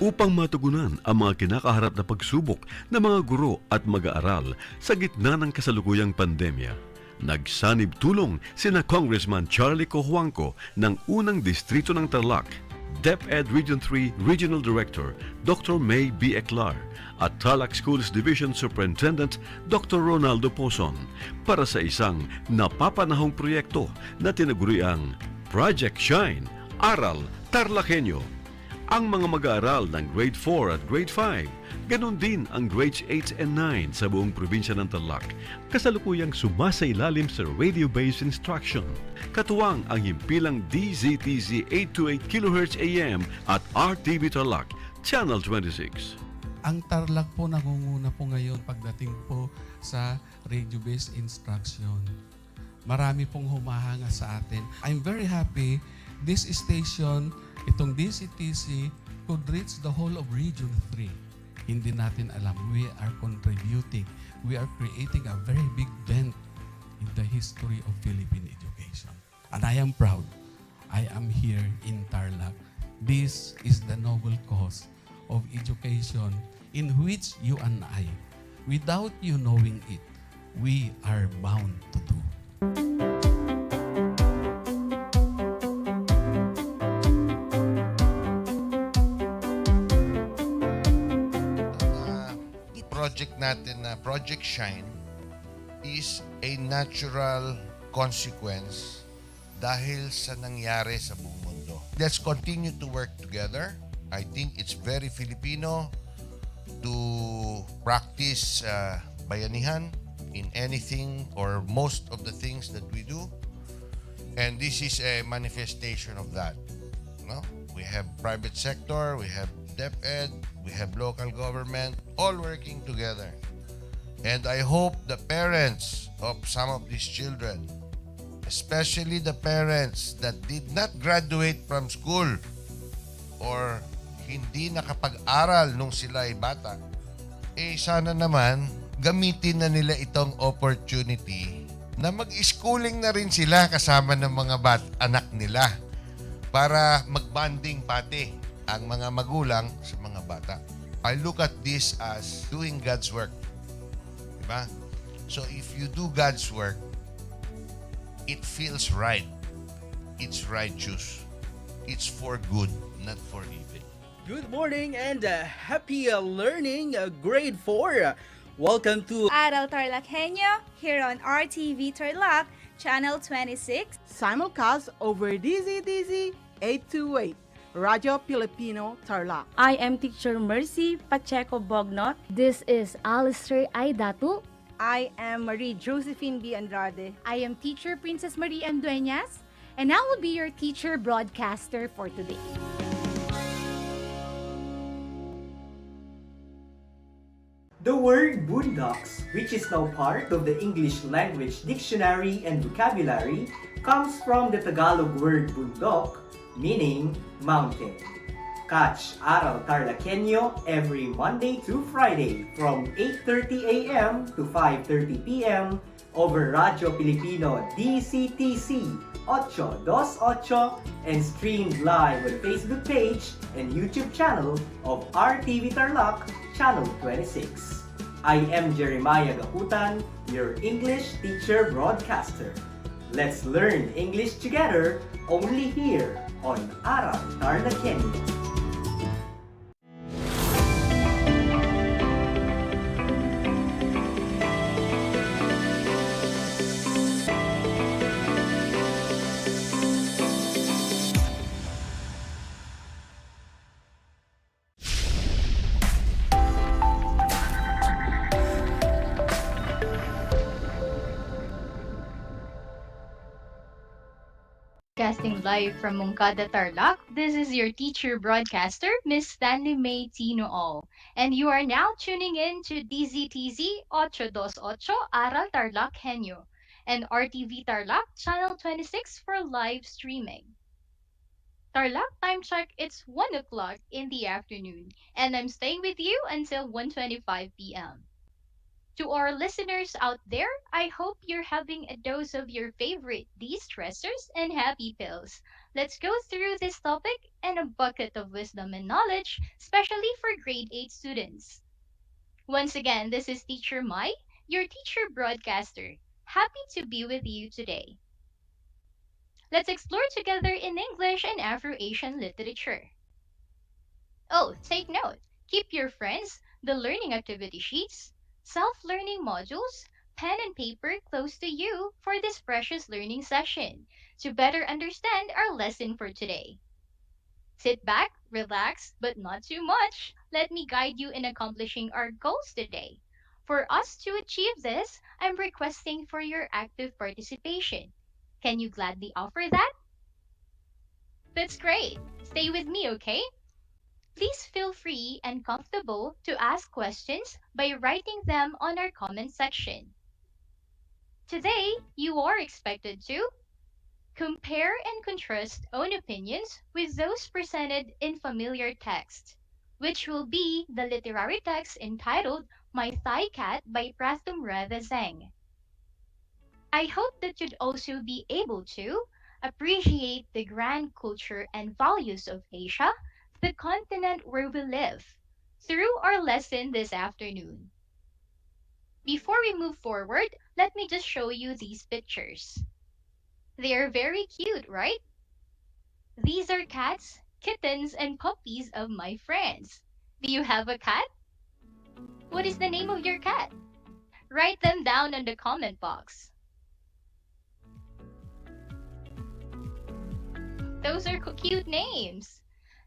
upang matugunan ang mga kinakaharap na pagsubok ng mga guro at mag-aaral sa gitna ng kasalukuyang pandemya. Nagsanib tulong sina Congressman Charlie Cojuangco ng unang distrito ng Tarlac, DEPED Region 3 Regional Director Dr. May B. Eclar at Tarlac Schools Division Superintendent Dr. Ronaldo Pozon para sa isang napapanahong proyekto na tinaguriang Project Shine, Aral TarlakHenyo. Ang mga mag-aaral ng Grade 4 at Grade 5, ganon din ang Grades 8 and 9 sa buong probinsya ng Tarlac, kasalukuyang sumasailalim sa radio-based instruction. Katuwang ang himpilang DZTZ 828 kHz AM at RTV Tarlac, Channel 26. Ang Tarlac po nangunguna po ngayon pagdating po sa radio-based instruction. Marami pong humahanga sa atin. I'm very happy this station, itong DCTC, could reach the whole of Region 3. Hindi natin alam. We are contributing. We are creating a very big dent in the history of Philippine education. And I am proud. I am here in Tarlac. This is the noble cause of education in which you and I, without you knowing it, we are bound to do. Project natin na Project Shine is a natural consequence dahil sa nangyari sa buong mundo. Let's continue to work together. I think it's very Filipino to practice bayanihan in anything or most of the things that we do. And this is a manifestation of that. No? We have private sector, we have DEPED, we have local government, all working together. And I hope the parents of some of these children, especially the parents that did not graduate from school or hindi nakapag-aral nung sila ay bata, sana naman gamitin na nila itong opportunity na mag-schooling na rin sila kasama ng mga anak nila para mag-bonding pati ang mga magulang sa mga bata. I look at this as doing God's work. Diba? So if you do God's work, it feels right. It's righteous. It's for good, not for evil. Good morning and happy learning, grade 4. Welcome to Aral TarlakHenyo here on RTV Tarlac, Channel 26. Simulcast over DZDZ 828, Radio Filipino Tarlac. I am Teacher Mercy Pacheco Bognot. This is Alistair Aidatu. I am Marie Josephine B. Andrade. I am Teacher Princess Marie M. Dueñas, and I will be your teacher broadcaster for today. The word boondocks, which is now part of the English Language Dictionary and Vocabulary, comes from the Tagalog word bundok, meaning mountain. Catch Aral TarlakHenyo every Monday to Friday from 8:30 a.m. to 5:30 p.m. over Radio Filipino DCTC 828 and streamed live on Facebook page and YouTube channel of RTV Tarlac, Channel 26. I am Jeremiah Gahutan, your English teacher broadcaster. Let's learn English together only here on Aral TarlakHenyo. Broadcasting live from Moncada, Tarlac, this is your teacher broadcaster, Miss Stanley May Tino All. And you are now tuning in to DZTZ 828 Aral TarlakHenyo and RTV Tarlac, Channel 26 for live streaming. Tarlac time check, it's 1 o'clock in the afternoon, and I'm staying with you until 1:25 p.m. To our listeners out there, I hope you're having a dose of your favorite de-stressors and happy pills. Let's go through this topic and a bucket of wisdom and knowledge, especially for grade 8 students. Once again, this is Teacher Mai, your teacher broadcaster. Happy to be with you today. Let's explore together in English and Afro-Asian literature. Oh, take note. Keep your friends, the learning activity sheets, self-learning modules, pen and paper close to you for this precious learning session to better understand our lesson for today. Sit back, relax, but not too much. Let me guide you in accomplishing our goals today. For us to achieve this, I'm requesting for your active participation. Can you gladly offer that? That's great. Stay with me, okay? Please feel free and comfortable to ask questions by writing them on our comment section. Today, you are expected to compare and contrast own opinions with those presented in familiar text, which will be the literary text entitled My Thai Cat by Prathumrada Zeng. I hope that you'd also be able to appreciate the grand culture and values of Asia, the continent where we live, through our lesson this afternoon. Before we move forward, let me just show you these pictures. They are very cute, right? These are cats, kittens, and puppies of my friends. Do you have a cat? What is the name of your cat? Write them down in the comment box. Those are cute names.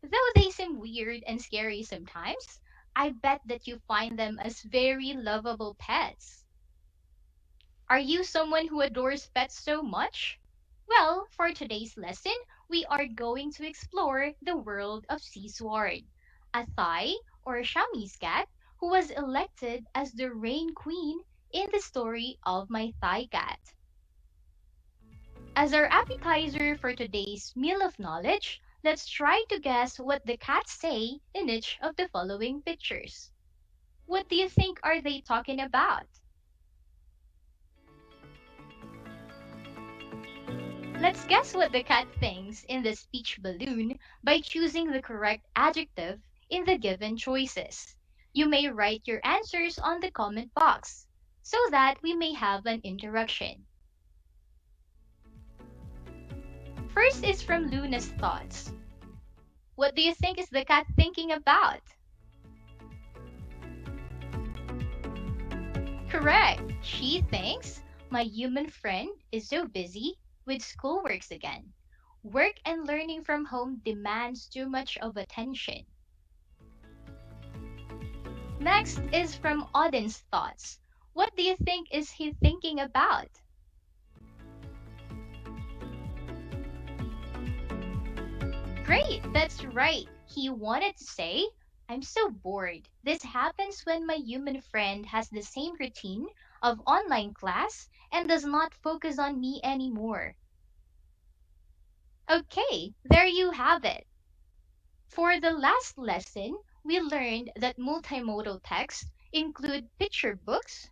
Though they seem weird and scary sometimes, I bet that you find them as very lovable pets. Are you someone who adores pets so much? Well, for today's lesson, we are going to explore the world of Seasword, a Thai or Siamese cat who was elected as the Rain Queen in the story of My Thai Cat. As our appetizer for today's meal of knowledge, let's try to guess what the cats say in each of the following pictures. What do you think are they talking about? Let's guess what the cat thinks in the speech balloon by choosing the correct adjective in the given choices. You may write your answers on the comment box so that we may have an interaction. First is from Luna's thoughts. What do you think is the cat thinking about? Correct. She thinks my human friend is so busy with schoolworks again. Work and learning from home demands too much of attention. Next is from Odin's thoughts. What do you think is he thinking about? Great, that's right. He wanted to say, I'm so bored. This happens when my human friend has the same routine of online class and does not focus on me anymore. Okay, there you have it. For the last lesson, we learned that multimodal texts include picture books,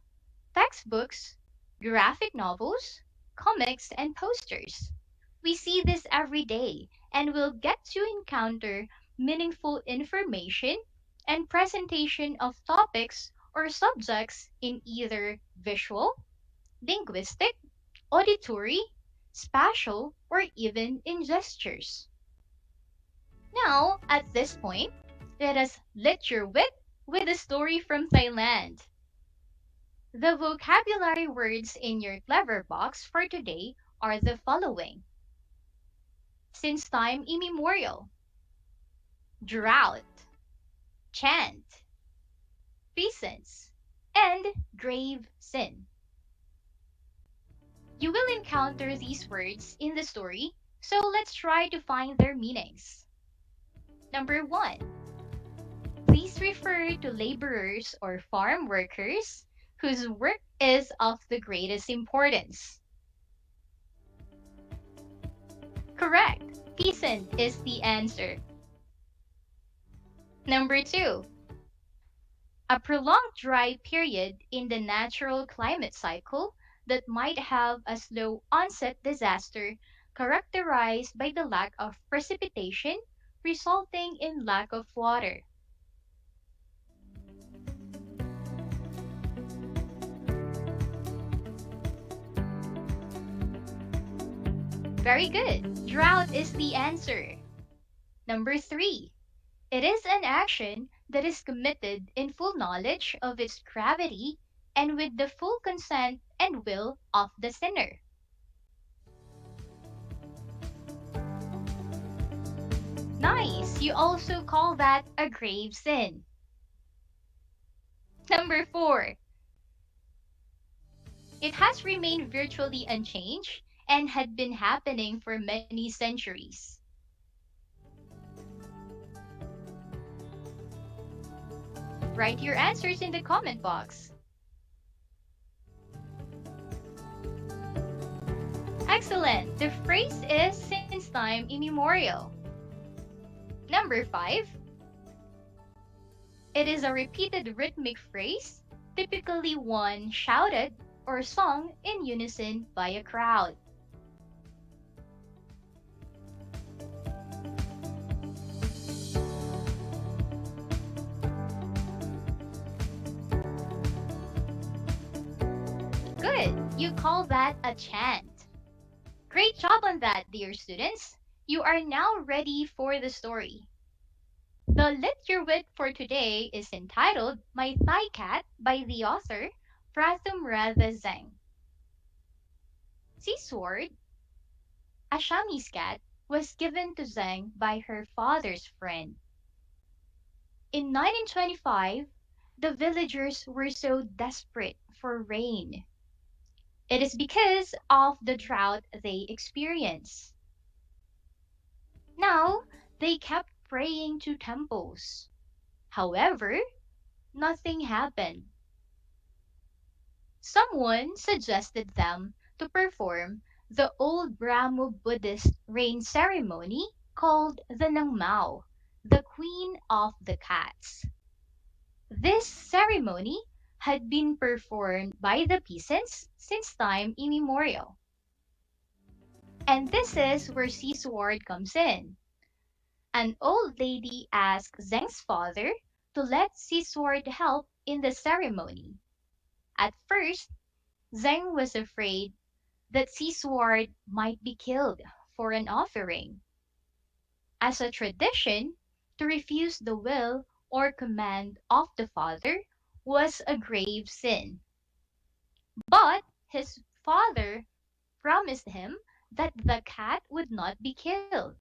textbooks, graphic novels, comics, and posters. We see this every day and will get to encounter meaningful information and presentation of topics or subjects in either visual, linguistic, auditory, spatial, or even in gestures. Now, at this point, let us let your wit with a story from Thailand. The vocabulary words in your clever box for today are the following. Since time immemorial, drought, chant, peasants, and grave sin. You will encounter these words in the story, so let's try to find their meanings. Number 1. These refer to laborers or farm workers whose work is of the greatest importance. Correct. Peasant is the answer. Number 2. A prolonged dry period in the natural climate cycle that might have a slow onset disaster characterized by the lack of precipitation resulting in lack of water. Very good. Drought is the answer. Number 3. It is an action that is committed in full knowledge of its gravity and with the full consent and will of the sinner. Nice! You also call that a grave sin. Number 4. It has remained virtually unchanged and had been happening for many centuries. Write your answers in the comment box. Excellent! The phrase is since time immemorial. Number 5. It is a repeated rhythmic phrase, typically one shouted or sung in unison by a crowd. Good! You call that a chant. Great job on that, dear students. You are now ready for the story. The Lit Your Wit for today is entitled My Thigh Cat by the author Pratham Radha Zeng. Seasword, a Siamese cat, was given to Zeng by her father's friend. In 1925, the villagers were so desperate for rain. It is because of the drought they experience. Now, they kept praying to temples. However, nothing happened. Someone suggested them to perform the old Brahmo Buddhist rain ceremony called the Nangmao, the Queen of the Cats. This ceremony had been performed by the peasants since time immemorial. And this is where Seasword comes in. An old lady asked Zheng's father to let Seasword help in the ceremony. At first, Zheng was afraid that Seasword might be killed for an offering. As a tradition, to refuse the will or command of the father was a grave sin. But his father promised him that the cat would not be killed.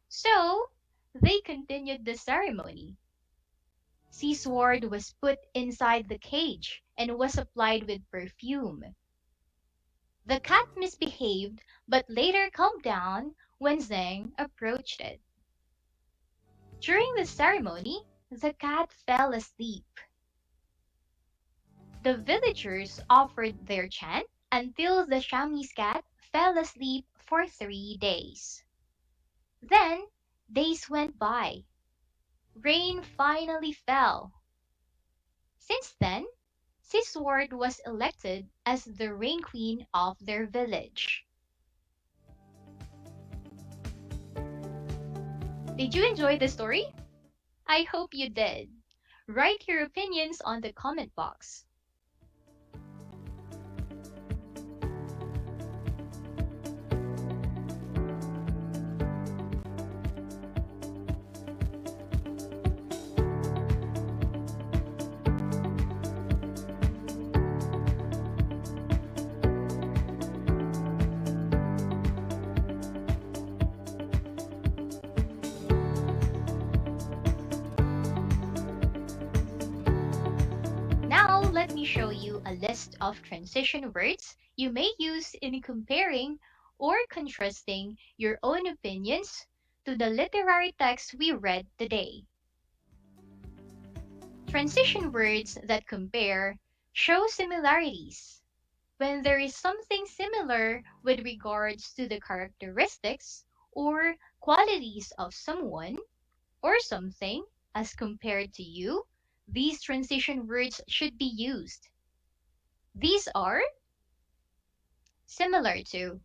So, they continued the ceremony. Seasword was put inside the cage and was applied with perfume. The cat misbehaved but later calmed down when Zheng approached it. During the ceremony, the cat fell asleep. The villagers offered their chant until the Siamese cat fell asleep for 3 days. Then, days went by. Rain finally fell. Since then, Seasword was elected as the rain queen of their village. Did you enjoy the story? I hope you did. Write your opinions on the comment box. Now, let me show you a list of transition words you may use in comparing or contrasting your own opinions to the literary text we read today. Transition words that compare show similarities. When there is something similar with regards to the characteristics or qualities of someone or something as compared to you, these transition words should be used. These are similar to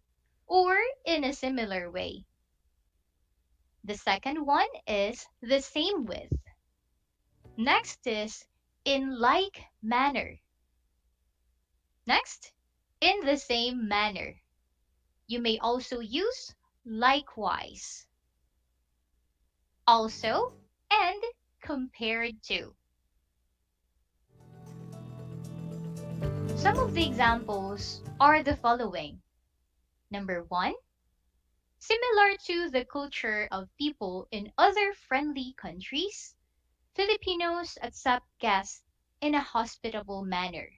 or in a similar way. The second one is the same with. Next is in like manner. Next, in the same manner. You may also use likewise. Also, and compared to. Some of the examples are the following. Number 1, similar to the culture of people in other friendly countries, Filipinos accept guests in a hospitable manner.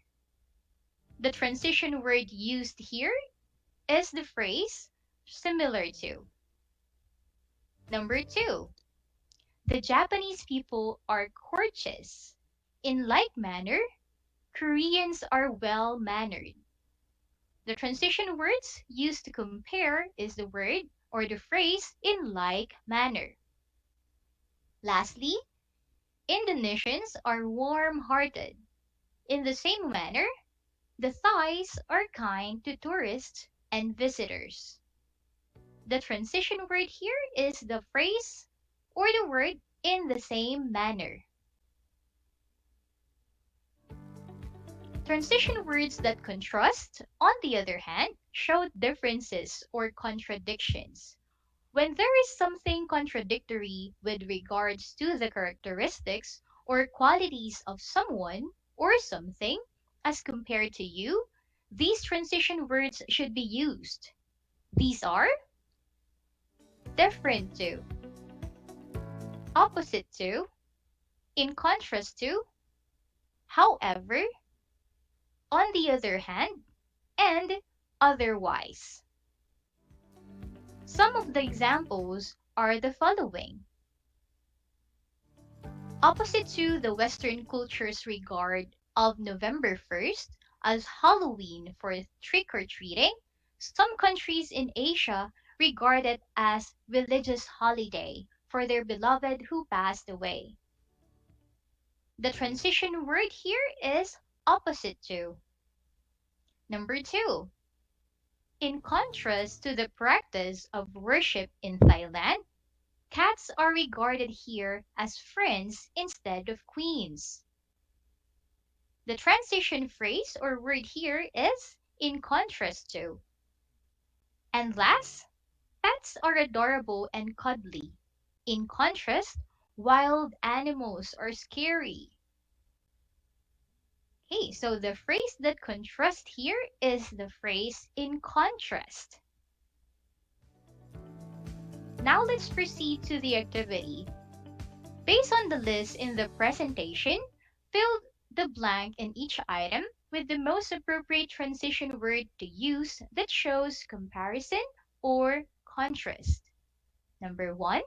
The transition word used here is the phrase similar to. Number 2, the Japanese people are courteous. In like manner, Koreans are well-mannered. The transition words used to compare is the word or the phrase in like manner. Lastly, Indonesians are warm-hearted. In the same manner, the Thais are kind to tourists and visitors. The transition word here is the phrase or the word in the same manner. Transition words that contrast, on the other hand, show differences or contradictions. When there is something contradictory with regards to the characteristics or qualities of someone or something as compared to you, these transition words should be used. These are different to, opposite to, in contrast to, however, on the other hand, and otherwise. Some of the examples are the following. Opposite to the Western culture's regard of November 1st as Halloween for trick-or-treating, some countries in Asia regard it as religious holiday for their beloved who passed away. The transition word here is opposite to. Number 2. In contrast to the practice of worship in Thailand, cats are regarded here as friends instead of queens. The transition phrase or word here is in contrast to. And last, pets are adorable and cuddly. In contrast, wild animals are scary. Okay, so the phrase that contrasts here is the phrase in contrast. Now let's proceed to the activity. Based on the list in the presentation, fill the blank in each item with the most appropriate transition word to use that shows comparison or contrast. Number 1,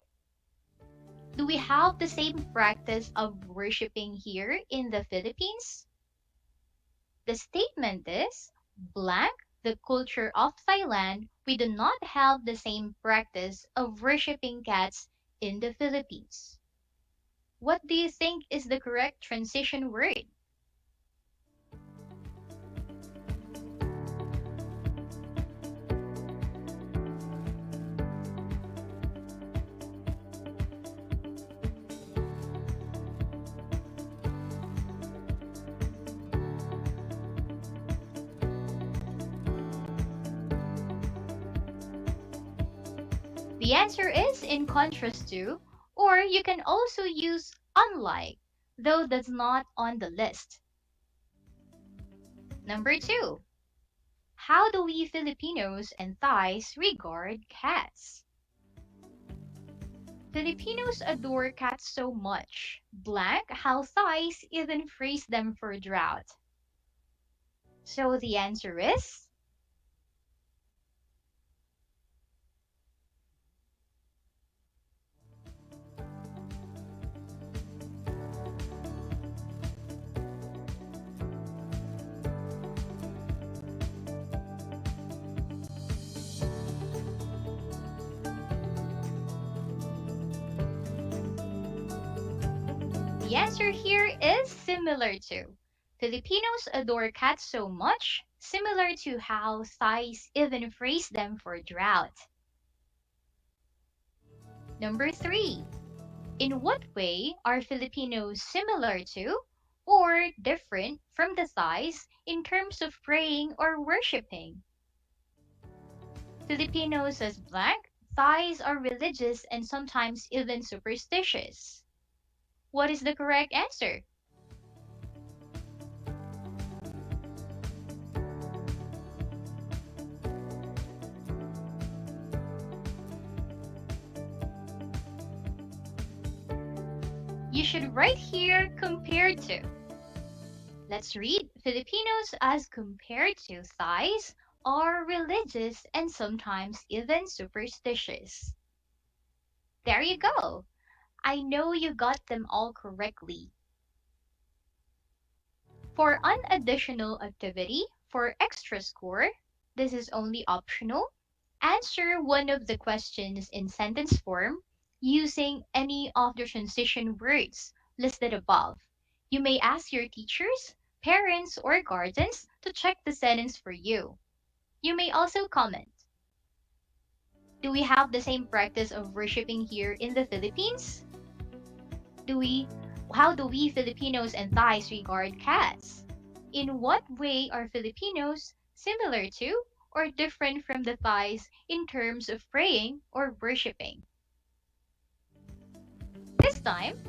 do we have the same practice of worshiping here in the Philippines? The statement is, blank, the culture of Thailand, we do not have the same practice of worshiping cats in the Philippines. What do you think is the correct transition word? The answer is in contrast to, or you can also use unlike, though that's not on the list. Number 2, how do we Filipinos and Thais regard cats? Filipinos adore cats so much, blank, how Thais even praise them for drought. So the answer is The answer here is similar to. Filipinos adore cats so much, similar to how Thais even phrase them for drought. Number 3. In what way are Filipinos similar to or different from the Thais in terms of praying or worshiping? Filipinos as blank, Thais are religious and sometimes even superstitious. What is the correct answer? You should write here compared to. Let's read. Filipinos as compared to Thais are religious and sometimes even superstitious. There you go. I know you got them all correctly. For an additional activity, for extra score, this is only optional. Answer one of the questions in sentence form using any of the transition words listed above. You may ask your teachers, parents, or guardians to check the sentence for you. You may also comment. Do we have the same practice of worshiping here in the Philippines? How do we Filipinos and Thais regard cats? In what way are Filipinos similar to or different from the Thais in terms of praying or worshiping? This time,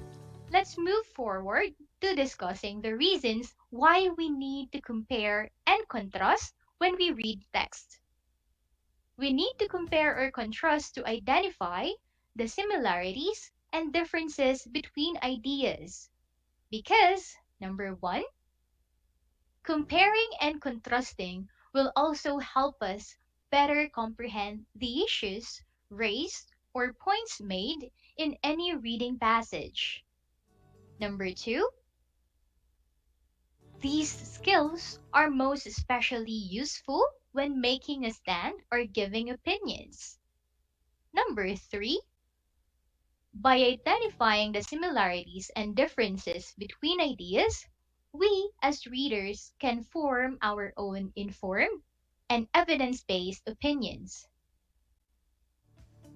let's move forward to discussing the reasons why we need to compare and contrast when we read text. We need to compare or contrast to identify the similarities and differences between ideas. Because, number 1, comparing and contrasting will also help us better comprehend the issues raised or points made in any reading passage. Number 2, these skills are most especially useful when making a stand or giving opinions. Number 3, by identifying the similarities and differences between ideas, we as readers can form our own informed and evidence-based opinions.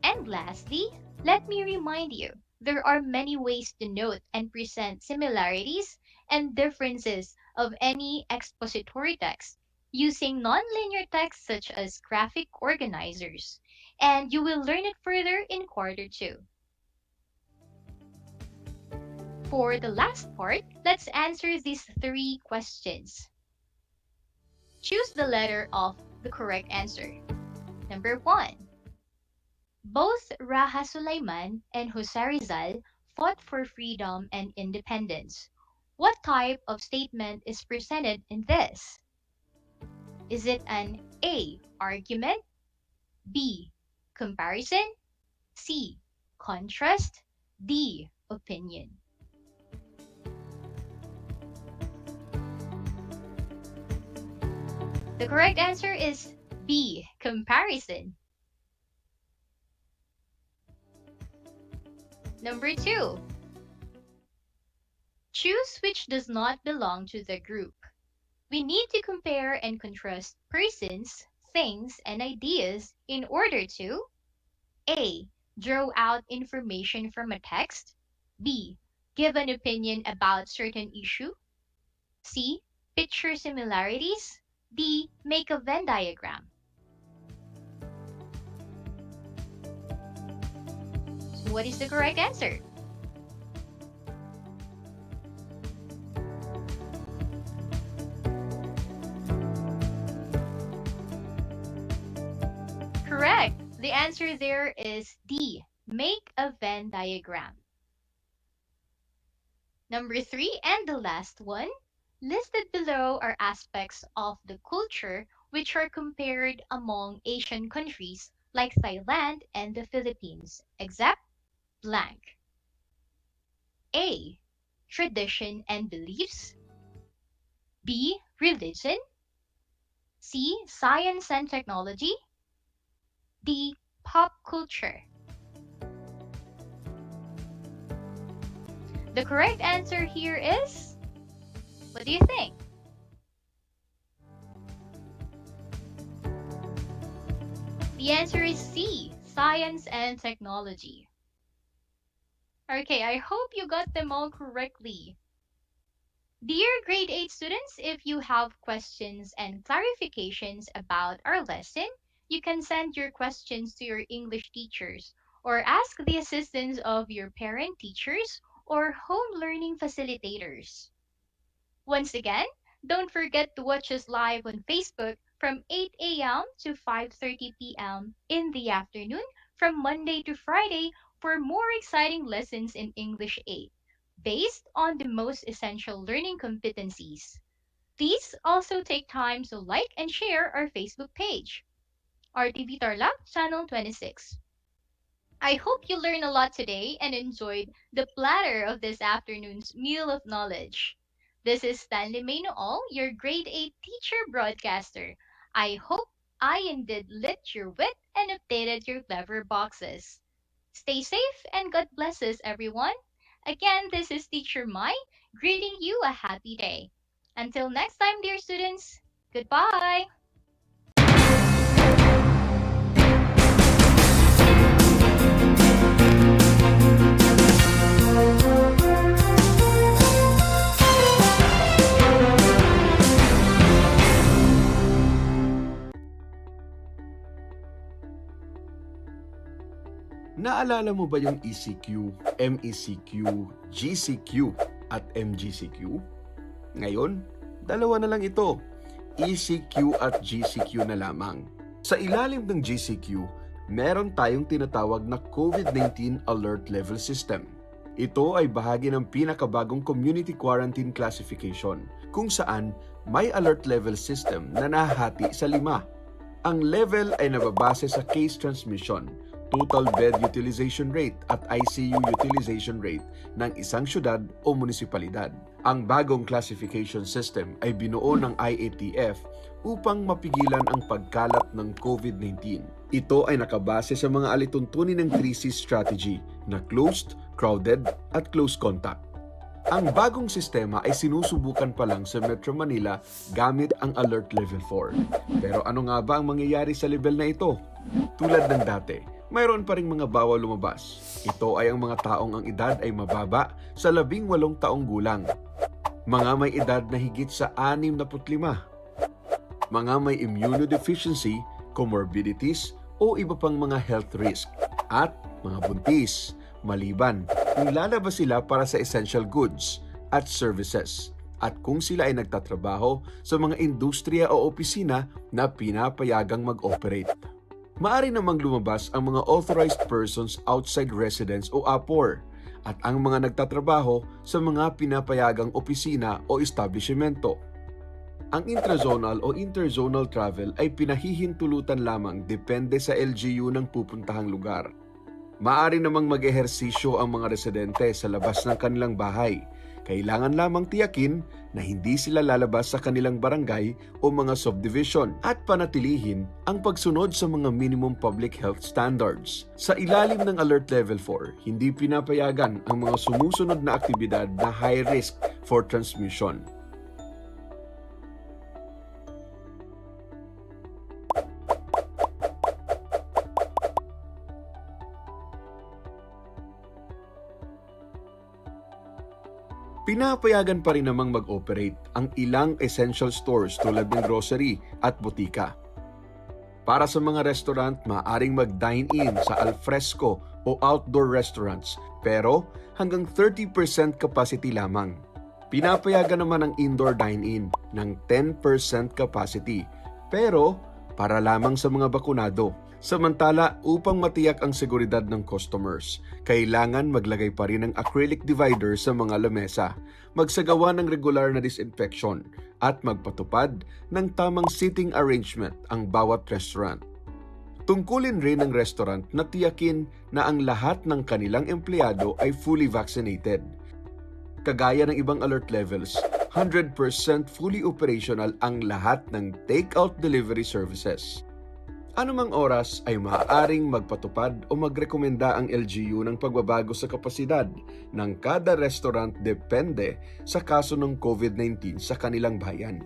And lastly, let me remind you, there are many ways to note and present similarities and differences of any expository text using nonlinear text such as graphic organizers, and you will learn it further in quarter 2. For the last part, let's answer these 3 questions. Choose the letter of the correct answer. Number 1. Both Raja Sulaiman and Jose Rizal fought for freedom and independence. What type of statement is presented in this? Is it an A, argument, B, comparison, C, contrast, D, opinion? The correct answer is B, comparison. Number 2. Choose which does not belong to the group. We need to compare and contrast persons, things, and ideas in order to A. Draw out information from a text, B. Give an opinion about certain issue, C. Picture similarities, D. Make a Venn diagram. So what is the correct answer? Correct. The answer there is D. Make a Venn diagram. Number 3 and the last one. Listed below are aspects of the culture which are compared among Asian countries like Thailand and the Philippines, except blank. A. Tradition and beliefs. B. Religion. C. Science and technology. D. Pop culture. The correct answer here is, what do you think? The answer is C, science and technology. Okay, I hope you got them all correctly. Dear grade 8 students, if you have questions and clarifications about our lesson, you can send your questions to your English teachers or ask the assistance of your parent teachers or home learning facilitators. Once again, don't forget to watch us live on Facebook from 8 a.m. to 5:30 p.m. in the afternoon from Monday to Friday for more exciting lessons in English 8 based on the most essential learning competencies. Please also take time to like and share our Facebook page, RTV Tarlac Channel 26. I hope you learned a lot today and enjoyed the platter of this afternoon's meal of knowledge. This is Stanley Maynool, your grade 8 teacher broadcaster. I hope I indeed lit your wit and updated your clever boxes. Stay safe and God blesses everyone. Again, this is Teacher Mai greeting you a happy day. Until next time, dear students, goodbye! Naalala mo ba yung ECQ, MECQ, GCQ at MGCQ? Ngayon, dalawa na lang ito, ECQ at GCQ na lamang. Sa ilalim ng GCQ, meron tayong tinatawag na COVID-19 Alert Level System. Ito ay bahagi ng pinakabagong Community Quarantine Classification, kung saan may alert level system na nahahati sa 5. Ang level ay nababase sa case transmission, total bed utilization rate at ICU utilization rate ng isang syudad o munisipalidad. Ang bagong classification system ay binuo ng IATF upang mapigilan ang pagkalat ng COVID-19. Ito ay nakabase sa mga alituntunin ng 3C strategy na closed, crowded at close contact. Ang bagong sistema ay sinusubukan pa lang sa Metro Manila gamit ang Alert Level 4. Pero ano nga ba ang mangyayari sa level na ito? Tulad ng dati, mayroon pa ring mga bawal lumabas. Ito ay ang mga taong ang edad ay mababa sa 18 taong gulang. Mga may edad na higit sa 65. Mga may immunodeficiency, comorbidities o iba pang mga health risk. At mga buntis, maliban kung lalabas sila para sa essential goods at services. At kung sila ay nagtatrabaho sa mga industriya o opisina na pinapayagang mag-operate. Maari namang lumabas ang mga authorized persons outside residence o APOR at ang mga nagtatrabaho sa mga pinapayagang opisina o establishmento. Ang intrazonal o interzonal travel ay pinahihintulutan lamang depende sa LGU ng pupuntahang lugar. Maari namang mag-ehersisyo ang mga residente sa labas ng kanilang bahay. Kailangan lamang tiyakin na hindi sila lalabas sa kanilang barangay o mga subdivision at panatilihin ang pagsunod sa mga minimum public health standards. Sa ilalim ng Alert Level 4, hindi pinapayagan ang mga sumusunod na aktibidad na high risk for transmission. Pinapayagan pa rin namang mag-operate ang ilang essential stores tulad ng grocery at butika. Para sa mga restaurant, maaaring mag-dine-in sa alfresco o outdoor restaurants pero hanggang 30% capacity lamang. Pinapayagan naman ang indoor dine-in ng 10% capacity pero para lamang sa mga bakunado. Samantala, upang matiyak ang seguridad ng customers, kailangan maglagay pa rin ng acrylic divider sa mga lamesa, magsagawa ng regular na disinfection, at magpatupad ng tamang seating arrangement ang bawat restaurant. Tungkulin rin ng restaurant na tiyakin na ang lahat ng kanilang empleyado ay fully vaccinated. Kagaya ng ibang alert levels, 100% fully operational ang lahat ng take-out delivery services. Anumang oras ay maaaring magpatupad o magrekomenda ang LGU ng pagbabago sa kapasidad ng kada restaurant depende sa kaso ng COVID-19 sa kanilang bayan.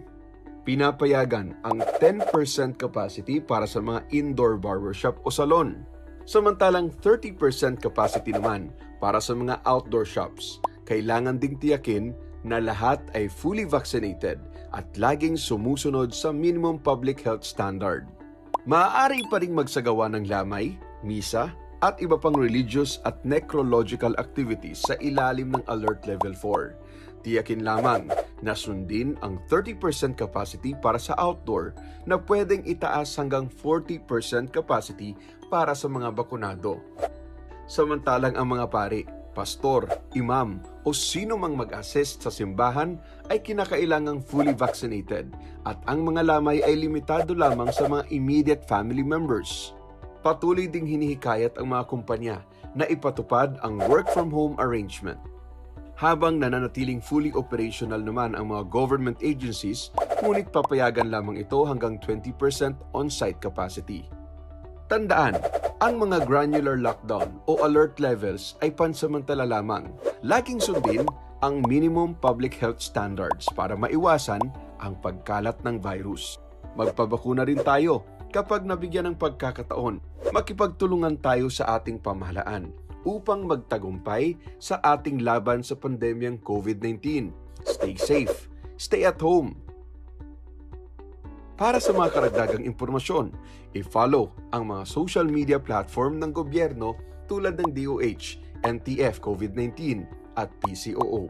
Pinapayagan ang 10% capacity para sa mga indoor barbershop o salon, samantalang 30% capacity naman para sa mga outdoor shops. Kailangan ding tiyakin na lahat ay fully vaccinated at laging sumusunod sa minimum public health standard. Maaari pa ring magsagawa ng lamay, misa, at iba pang religious at necrological activities sa ilalim ng Alert Level 4. Tiyakin lamang na sundin ang 30% capacity para sa outdoor na pwedeng itaas hanggang 40% capacity para sa mga bakunado. Samantalang ang mga pari, pastor, imam o sino mang mag-assist sa simbahan ay kinakailangang fully vaccinated at ang mga lamay ay limitado lamang sa mga immediate family members. Patuloy ding hinihikayat ang mga kumpanya na ipatupad ang work from home arrangement. Habang nananatiling fully operational naman ang mga government agencies, ngunit papayagan lamang ito hanggang 20% on-site capacity. Tandaan, ang mga granular lockdown o alert levels ay pansamantala lamang. Laging sundin ang minimum public health standards para maiwasan ang pagkalat ng virus. Magpabakuna rin tayo kapag nabigyan ng pagkakataon. Makipagtulungan tayo sa ating pamahalaan upang magtagumpay sa ating laban sa pandemyang COVID-19. Stay safe, stay at home. Para sa mga karagdagang impormasyon, i-follow ang mga social media platform ng gobyerno tulad ng DOH, NTF COVID-19 at PCOO.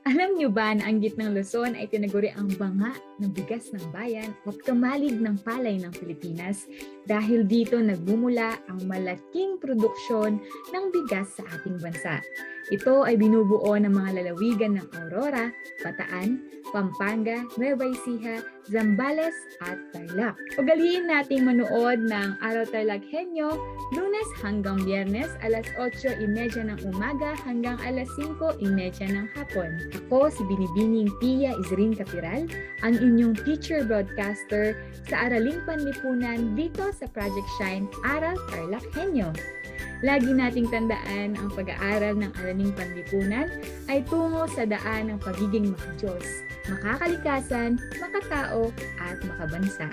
Alam niyo ba na ang gitnang Luzon ay tinaguri ang banga ng bigas ng bayan at kamalig ng palay ng Pilipinas dahil dito nagbumula ang malaking produksyon ng bigas sa ating bansa. Ito ay binubuo ng mga lalawigan ng Aurora, Bataan, Pampanga, Nueva Ecija, Zambales at Tarlac. Ugaliin nating manood ng Aral TarlakHenyo Lunes hanggang Biyernes alas 8:30 ng umaga hanggang alas 5:30 ng hapon. Ako si Binibining Pia Isrin Capiral, ang inyong teacher broadcaster sa Araling Panlipunan dito sa Project Shine Aral TarlakHenyo. Lagi nating tandaan ang pag-aaral ng Araling Panlipunan ay tungo sa daan ng pagiging makadiyos, makakalikasan, makatao at makabansa.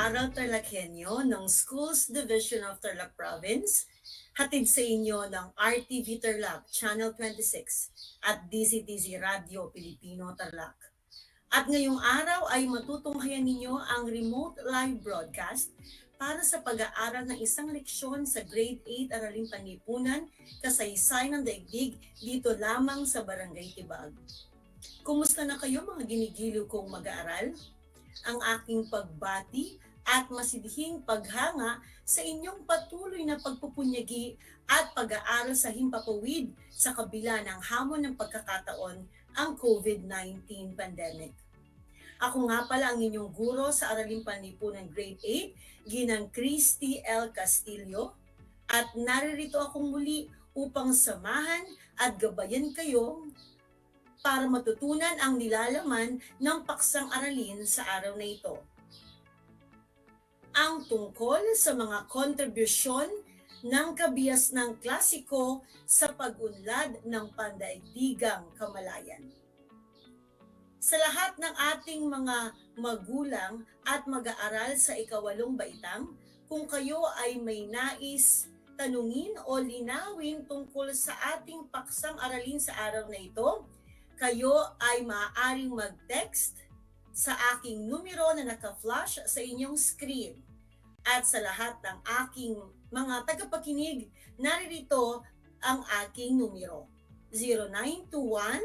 Aral TarlakHenyo ng Schools Division of Tarlac Province, hatid sa inyo ng RTV Tarlac Channel 26 at DZTZ Radio Pilipino Tarlac. At ngayong araw ay matutunghayan ninyo ang remote live broadcast para sa pag-aaral ng isang leksyon sa Grade 8 Araling Panlipunan, Kasaysayan ng Daigdig dito lamang sa Barangay Tibag. Kumusta na kayo mga ginigiliw kong mag-aaral? Ang aking pagbati at masidhing paghanga sa inyong patuloy na pagpupunyagi at pag-aaral sa himpapawid sa kabila ng hamon ng pagkakataon ang COVID-19 pandemic. Ako nga pala ang inyong guro sa Araling Panlipunan Grade 8, Ginang Christy L. Castillo, at naririto akong muli upang samahan at gabayan kayo para matutunan ang nilalaman ng paksang aralin sa araw na ito. Ang tungkol sa mga kontribusyon ng kabias ng klasiko sa pag-unlad ng pandaigdigang kamalayan. Sa lahat ng ating mga magulang at mag-aaral sa ikawalong baitang, kung kayo ay may nais tanungin o linawin tungkol sa ating paksang aralin sa araw na ito, kayo ay maaaring mag-text sa aking numero na naka-flash sa inyong screen. At sa lahat ng aking mga tagapakinig, naririto ang aking numero. 0921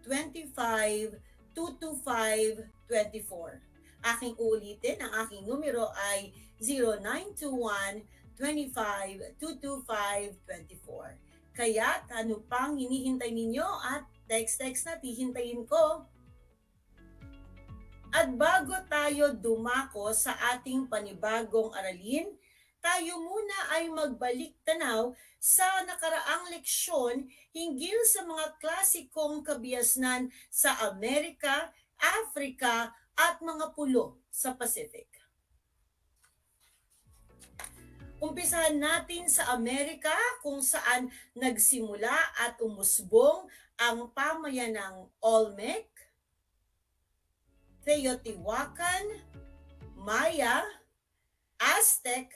25 225 24. Aking uulitin, ang aking numero ay 0921 25 225 24. Kaya ano pang hinihintay ninyo at text na hihintayin ko. At bago tayo dumako sa ating panibagong aralin, tayo muna ay magbalik tanaw sa nakaraang leksyon hinggil sa mga klasikong kabiasnan sa Amerika, Africa at mga pulo sa Pacific. Umpisahan natin sa Amerika kung saan nagsimula at umusbong ang pamayanang Olmec, Teotihuacan, Maya, Aztec,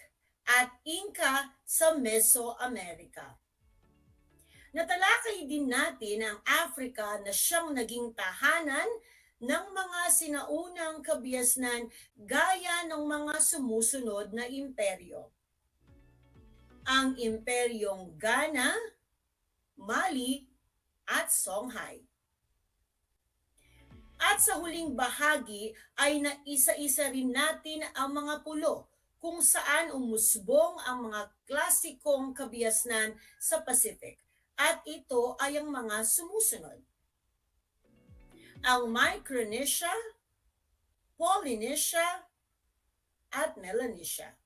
at Inca sa Mesoamerica. Natalakay din natin ang Africa na siyang naging tahanan ng mga sinaunang kabiasnan gaya ng mga sumusunod na imperyo. Ang imperyong Ghana, Mali, at Songhai. At sa huling bahagi ay naisa-isa rin natin ang mga pulo kung saan umusbong ang mga klasikong kabiasnan sa Pacific. At ito ay ang mga sumusunod. Ang Micronesia, Polynesia, at Melanesia.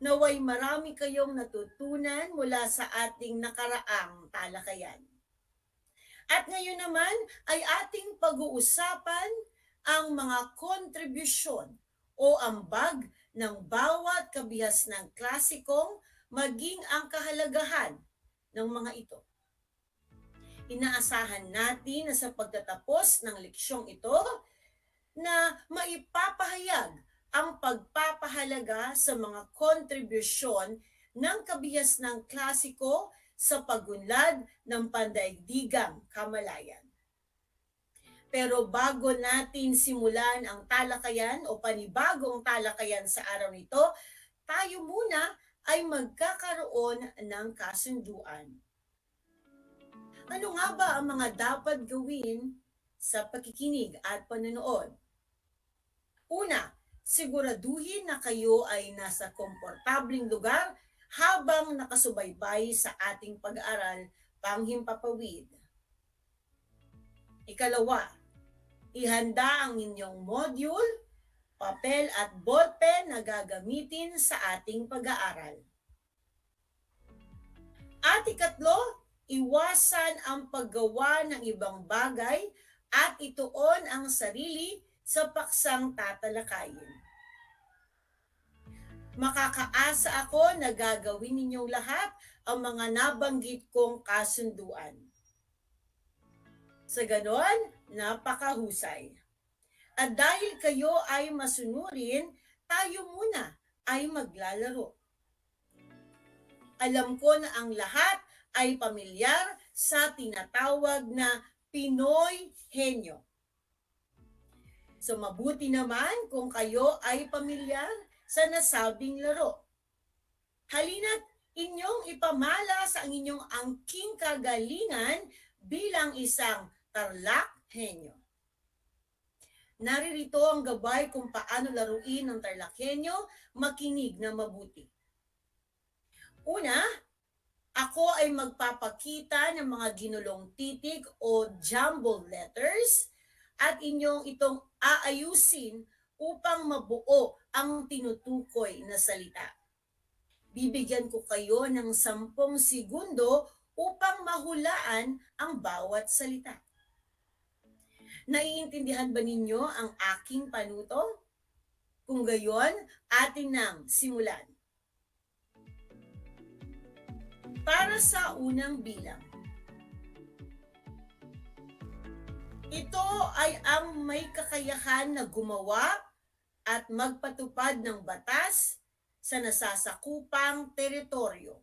Naway marami kayong natutunan mula sa ating nakaraang talakayan. At ngayon naman ay ating pag-uusapan ang mga kontribusyon o ambag ng bawat kabihas ng klasikong maging ang kahalagahan ng mga ito. Inaasahan natin na sa pagtatapos ng leksyong ito na maipapahayag ang pagpapahalaga sa mga kontribusyon ng kabihas ng klasiko sa pagunlad ng pandaigdigang kamalayan. Pero bago natin simulan ang talakayan o panibagong talakayan sa araw nito, tayo muna ay magkakaroon ng kasunduan. Ano nga ba ang mga dapat gawin sa pakikinig at panonood? Una, siguraduhin na kayo ay nasa komportabling lugar habang nakasubaybay sa ating pag-aaral panghimpapawid. Ikalawa, ihanda ang inyong module, papel at ballpen na gagamitin sa ating pag-aaral. At ikatlo, iwasan ang paggawa ng ibang bagay at ituon ang sarili sa paksang tatalakayin. Makakaasa ako na gagawin ninyong lahat ang mga nabanggit kong kasunduan. Sa ganon, napakahusay. At dahil kayo ay masunurin, tayo muna ay maglalaro. Alam ko na ang lahat ay pamilyar sa tinatawag na Pinoy henyo. So mabuti naman kung kayo ay pamilyar sa nasabing laro. Halina't inyong ipamala sa inyong angking kagalingan bilang isang TarlakHenyo. Naririto ang gabay kung paano laruin ng TarlakHenyo, makinig na mabuti. Una, ako ay magpapakita ng mga ginulong titik o jumbled letters at inyong itong aayusin upang mabuo ang tinutukoy na salita. Bibigyan ko kayo ng 10 segundo upang mahulaan ang bawat salita. Naiintindihan ba ninyo ang aking panuto? Kung gayon, atin nang simulan. Para sa unang bilang, ito ay ang may kakayahan na gumawa at magpatupad ng batas sa nasasakupang teritoryo.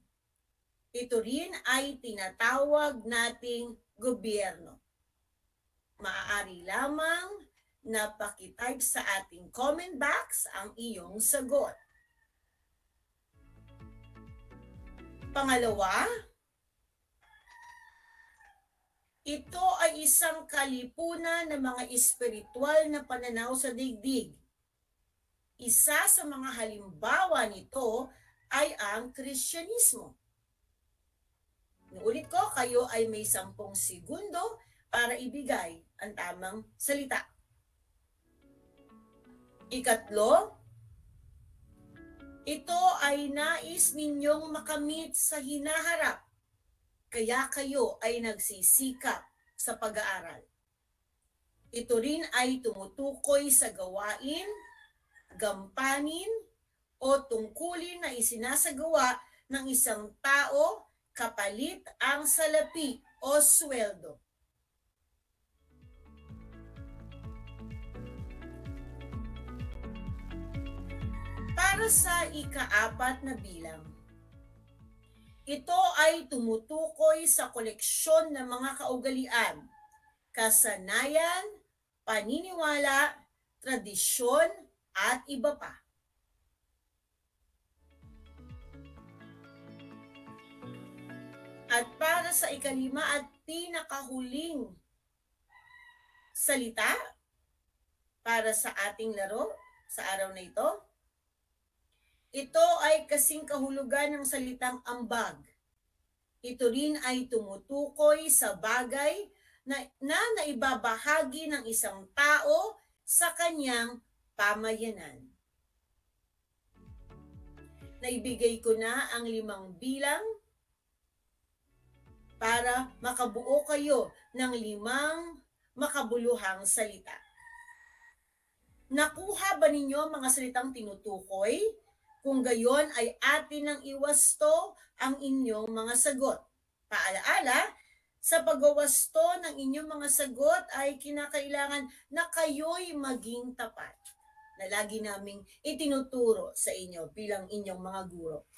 Ito rin ay tinatawag nating gobyerno. Maaari lamang na pakitype sa ating comment box ang iyong sagot. Pangalawa, ito ay isang kalipunan ng mga espiritual na pananaw sa daigdig. Isa sa mga halimbawa nito ay ang Kristyanismo. Ulit ko, kayo ay may 10 segundo para ibigay ang tamang salita. Ikatlo, ito ay nais ninyong makamit sa hinaharap, kaya kayo ay nagsisikap sa pag-aaral. Ito rin ay tumutukoy sa gawain, gampanin, o tungkulin na isinasagawa ng isang tao kapalit ang salapi o sweldo. Para sa ika-4 na bilang, ito ay tumutukoy sa koleksyon ng mga kaugalian, kasanayan, paniniwala, tradisyon, at iba pa. At para sa ika-5 at pinakahuling salita para sa ating laro sa araw na ito, ito ay kasing kahulugan ng salitang ambag. Ito rin ay tumutukoy sa bagay na naibabahagi ng isang tao sa kanyang pamayanan. Naibigay ko na ang 5 bilang para makabuo kayo ng 5 makabuluhang salita. Nakuha ba ninyo ang mga salitang tinutukoy? Kung gayon ay atin nang iwasto ang inyong mga sagot. Paalaala, sa pagwawasto ng inyong mga sagot ay kinakailangan na kayo'y maging tapat, na lagi naming itinuturo sa inyo bilang inyong mga guro.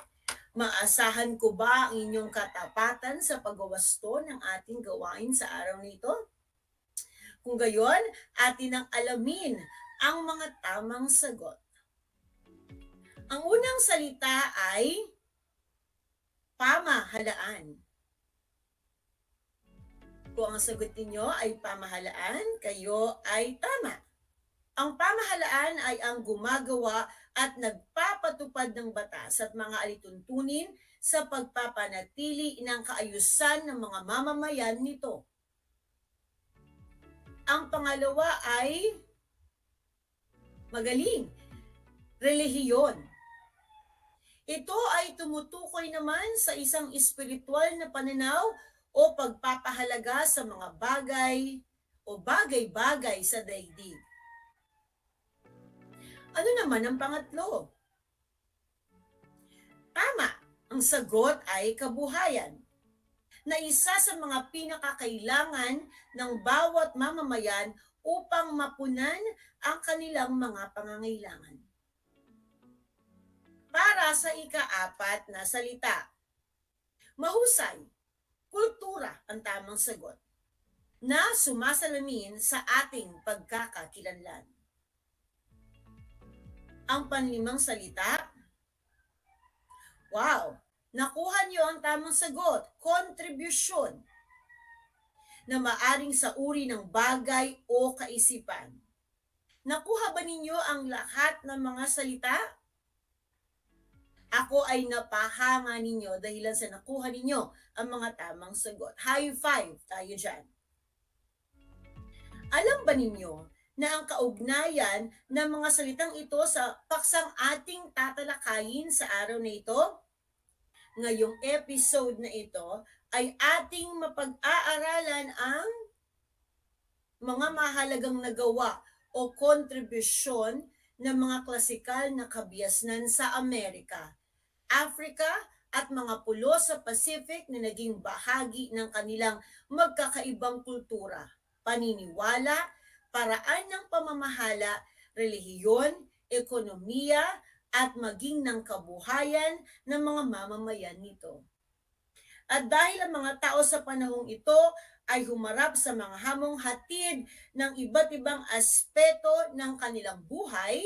Maasahan ko ba ang inyong katapatan sa pagwawasto ng ating gawain sa araw nito? Kung gayon, atin nang alamin ang mga tamang sagot. Ang unang salita ay pamahalaan. Kung ang sagot ninyo ay pamahalaan, kayo ay tama. Ang pamahalaan ay ang gumagawa at nagpapatupad ng batas at mga alituntunin sa pagpapanatili ng kaayusan ng mga mamamayan nito. Ang pangalawa ay magaling, relihiyon. Ito ay tumutukoy naman sa isang espiritual na pananaw o pagpapahalaga sa mga bagay o bagay-bagay sa daigdig. Ano naman ang pangatlo? Tama, ang sagot ay kabuhayan, na isa sa mga pinakakailangan ng bawat mamamayan upang mapunan ang kanilang mga pangangailangan. Para sa ika-4 na salita, mahusay, kultura ang tamang sagot, na sumasalamin sa ating pagkakakilanlan. Ang panlimang salita, wow, nakuha niyo ang tamang sagot, kontribusyon, na maaring sa uri ng bagay o kaisipan. Nakuha ba ninyo ang lahat ng mga salita? Ako ay napahanga ninyo dahilan sa nakuha ninyo ang mga tamang sagot. High five tayo dyan. Alam ba ninyo na ang kaugnayan ng mga salitang ito sa paksang ating tatalakayin sa araw na ito? ngayong episode na ito ay ating mapag-aaralan ang mga mahalagang nagawa o kontribusyon ng mga klasikal na kabiasnan sa Amerika, Africa at mga pulo sa Pacific na naging bahagi ng kanilang magkakaibang kultura, paniniwala, paraan ng pamamahala, relihiyon, ekonomiya, at maging ng kabuhayan ng mga mamamayan nito. At dahil ang mga tao sa panahong ito ay humarap sa mga hamong hatid ng iba't ibang aspeto ng kanilang buhay,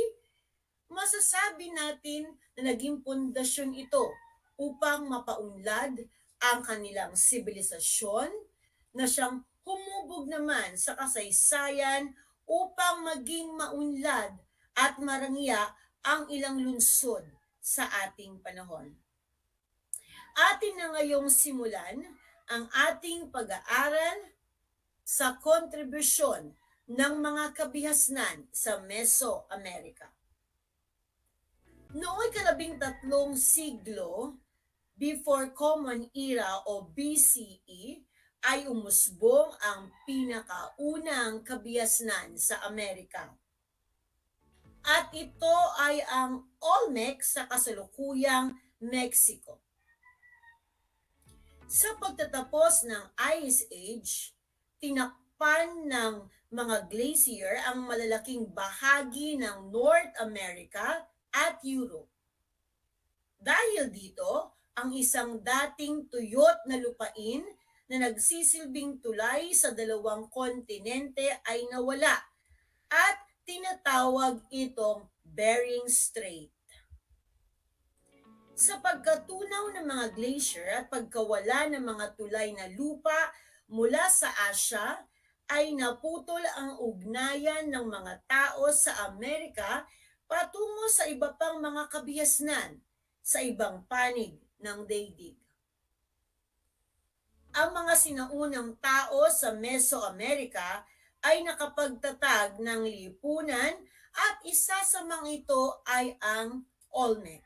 masasabi natin na naging pundasyon ito upang mapaunlad ang kanilang sibilisasyon na siyang humubog naman sa kasaysayan upang maging maunlad at marangya ang ilang lungsod sa ating panahon. Atin na ngayong simulan ang ating pag-aaral sa kontribusyon ng mga kabihasnan sa Mesoamerica. Noong 13 siglo before Common Era o BCE ay umusbong ang pinakaunang kabihasnan sa Amerika. At ito ay ang Olmec sa kasalukuyang Mexico. Sa pagtatapos ng Ice Age, tinakpan ng mga glacier ang malalaking bahagi ng North America at Europe. Dahil dito, ang isang dating tuyot na lupain na nagsisilbing tulay sa dalawang kontinente ay nawala at tinatawag itong Bering Strait. Sa pagkatunaw ng mga glacier at pagkawala ng mga tulay na lupa mula sa Asya, ay naputol ang ugnayan ng mga tao sa Amerika patungo sa iba pang mga kabihasnan sa ibang panig ng daigdig. Ang mga sinaunang tao sa Mesoamerica ay nakapagtatag ng lipunan at isa sa mga ito ay ang Olmec.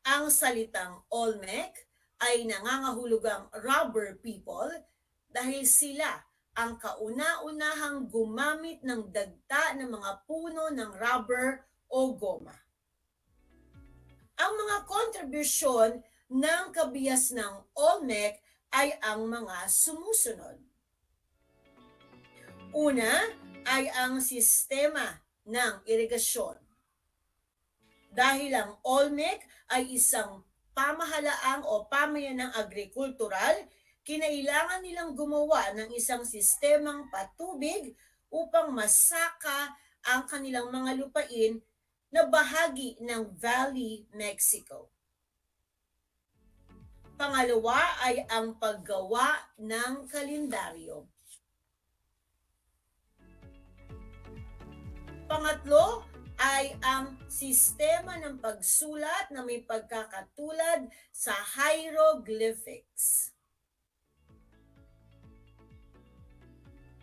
Ang salitang Olmec ay nangangahulugang rubber people dahil sila ang kauna-unahang gumamit ng dagta ng mga puno ng rubber o goma. Ang mga kontribusyon ng kabias ng Olmec ay ang mga sumusunod. Una ay ang sistema ng irigasyon. Dahil ang Olmec ay isang pamahalaang o pamayanang agrikultural, kinailangan nilang gumawa ng isang sistemang patubig upang masaka ang kanilang mga lupain na bahagi ng Valley, Mexico. Pangalawa ay ang paggawa ng kalendaryo. Pangatlo ay ang sistema ng pagsulat na may pagkakatulad sa hieroglyphics.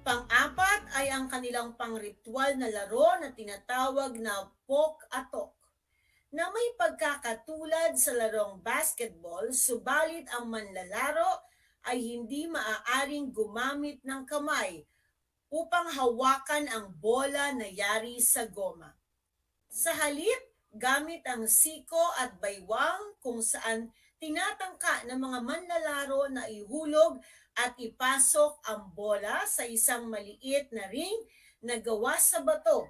Pang-apat ay ang kanilang pangritual na laro na tinatawag na pok-atok, na may pagkakatulad sa larong basketball, subalit ang manlalaro ay hindi maaaring gumamit ng kamay upang hawakan ang bola na yari sa goma. Sa halip, gamit ang siko at baywang kung saan tinatangka ng mga manlalaro na ihulog at ipasok ang bola sa isang maliit na ring na gawa sa bato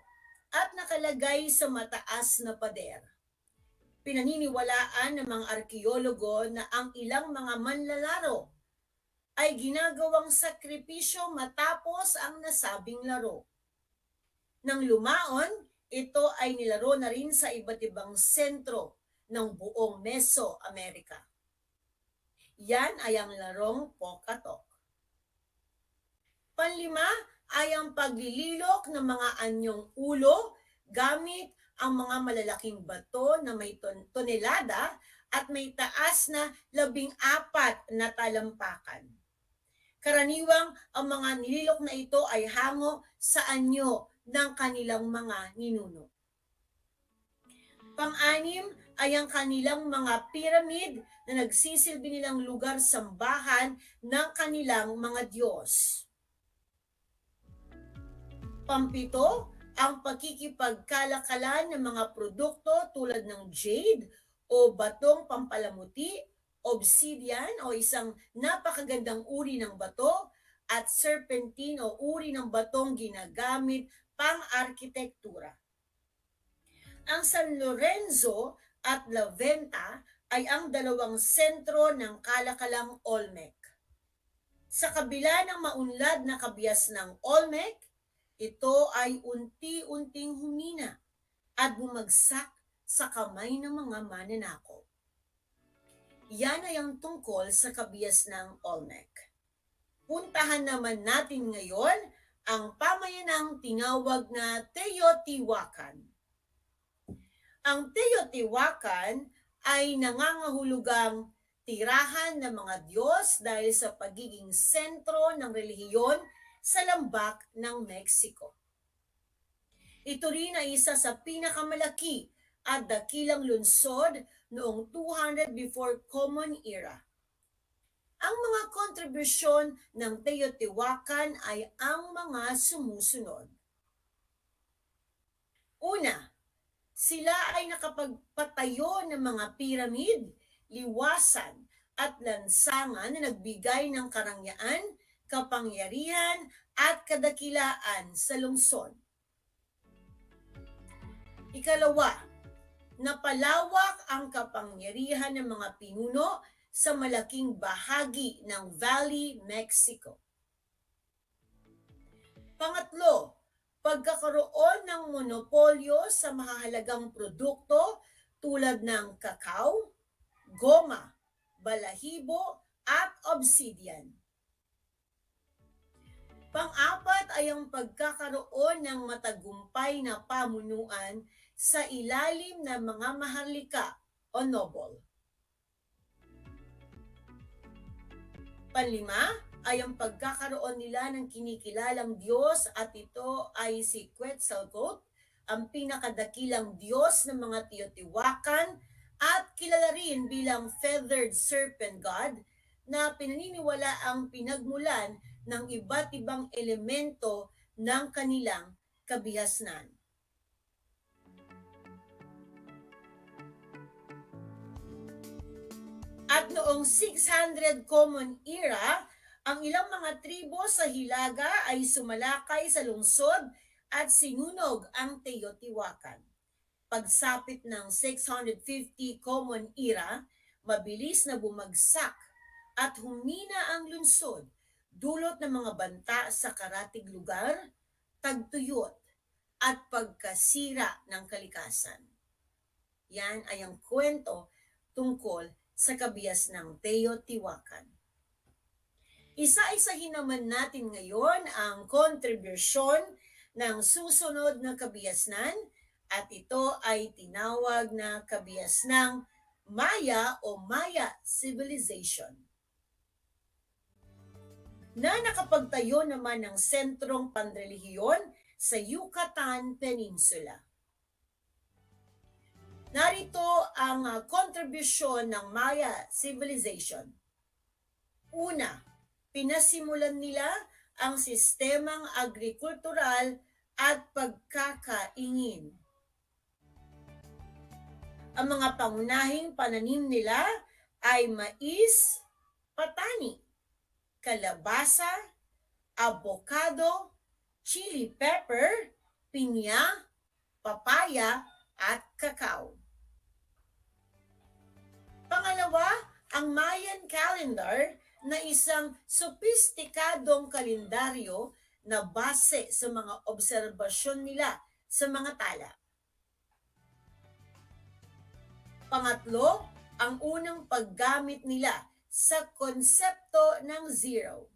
at nakalagay sa mataas na pader. Pinaniniwalaan ng mga arkeologo na ang ilang mga manlalaro ay ginagawang sakripisyo matapos ang nasabing laro. Nang lumaon, ito ay nilaro na rin sa iba't ibang sentro ng buong Mesoamerica. Yan ay ang larong pok-atok. Panlima ay ang paglililok ng mga anyong ulo gamit ang mga malalaking bato na may tonelada at may taas na 14 na talampakan. Karaniwang ang mga nililok na ito ay hango sa anyo ng kanilang mga ninuno. Pang-anim ay ang kanilang mga pyramid na nagsisilbi nilang lugar sambahan ng kanilang mga Diyos. Pampito, ang pakikipagkalakalan ng mga produkto tulad ng jade o batong pampalamuti, obsidian o isang napakagandang uri ng bato, at serpentine o uri ng batong ginagamit pang-arkitektura. Ang San Lorenzo at La Venta ay ang dalawang sentro ng kalakalang Olmec. Sa kabila ng maunlad na kabias ng Olmec, ito ay unti-unting humina at bumagsak sa kamay ng mga mananakop. Yan ay ang tungkol sa kabias ng Olmec. Puntahan naman natin ngayon ang pamayanang tinawag na Teotihuacan. Ang Teotihuacan ay nangangahulugang tirahan ng mga Diyos dahil sa pagiging sentro ng relihiyon sa lambak ng Mexico. Ito rin ay isa sa pinakamalaki at dakilang lungsod noong 200 before Common Era. Ang mga kontribusyon ng Teotihuacan ay ang mga sumusunod. Una, sila ay nakapagpatayo ng mga piramid, liwasan at lansangan na nagbigay ng karangyaan, kapangyarihan at kadakilaan sa lungsod. Ikalawa, napalawak ang kapangyarihan ng mga pinuno sa malaking bahagi ng Valley, Mexico. Pangatlo, pagkakaroon ng monopolyo sa mahahalagang produkto tulad ng kakao, goma, balahibo at obsidian. Pang-apat ay ang pagkakaroon ng matagumpay na pamunuan sa ilalim ng mga maharlika o noble. Panlima ay ang pagkakaroon nila ng kinikilalang Diyos at ito ay si Quetzalcoatl, ang pinakadakilang Diyos ng mga Teotihuacan at kilala rin bilang Feathered Serpent God na pinaniniwala ang pinagmulan ng iba't ibang elemento ng kanilang kabihasnan. At noong 600 Common Era, ang ilang mga tribo sa Hilaga ay sumalakay sa lungsod at sinunog ang Teotihuacan. Pagsapit ng 650 Common Era, mabilis na bumagsak at humina ang lungsod, dulot ng mga banta sa karatig lugar, tagtuyot, at pagkasira ng kalikasan. Yan ay ang kwento tungkol sa kabias ng Teotihuacan. Isa-isahin naman natin ngayon ang kontribusyon ng susunod na kabihasnan at ito ay tinawag na kabias ng Maya o Maya Civilization, na nakapagtayo naman ng sentrong panrelihiyon sa Yucatan Peninsula. Narito ang kontribusyon ng Maya Civilization. Una, pinasimulan nila ang sistemang agrikultural at pagkakaingin. Ang mga pangunahing pananim nila ay mais, patani, kalabasa, avocado, chili pepper, pinya, papaya, at kakao. Pangalawa, ang Mayan calendar na isang sopistikadong kalendaryo na base sa mga obserbasyon nila sa mga tala. Pangatlo, ang unang paggamit nila sa konsepto ng zero.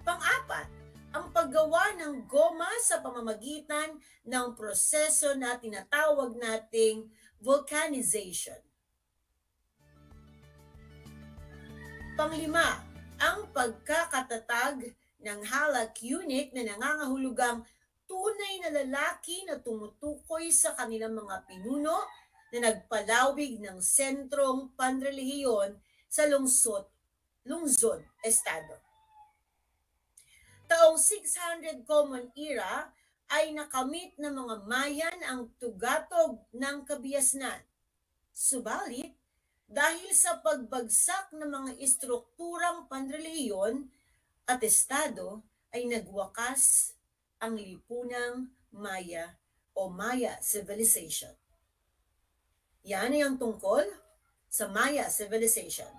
Pang-apat, ang paggawa ng goma sa pamamagitan ng proseso na tinatawag nating vulcanization. Panglima, ang pagkakatatag ng halak unit na nangangahulugang tunay na lalaki na tumutukoy sa kanilang mga pinuno na nagpalawig ng sentrong panrelihiyon sa lungsod, estado. Taong 600 Common Era ay nakamit ng mga Mayan ang tugatog ng kabiasnan. Subalit, dahil sa pagbagsak ng mga istrukturang panrelihiyon at estado, ay nagwakas ang lipunang Maya o Maya Civilization. Yan ay ang tungkol sa Maya Civilization.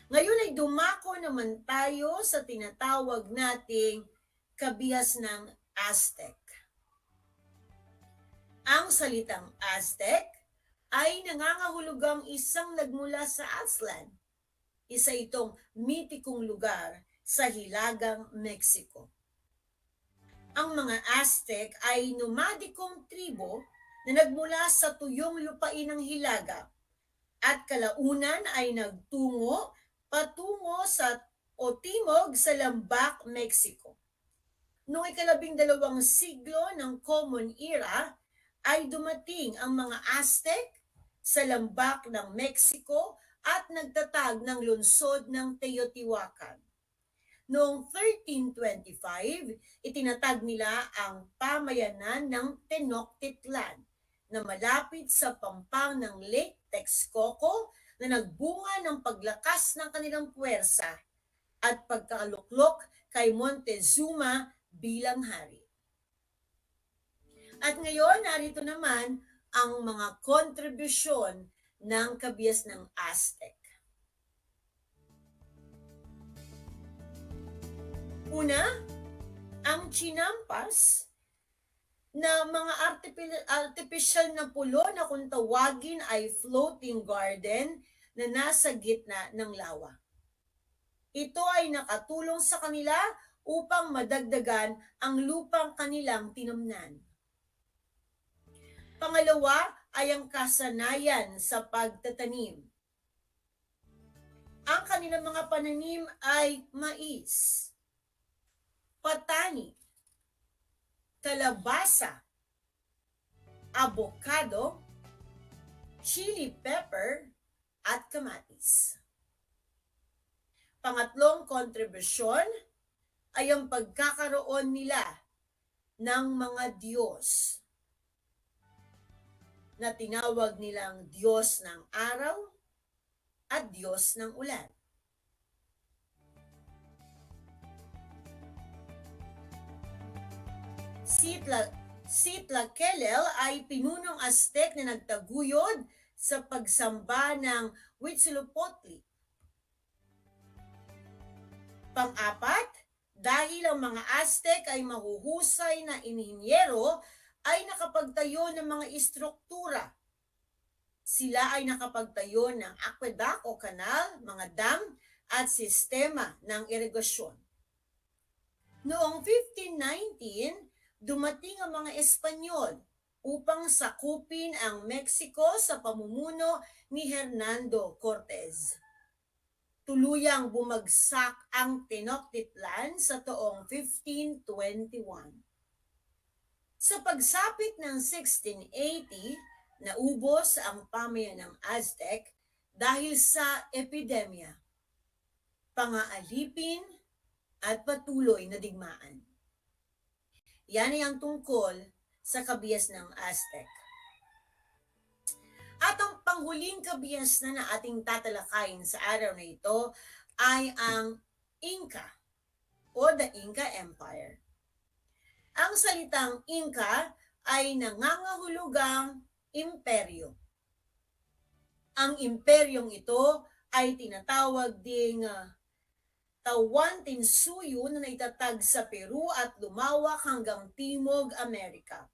Ngayon ay dumako naman tayo sa tinatawag nating kabihas ng Aztec. Ang salitang Aztec ay nangangahulugang isang nagmula sa Aztlan. Isa itong mitikong lugar sa Hilagang Mexico. Ang mga Aztec ay nomadikong tribo na nagmula sa tuyong lupain ng Hilaga at kalaunan ay nagtungo patungo sa timog sa Lambak, Mexico. Noong ika-12 siglo ng Common Era ay dumating ang mga Aztec sa Lambak ng Mexico at nagtatag ng lungsod ng Teotihuacan. Noong 1325, itinatag nila ang pamayanan ng Tenochtitlan na malapit sa pampang ng Lake Texcoco na nagbunga ng paglakas ng kanilang puwersa at pagkakaluklok kay Montezuma bilang hari. At ngayon, narito naman ang mga kontribusyon ng kabihas ng Aztec. Una, ang chinampas na mga artificial na pulo na kung tawagin ay floating garden na nasa gitna ng lawa. Ito ay nakatulong sa kanila upang madagdagan ang lupang kanilang tinamnan. Pangalawa ay ang kasanayan sa pagtatanim. Ang kanilang mga pananim ay mais, patani, kalabasa, avocado, chili pepper, at kamatis. Pangatlong kontribusyon ay ang pagkakaroon nila ng mga Diyos na tinawag nilang Diyos ng araw at Diyos ng ulan. Si Tlakelel ay pinunong Aztec na nagtaguyod sa pagsamba ng Huitzilopochtli. Pang-apat, dahil ang mga Aztec ay mahuhusay na inhinyero, ay nakapagtayo ng mga istruktura. Sila ay nakapagtayo ng aqueduct o kanal, mga dam, at sistema ng irigasyon. Noong 1519, dumating ang mga Espanyol upang sakupin ang Mexico sa pamumuno ni Hernando Cortez. Tuluyang bumagsak ang Tenochtitlan sa taong 1521. Sa pagsapit ng 1680, naubos ang pamayanan ng Aztec dahil sa epidemya, pangaalipin at patuloy na digmaan. Yan ay ang tungkol sa kabihas ng Aztec. At ang panghuling kabihas na ating tatalakayin sa araw na ito ay ang Inca o the Inca Empire. Ang salitang Inca ay nangangahulugang imperyo. Ang imperyong ito ay tinatawag ding Tawantinsuyo na naitatag sa Peru at lumawak hanggang Timog Amerika.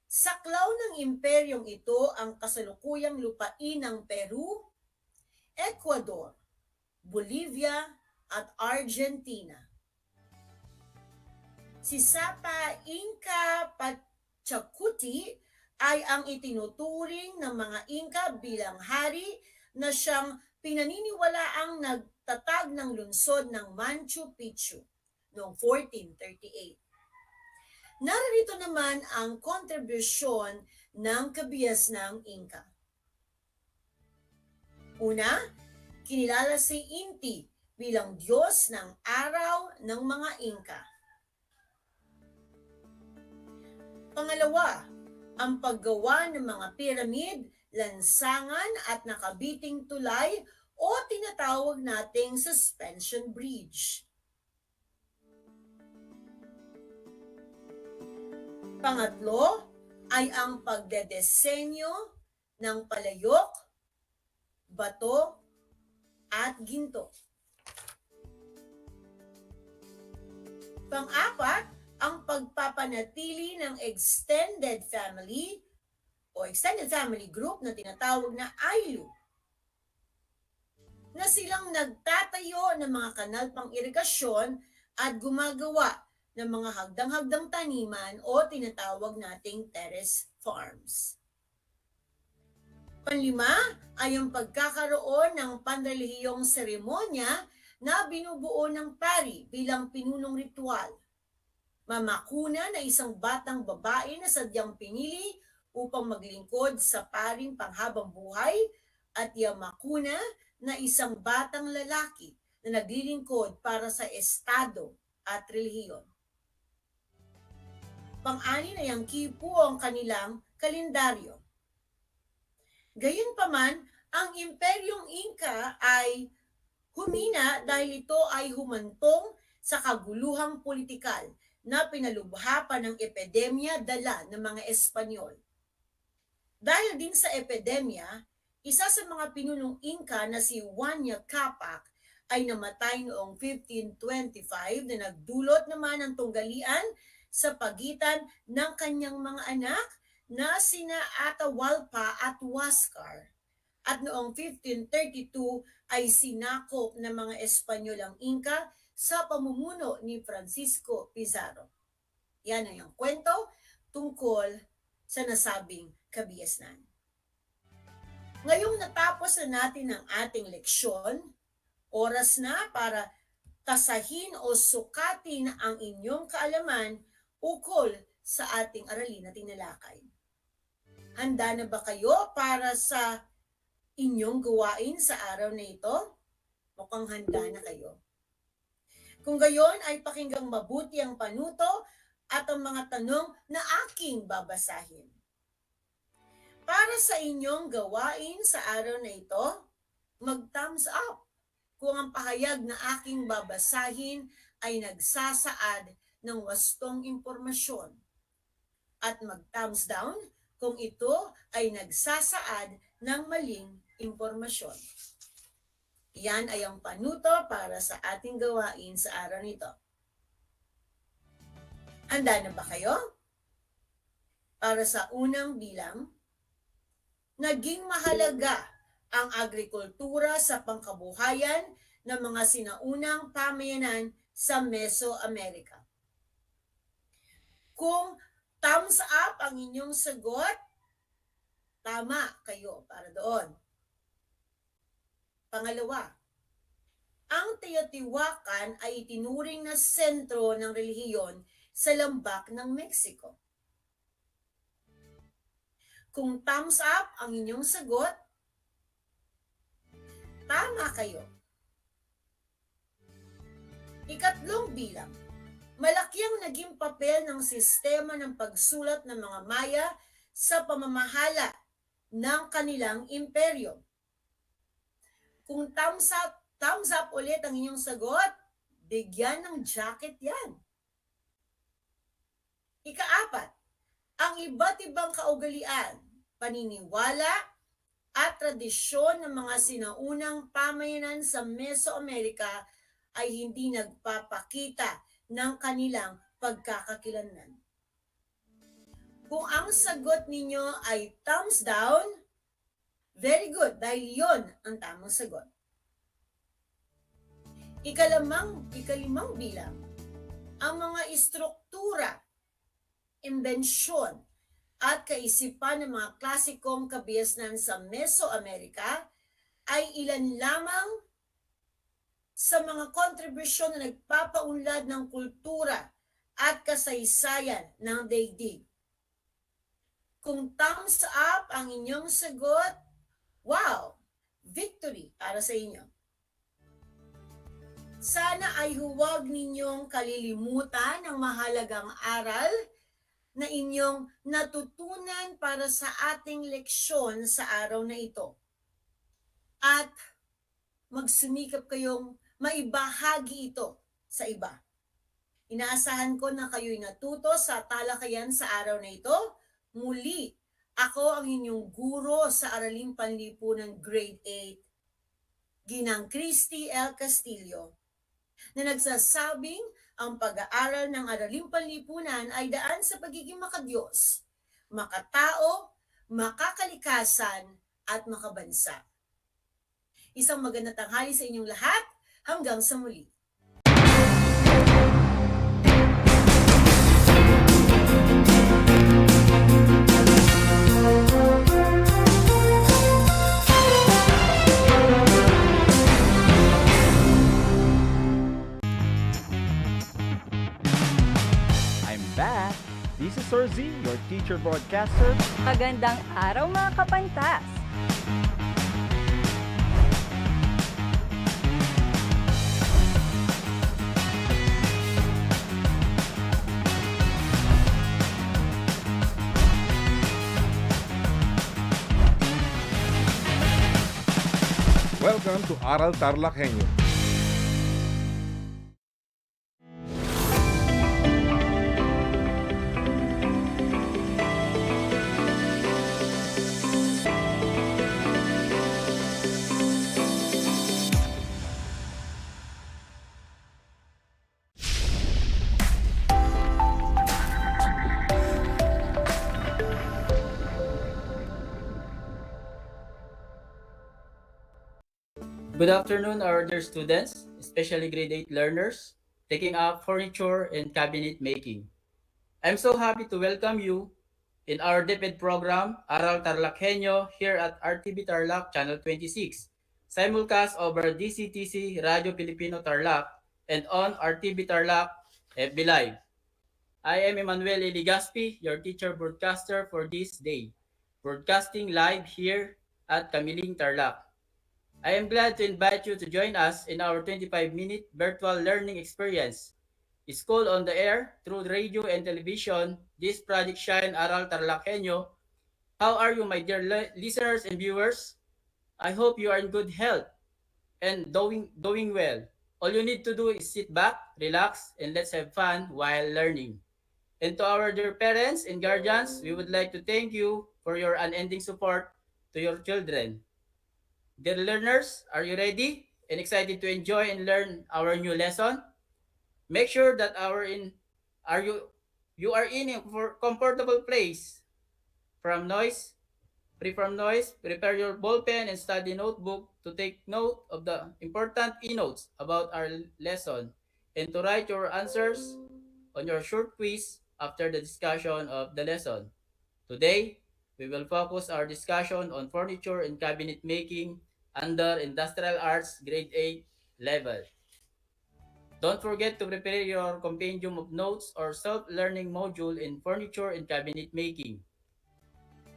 Saklaw ng imperyong ito ang kasalukuyang lupain ng Peru, Ecuador, Bolivia at Argentina. Si Sapa Inca Pachacuti ay ang itinuturing ng mga Inca bilang hari na siyang pinaniniwalaang nagtatag ng lungsod ng Machu Picchu noong 1438. Narito naman ang kontribusyon ng kabias ng Inca. Una, kinilala si Inti bilang Diyos ng araw ng mga Inca. Pangalawa, ang paggawa ng mga piramid, lansangan at nakabiting tulay o tinatawag nating suspension bridge. Pangatlo ay ang pagdedesenyo ng palayok, bato, at ginto. Pang-apat, ang pagpapanatili ng extended family o extended family group na tinatawag na ILU, na silang nagtatayo ng mga kanal pang-irigasyon at gumagawa ng mga hagdang-hagdang taniman o tinatawag nating terrace farms. Panlima ay ang pagkakaroon ng panrelihiyong seremonya na binubuo ng pari bilang pinunong ritual. Mamakuna na isang batang babae na sadyang pinili upang maglingkod sa paring panghabang buhay at yamakuna na isang batang lalaki na naglilingkod para sa estado at relihiyon. Pang-anim ay ang kipo ang kanilang kalendaryo. Gayunpaman, ang Imperyong Inca ay humina dahil ito ay humantong sa kaguluhang politikal na pinalubha pa ng epidemya dala ng mga Espanyol. Dahil din sa epidemya, isa sa mga pinunong Inca na si Huayna Capac ay namatay noong 1525 na nagdulot naman ng tunggalian sa pagitan ng kanyang mga anak na sina Atahualpa at Huáscar. At noong 1532 ay sinakop ng mga Espanyol ang Inca sa pamumuno ni Francisco Pizarro. Yan ay ang kwento tungkol sa nasabing kabiasnan. Ngayong natapos na natin ang ating leksyon, oras na para tasahin o sukatin ang inyong kaalaman ukol sa ating aralin na tinalakay. Handa na ba kayo para sa inyong gawain sa araw na ito? Mukhang handa na kayo. Kung gayon ay pakinggang mabuti ang panuto at ang mga tanong na aking babasahin. Para sa inyong gawain sa araw na ito, mag-thumbs up kung ang pahayag na aking babasahin ay nagsasaad ng wastong impormasyon. At mag-thumbs down kung ito ay nagsasaad ng maling impormasyon. Yan ay ang panuto para sa ating gawain sa araw nito. Handa na ba kayo? Para sa unang bilang, naging mahalaga ang agrikultura sa pangkabuhayan ng mga sinaunang pamayanan sa Mesoamerica. Kung thumbs up ang inyong sagot, tama kayo para doon. Pangalawa, ang Teotihuacan ay itinuring na sentro ng relihiyon sa lambak ng Mexico. Kung thumbs up ang inyong sagot, tama kayo. Ikatlong bilang, malaki ang naging papel ng sistema ng pagsulat ng mga Maya sa pamamahala ng kanilang imperyo. Kung thumbs up ulit ang inyong sagot, bigyan ng jacket yan. Ikaapat, ang iba't ibang kaugalian, paniniwala at tradisyon ng mga sinaunang pamayanan sa Mesoamerica ay hindi nagpapakita ng kanilang pagkakakilanlan. Kung ang sagot ninyo ay thumbs down, very good, dahil yon ang tamang sagot. Ikalimang bilang, ang mga istruktura, imbensyon, at kaisipan ng mga klasikong kabiasnan sa Mesoamerica ay ilan lamang sa mga kontribusyon na nagpapaunlad ng kultura at kasaysayan ng daigdig. Kung thumbs up ang inyong sagot, wow! Victory para sa inyo. Sana ay huwag ninyong kalilimutan ang mahalagang aral na inyong natutunan para sa ating leksyon sa araw na ito. At magsumikap kayong maibahagi ito sa iba. Inaasahan ko na kayo'y natuto sa talakayan sa araw na ito. Muli, ako ang inyong guro sa Araling Panlipunan Grade 8, Ginang Christy L. Castillo, na nagsasabing ang pag-aaral ng Araling Panlipunan ay daan sa pagiging makadiyos, makatao, makakalikasan, at makabansa. Isang magandang tanghali sa inyong lahat. Hanggang sa muli. I'm back. This is Sorzi, your teacher broadcaster. Magandang araw mga kapantas! Welcome to Aral TarlakHenyo. Good afternoon, our dear students, especially grade 8 learners, taking up furniture and cabinet making. I'm so happy to welcome you in our DEPED program, Aral TarlakHenyo, here at RTV Tarlac, Channel 26, simulcast over DCTC Radio Pilipino Tarlac and on RTV Tarlac FB Live. I am Emmanuel Eligaspi, your teacher broadcaster for this day, broadcasting live here at Kamiling Tarlac. I am glad to invite you to join us in our 25-minute virtual learning experience. School on the air, through radio and television, this project shine Aral TarlakHenyo. How are you, my dear listeners and viewers? I hope you are in good health and doing well. All you need to do is sit back, relax, and let's have fun while learning. And to our dear parents and guardians, we would like to thank you for your unending support to your children. Dear learners, are you ready and excited to enjoy and learn our new lesson? Make sure that you are in a comfortable place. Free from noise, prepare your ball pen and study notebook to take note of the important e-notes about our lesson and to write your answers on your short quiz after the discussion of the lesson. Today, we will focus our discussion on furniture and cabinet making under Industrial Arts Grade 8 level. Don't forget to prepare your compendium of notes or self-learning module in furniture and cabinet making.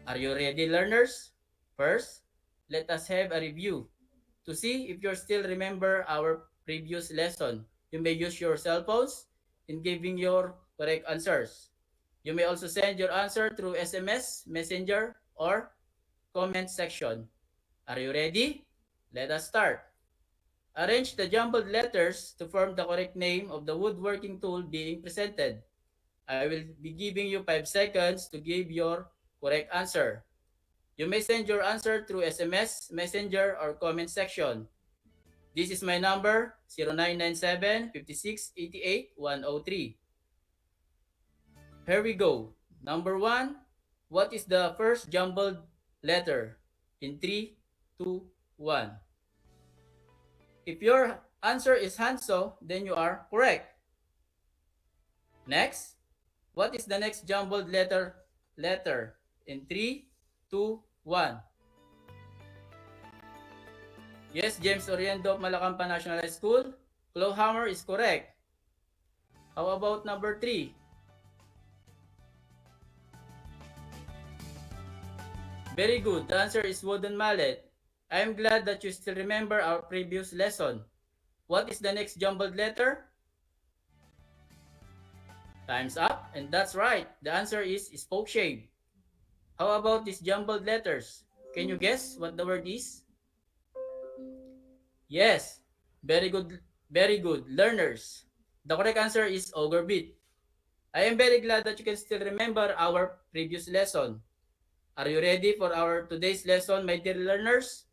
Are you ready, learners? First, let us have a review to see if you still remember our previous lesson. You may use your cell phones in giving your correct answers. You may also send your answer through SMS, Messenger, or comment section. Are you ready? Let us start. Arrange the jumbled letters to form the correct name of the woodworking tool being presented. I will be giving you 5 seconds to give your correct answer. You may send your answer through SMS, Messenger, or comment section. This is my number, 0997 56 88 103. Here we go. Number 1, what is the first jumbled letter? In 3, 2, 1. If your answer is Hanso, then you are correct. Next, what is the next jumbled letter? In 3, 2, 1. Yes, James Oriendo of Malacampan National High School. Clawhammer is correct. How about number 3? Very good. The answer is wooden mallet. I am glad that you still remember our previous lesson. What is the next jumbled letter? Time's up, and that's right. The answer is spoke shave. How about these jumbled letters? Can you guess what the word is? Yes. Very good. Very good. Learners. The correct answer is ogre bit. I am very glad that you can still remember our previous lesson. Are you ready for our today's lesson, my dear learners?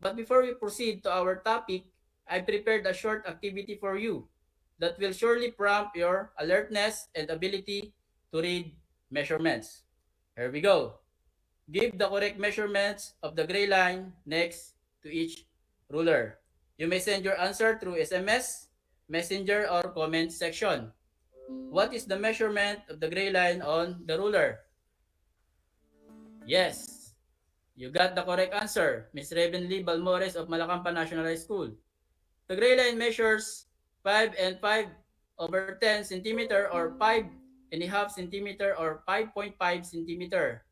But before we proceed to our topic, I prepared a short activity for you that will surely prompt your alertness and ability to read measurements. Here we go. Give the correct measurements of the gray line next to each ruler. You may send your answer through SMS, Messenger, or comment section. What is the measurement of the gray line on the ruler? Yes, you got the correct answer, Miss Ravenly Balmores of Malacampa National High School. The gray line measures 5 and 5 over 10 centimeter or 5 and a half centimeter or 5.5 centimeter.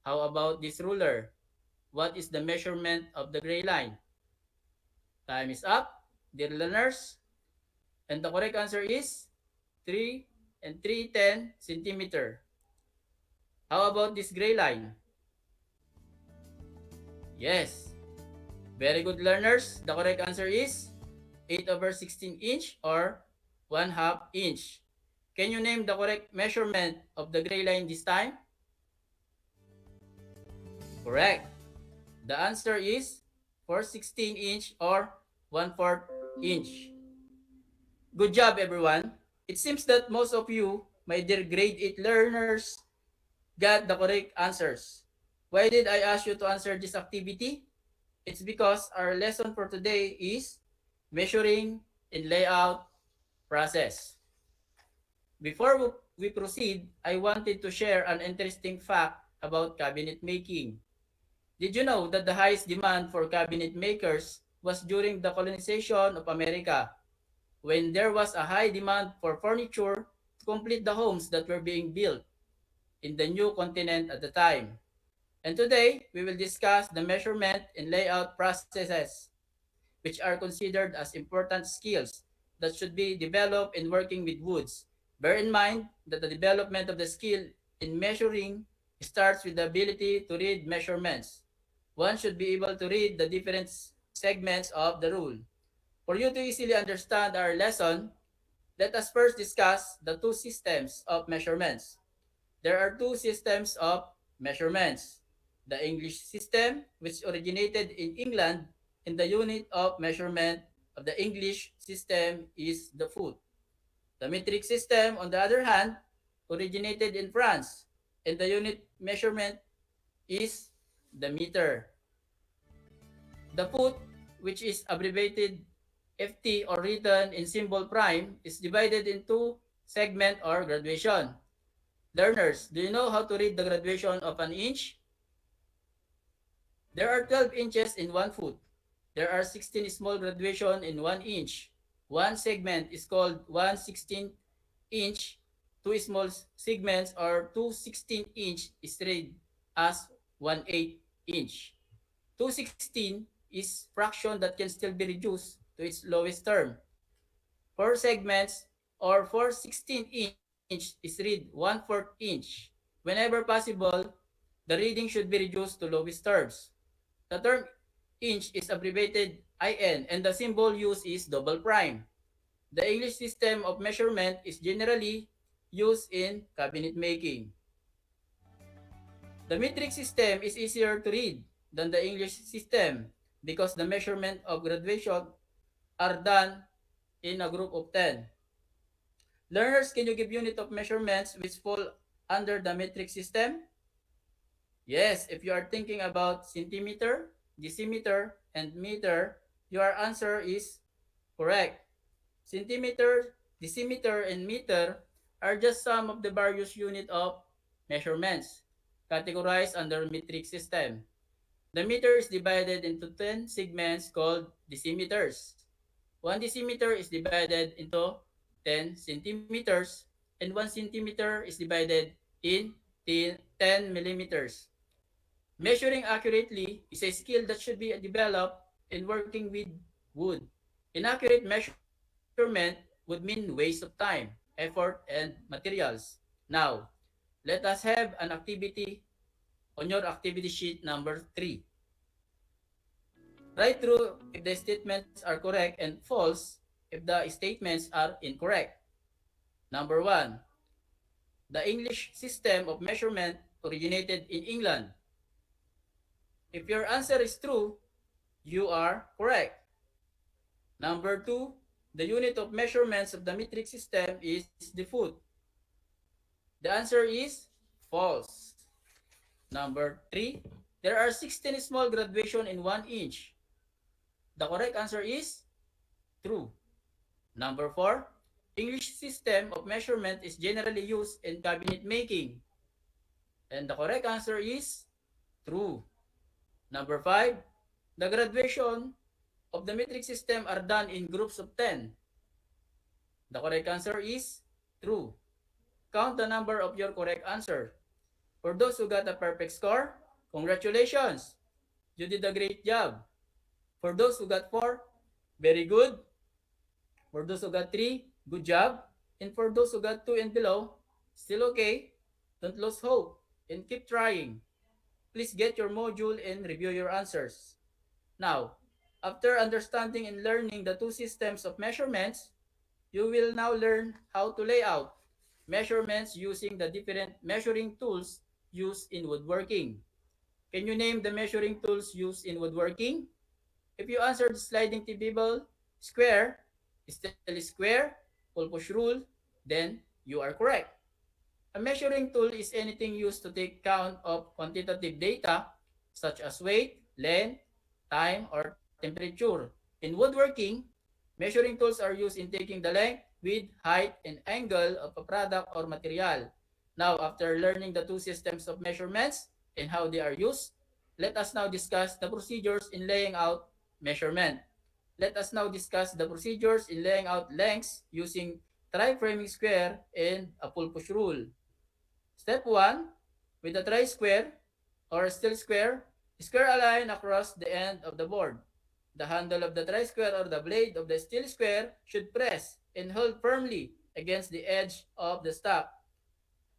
How about this ruler? What is the measurement of the gray line? Time is up, dear learners. And the correct answer is 3 and 3/10 centimeter. How about this gray line? Yes. Very good learners. The correct answer is 8 over 16 inch or 1/2 inch. Can you name the correct measurement of the gray line this time? Correct. The answer is 4/16 inch or 1/4 inch. Good job, everyone. It seems that most of you, my dear grade 8 learners, got the correct answers. Why did I ask you to answer this activity? It's because our lesson for today is measuring in layout process. Before we proceed, I wanted to share an interesting fact about cabinet making. Did you know that the highest demand for cabinet makers was during the colonization of America, when there was a high demand for furniture to complete the homes that were being built in the new continent at the time? And today, we will discuss the measurement and layout processes, which are considered as important skills that should be developed in working with woods. Bear in mind that the development of the skill in measuring starts with the ability to read measurements. One should be able to read the different segments of the rule. For you to easily understand our lesson, let us first discuss the two systems of measurements. There are two systems of measurements. The English system, which originated in England, and the unit of measurement of the English system is the foot. The metric system, on the other hand, originated in France, and the unit measurement is the meter. The foot, which is abbreviated FT or written in symbol prime, is divided into segment or graduation. Learners, do you know how to read the graduation of an inch? There are 12 inches in 1 foot. There are 16 small graduation in 1 inch. One segment is called 1/16 inch. Two small segments or 2/16 inch is read as 1/8 inch. 2/16 is fraction that can still be reduced to its lowest term. 4 segments or 4/16 inch is read 1/4 inch. Whenever possible, the reading should be reduced to lowest terms. The term inch is abbreviated IN and the symbol used is double prime. The English system of measurement is generally used in cabinet making. The metric system is easier to read than the English system because the measurement of graduation are done in a group of 10. Learners, can you give unit of measurements which fall under the metric system? Yes, if you are thinking about centimeter, decimeter, and meter, your answer is correct. Centimeter, decimeter, and meter are just some of the various units of measurements categorized under metric system. The meter is divided into 10 segments called decimeters. One decimeter is divided into 10 centimeters, and 1 centimeter is divided in 10 millimeters. Measuring accurately is a skill that should be developed in working with wood. Inaccurate measurement would mean waste of time, effort, and materials. Now, let us have an activity on your activity sheet number 3. Write true if the statements are correct and false if the statements are incorrect. Number 1. The English system of measurement originated in England. If your answer is true, you are correct. Number 2. The unit of measurements of the metric system is the foot. The answer is false. Number 3. There are 16 small graduation in 1 inch. The correct answer is true. Number 4. English system of measurement is generally used in cabinet making. And the correct answer is true. Number 5. The graduation of the metric system are done in groups of 10. The correct answer is true. Count the number of your correct answer. For those who got a perfect score, congratulations! You did a great job. For those who got 4, very good. For those who got 3, good job. And for those who got 2 and below, still okay. Don't lose hope and keep trying. Please get your module and review your answers. Now, after understanding and learning the two systems of measurements, you will now learn how to lay out measurements using the different measuring tools used in woodworking. Can you name the measuring tools used in woodworking? If you answered sliding table, square, steel square, pull push rule, then you are correct. A measuring tool is anything used to take count of quantitative data such as weight, length, time, or temperature. In woodworking, measuring tools are used in taking the length, width, height, and angle of a product or material. Now, after learning the two systems of measurements and how they are used, let us now discuss the procedures in laying out measurement. Let us now discuss the procedures in laying out lengths using tri-framing square and a pull push rule. Step 1. With a tri-square or steel square, square a line across the end of the board. The handle of the tri-square or the blade of the steel square should press and hold firmly against the edge of the stock.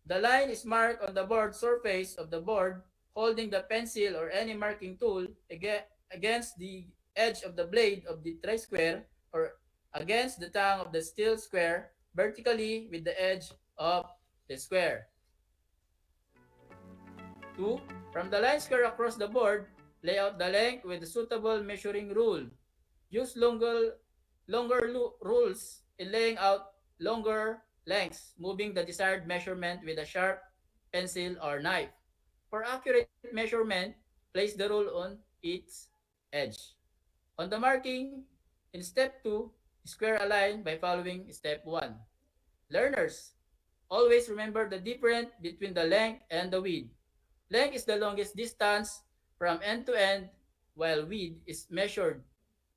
The line is marked on the board surface of the board, holding the pencil or any marking tool against the edge of the blade of the tri-square or against the tongue of the steel square vertically with the edge of the square. 2. From the line square across the board, lay out the length with a suitable measuring rule. Use longer rules in laying out longer lengths, moving the desired measurement with a sharp pencil or knife. For accurate measurement, place the rule on its edge. On the marking, in step 2, square a line by following step 1. Learners, always remember the difference between the length and the width. Length is the longest distance from end to end, while width is measured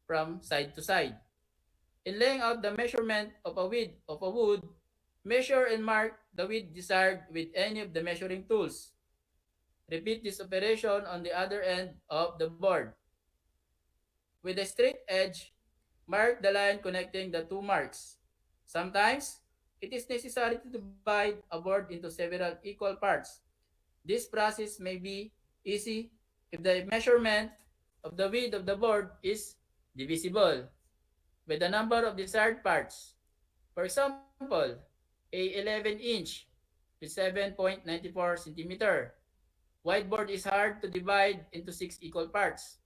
from side to side. In laying out the measurement of a width of a wood, measure and mark the width desired with any of the measuring tools. Repeat this operation on the other end of the board. With a straight edge, mark the line connecting the two marks. Sometimes, it is necessary to divide a board into several equal parts. This process may be easy if the measurement of the width of the board is divisible by the number of desired parts. For example, a 11-inch with 7.94 centimeter. Whiteboard is hard to divide into 6 equal parts.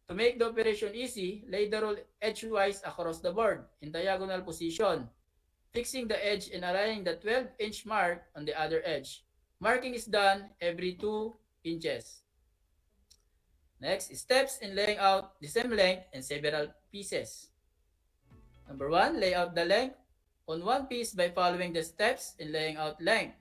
To make the operation easy, lay the rule edgewise across the board in diagonal position, fixing the edge and aligning the 12-inch mark on the other edge. Marking is done every 2 inches. Next, steps in laying out the same length in several pieces. Number 1, lay out the length on one piece by following the steps in laying out length.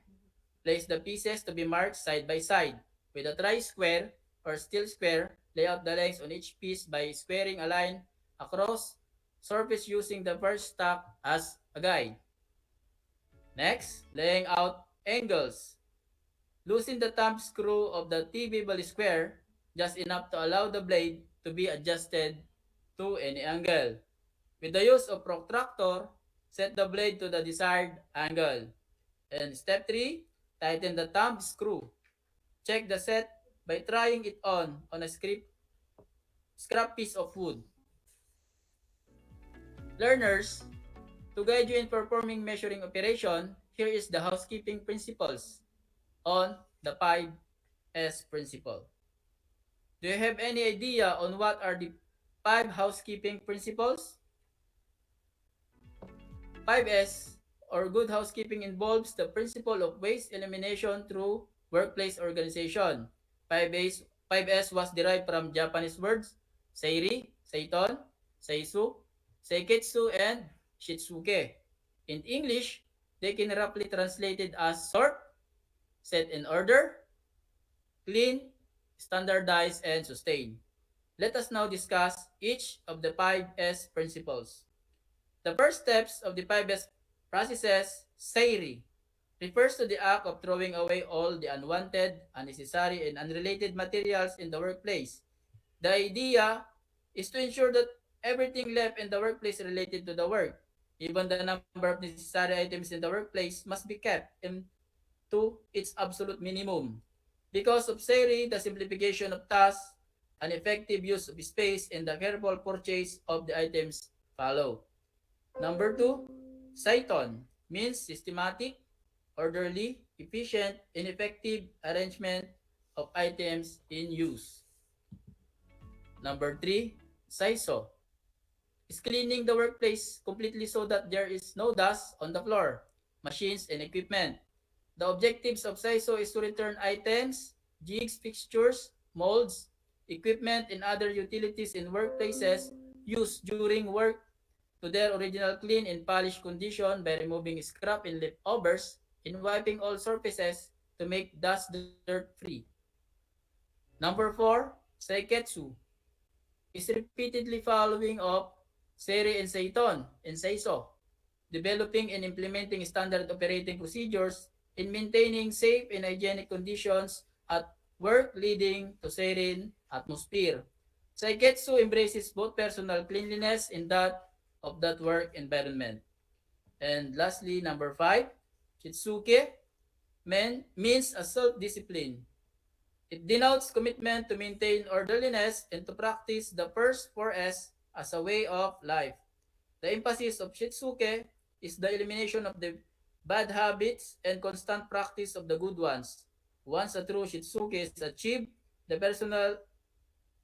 Place the pieces to be marked side by side. With a tri-square or steel square, lay out the lengths on each piece by squaring a line across surface using the first stack as a guide. Next, laying out angles. Loosen the thumb screw of the T-bevel square just enough to allow the blade to be adjusted to any angle. With the use of protractor, set the blade to the desired angle. And step 3, tighten the thumb screw. Check the set by trying it on a scrap piece of wood. Learners, to guide you in performing measuring operation, here is the housekeeping principles on the 5S principle. Do you have any idea on what are the 5 housekeeping principles? 5S or good housekeeping involves the principle of waste elimination through workplace organization. 5S was derived from Japanese words seiri, seiton, seisu, seiketsu, and shitsuke. In English, they can roughly translated as sort, set in order, clean, standardize, and sustain. Let us now discuss each of the 5S principles. The first steps of the 5S processes, seiri, refers to the act of throwing away all the unwanted, unnecessary, and unrelated materials in the workplace. The idea is to ensure that everything left in the workplace related to the work, even the number of necessary items in the workplace, must be kept to its absolute minimum. Because of seiri, the simplification of tasks, an effective use of space, and the careful purchase of the items follow. Number 2, seiton means systematic, orderly, efficient, and effective arrangement of items in use. Number 3, saiso is cleaning the workplace completely so that there is no dust on the floor, machines, and equipment. The objectives of saiso is to return items, jigs, fixtures, molds, equipment, and other utilities in workplaces used during work to their original clean and polished condition by removing scrap and leftovers and wiping all surfaces to make dust dirt free. Number 4, seiketsu is repeatedly following up seiri and seiton and seiso, developing and implementing standard operating procedures in maintaining safe and hygienic conditions at work leading to serene atmosphere. Seiketsu embraces both personal cleanliness and that of that work environment. And lastly, number 5, Shitsuke means a self-discipline. It denotes commitment to maintain orderliness and to practice the first 4S as a way of life. The emphasis of Shitsuke is the elimination of the bad habits and constant practice of the good ones. Once a true Shitsuke is achieved, the personal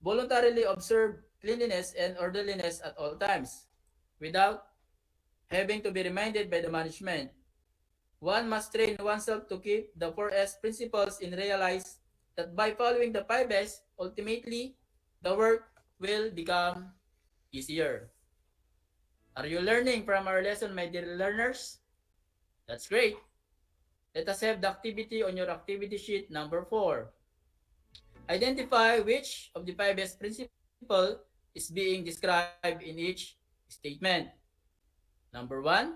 voluntarily observe cleanliness and orderliness at all times, without having to be reminded by the management. One must train oneself to keep the 4S principles and realize that by following the 5S, ultimately, the work will become easier. Are you learning from our lesson, my dear learners? That's great. Let us have the activity on your activity sheet number 4. Identify which of the 5S principle is being described in each statement. Number 1,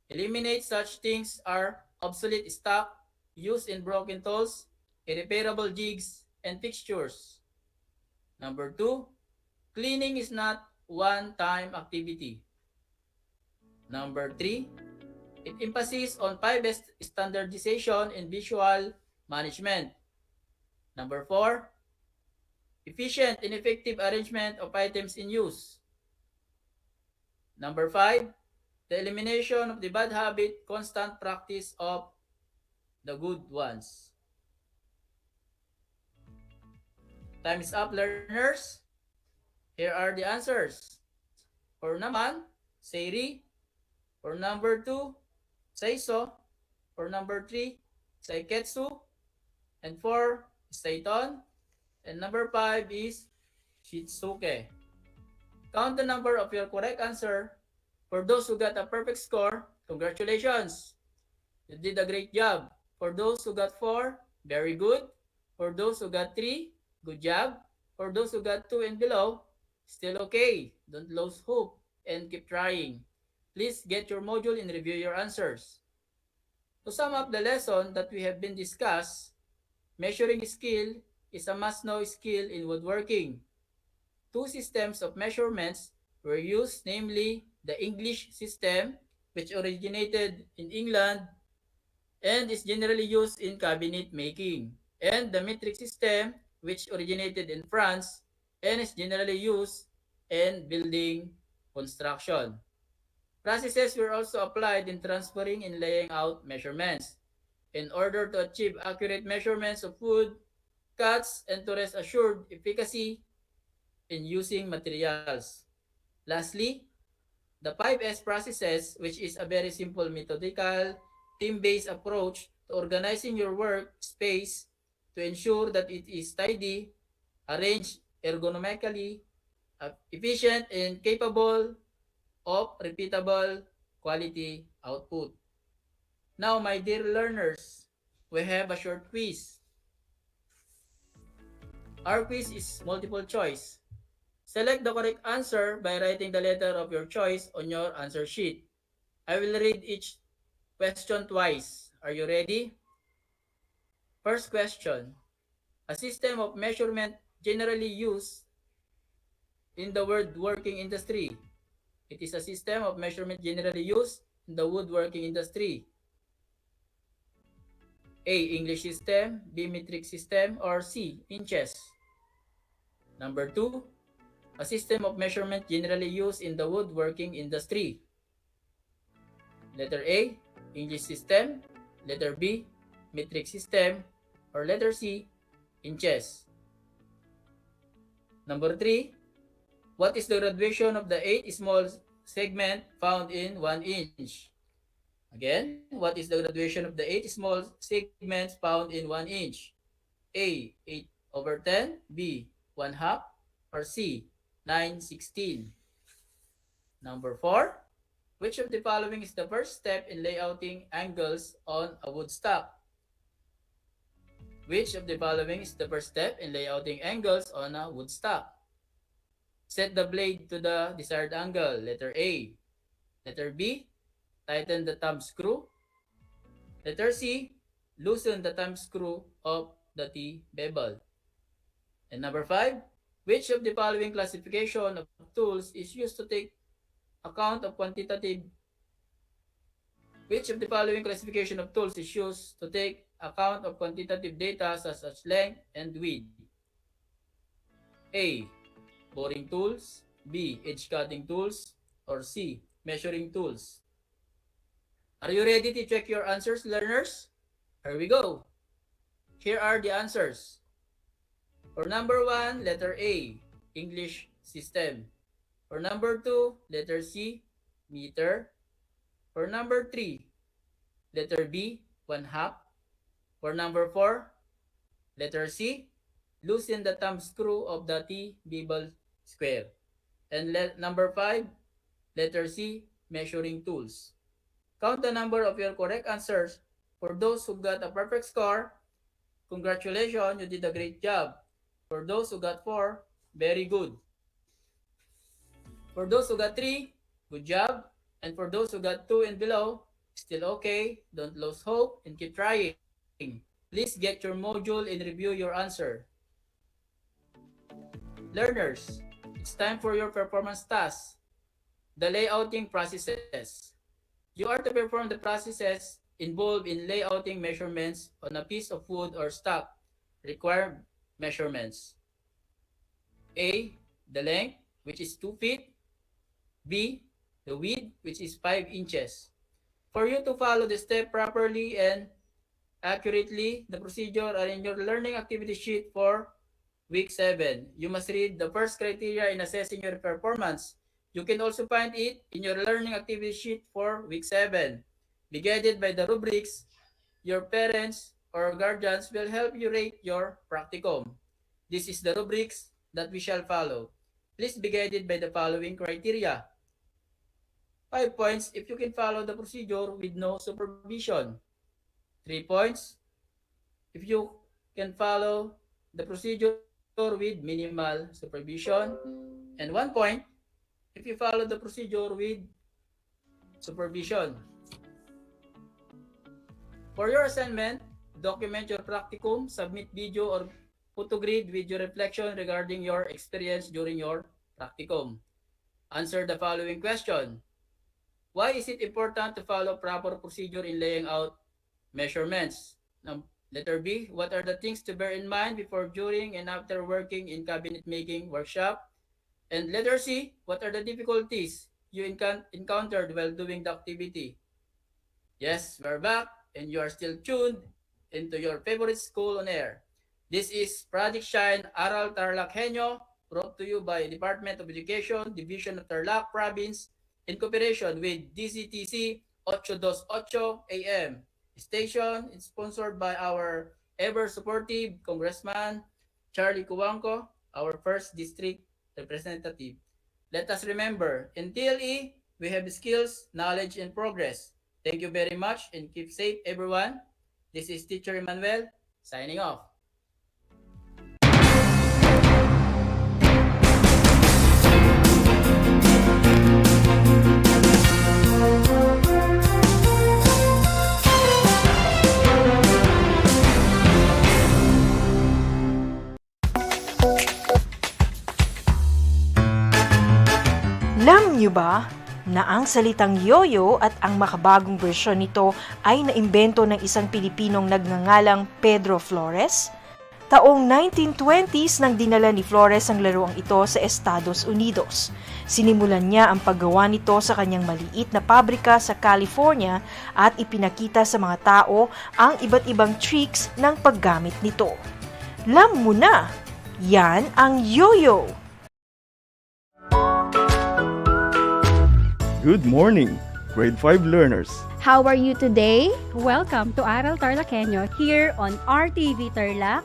eliminate such things are obsolete stock, used and broken tools, irreparable jigs, and fixtures. Number 2, cleaning is not one-time activity. Number 3, it emphasizes on 5S standardization and visual management. Number 4, efficient and effective arrangement of items in use. Number 5, the elimination of the bad habit, constant practice of the good ones. Time is up, learners. Here are the answers. For number 1, seiri. For number 2, seiso. For number 3, seiketsu. And 4, seiton. And number 5 is shitsuke. Count the number of your correct answer. For those who got a perfect score, congratulations! You did a great job. For those who got 4, very good. For those who got 3, good job. For those who got 2 and below, still okay. Don't lose hope and keep trying. Please get your module and review your answers. To sum up the lesson that we have been discussed, measuring skill is a must-know skill in woodworking. Two systems of measurements were used, namely the English system, which originated in England and is generally used in cabinet making, and the metric system, which originated in France and is generally used in building construction. Processes were also applied in transferring and laying out measurements. In order to achieve accurate measurements of wood, cuts, and to rest assured efficacy in using materials. Lastly, the 5S processes, which is a very simple methodical, team-based approach to organizing your work space to ensure that it is tidy, arranged ergonomically, efficient, and capable of repeatable quality output. Now, my dear learners, we have a short quiz. Our quiz is multiple choice. Select the correct answer by writing the letter of your choice on your answer sheet. I will read each question twice. Are you ready? First question. A system of measurement generally used in the woodworking industry. It is a system of measurement generally used in the woodworking industry. A. English system, B. metric system, or C. inches. Number 2. A system of measurement generally used in the woodworking industry. Letter A. English system. Letter B. metric system. Or letter C. inches. Number 3. What is the graduation of the 8 small segment found in 1 inch? Again, what is the graduation of the 8 small segments found in 1 inch? A. 8/10, B. 1/2, or C. 9/16. Number 4. Which of the following is the first step in layouting angles on a wood stock? Which of the following is the first step in layouting angles on a wood stock? Set the blade to the desired angle. Letter A. Letter B. Tighten the thumb screw. Letter C. Loosen the thumb screw of the T-bevel. And number 5. Which of the following classification of tools is used to take account of quantitative Which of the following classification of tools is used to take account of quantitative data such as length and width? A. Boring tools, B. Edge cutting tools, or C. Measuring tools. Are you ready to check your answers, learners? Here we go. Here are the answers. For number 1, letter A, English system. For number 2, letter C, meter. For number 3, letter B, 1/2. For number 4, letter C, loosen the thumb screw of the T-bevel square. And number 5, letter C, measuring tools. Count the number of your correct answers. For those who got a perfect score, congratulations, you did a great job. For those who got 4, very good. For those who got 3, good job. And for those who got 2 and below, still okay. Don't lose hope and keep trying. Please get your module and review your answer. Learners, it's time for your performance task, the layouting processes. You are to perform the processes involved in layouting measurements on a piece of wood or stock. Required measurements. A. The length, which is 2 feet. B. The width, which is 5 inches. For you to follow the step properly and accurately, the procedure are in your learning activity sheet for week 7. You must read the first criteria in assessing your performance. You can also find it in your learning activity sheet for week 7. Be guided by the rubrics. Your parents or guardians will help you rate your practicum. This is the rubrics that we shall follow. Please be guided by the following criteria. 5 points if you can follow the procedure with no supervision. 3 points if you can follow the procedure with minimal supervision. And 1 point if you follow the procedure with supervision. For your assignment, document your practicum, submit video or photogrid with your reflection regarding your experience during your practicum. Answer the following question. Why is it important to follow proper procedure in laying out measurements? Letter B, what are the things to bear in mind before, during, and after working in cabinet making workshop? And letter C, what are the difficulties you encountered while doing the activity? Yes, we're back, and you are still tuned into your favorite school on air. This is Project Shine Aral TarlakHenyo, brought to you by Department of Education, Division of Tarlac Province, in cooperation with DCTC 828 AM. Station is sponsored by our ever-supportive Congressman Charlie Cuanco, our first district representative. Let us remember, in TLE, we have skills, knowledge, and progress. Thank you very much and keep safe, everyone. This is Teacher Emmanuel, signing off. Alam niyo ba na ang salitang yoyo at ang makabagong bersyon nito ay naimbento ng isang Pilipinong nagngangalang Pedro Flores? Taong 1920s nang dinala ni Flores ang laruang ito sa Estados Unidos. Sinimulan niya ang paggawa nito sa kanyang maliit na pabrika sa California at ipinakita sa mga tao ang iba't ibang tricks ng paggamit nito. Alam mo na, yan ang yoyo! Good morning, grade 5 learners. How are you today? Welcome to Aral TarlakHenyo here on RTV Tarlac,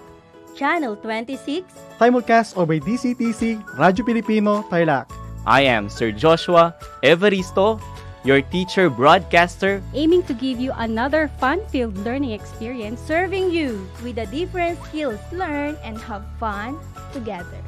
Channel 26. Simulcast over DCTC, Radyo Pilipino, Tarlac. I am Sir Joshua Evaristo, your teacher broadcaster, aiming to give you another fun-filled learning experience, serving you with the different skills learn and have fun together.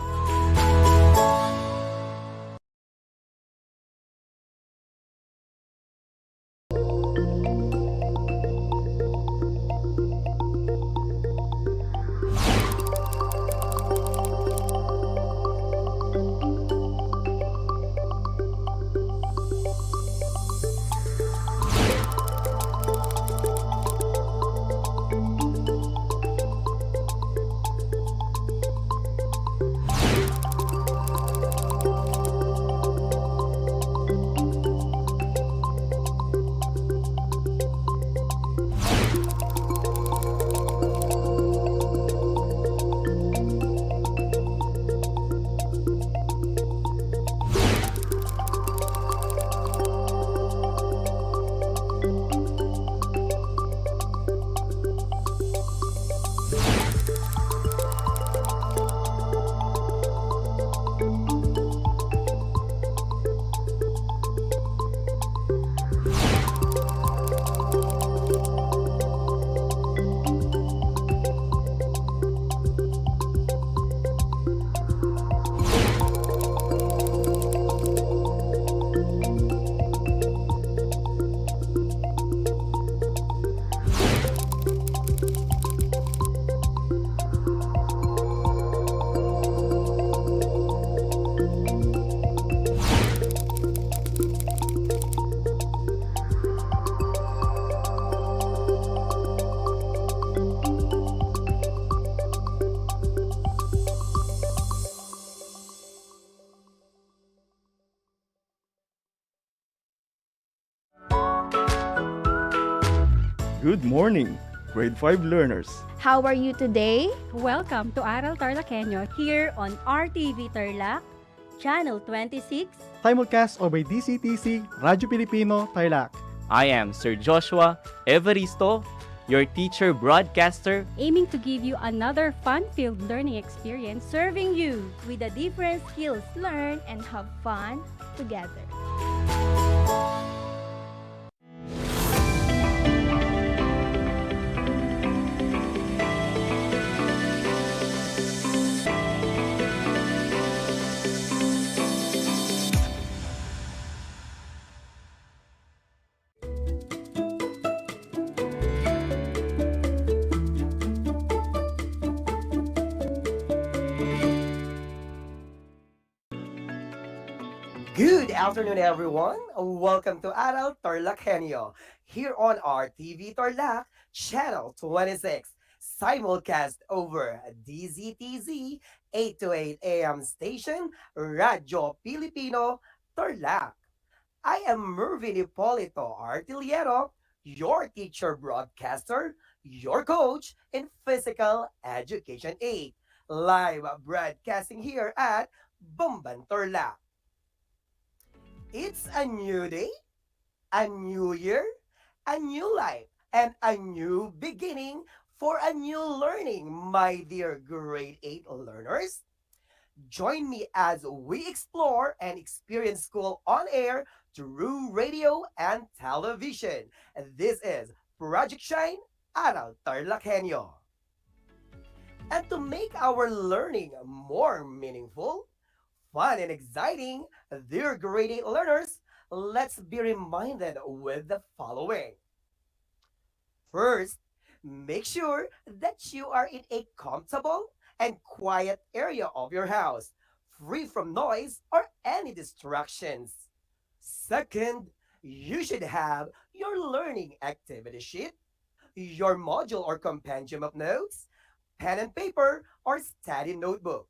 Good morning, grade 5 learners. How are you today? Welcome to Aral TarlakHenyo here on RTV Tarlac, Channel 26. Simulcast over DCTC, Radyo Pilipino, Tarlac. I am Sir Joshua Evaristo, your teacher broadcaster, aiming to give you another fun-filled learning experience, serving you with the different skills learn and have fun together. Good afternoon, everyone. Welcome to Aral TarlakHenyo here on RTV Tarlac, Channel 26, simulcast over DZTZ 8 to 8 AM station, Radyo Pilipino, Tarlac. I am Mervin Hipolito Artillero, your teacher broadcaster, your coach in physical education aid, live broadcasting here at Bumban, Tarlac. It's a new day, a new year, a new life, and a new beginning for a new learning, my dear grade 8 learners. Join me as we explore and experience school on air through radio and television. This is Project Shine Aral TarlakHenyo. And to make our learning more meaningful, fun, and exciting, dear grade 8 learners, let's be reminded with the following. First, make sure that you are in a comfortable and quiet area of your house, free from noise or any distractions. Second, you should have your learning activity sheet, your module or compendium of notes, pen and paper, or study notebook.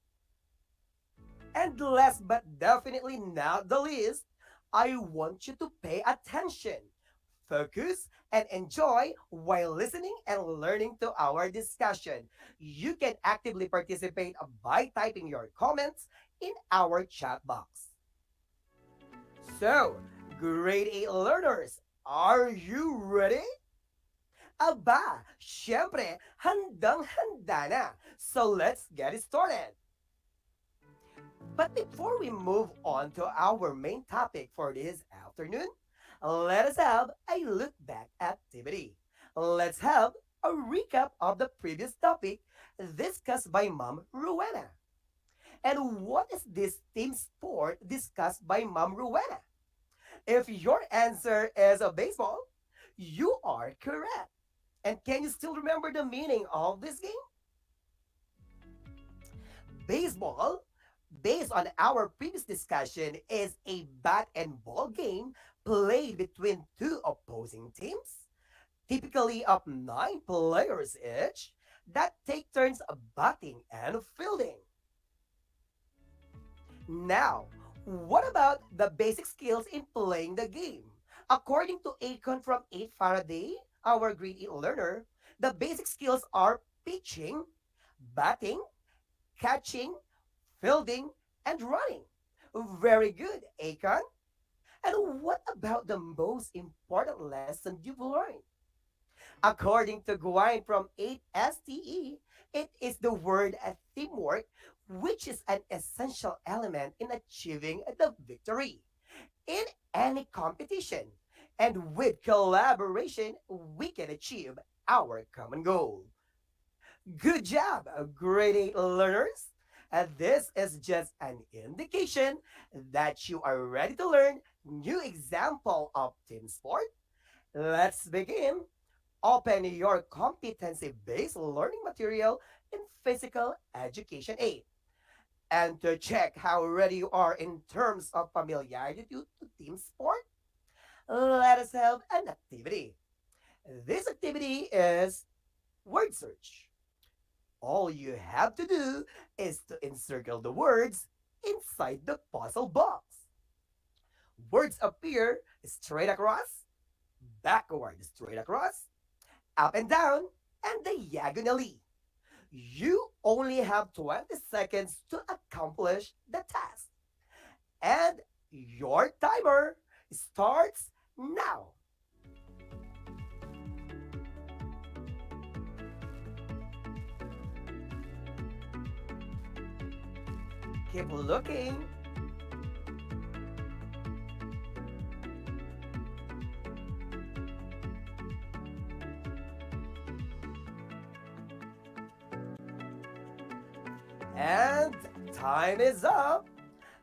And last but definitely not the least, I want you to pay attention, focus, and enjoy while listening and learning to our discussion. You can actively participate by typing your comments in our chat box. So, grade 8 learners, are you ready? Aba, syempre, handang-handa na. So let's get it started. But before we move on to our main topic for this afternoon, let us have a look back activity. Let's have a recap of the previous topic discussed by Mom Rowena. And what is this team sport discussed by Mom Rowena? If your answer is a baseball, you are correct. And can you still remember the meaning of this game? Baseball, based on our previous discussion, is a bat and ball game played between two opposing teams, typically of 9 players each, that take turns batting and fielding. Now, what about the basic skills in playing the game? According to Akon from 8 Faraday, our grade 8 learner, the basic skills are pitching, batting, catching, fielding, and running. Very good, Akon. And what about the most important lesson you've learned? According to Guine from 8STE, it is the word teamwork, which is an essential element in achieving the victory in any competition. And with collaboration, we can achieve our common goal. Good job, grade 8 learners. And this is just an indication that you are ready to learn new example of team sport. Let's begin. Open your competency-based learning material in physical education aid. And to check how ready you are in terms of familiarity to team sport, let us have an activity. This activity is word search. All you have to do is to encircle the words inside the puzzle box. Words appear straight across, backward straight across, up and down, and diagonally. You only have 20 seconds to accomplish the task. And your timer starts now. Keep looking. And time is up.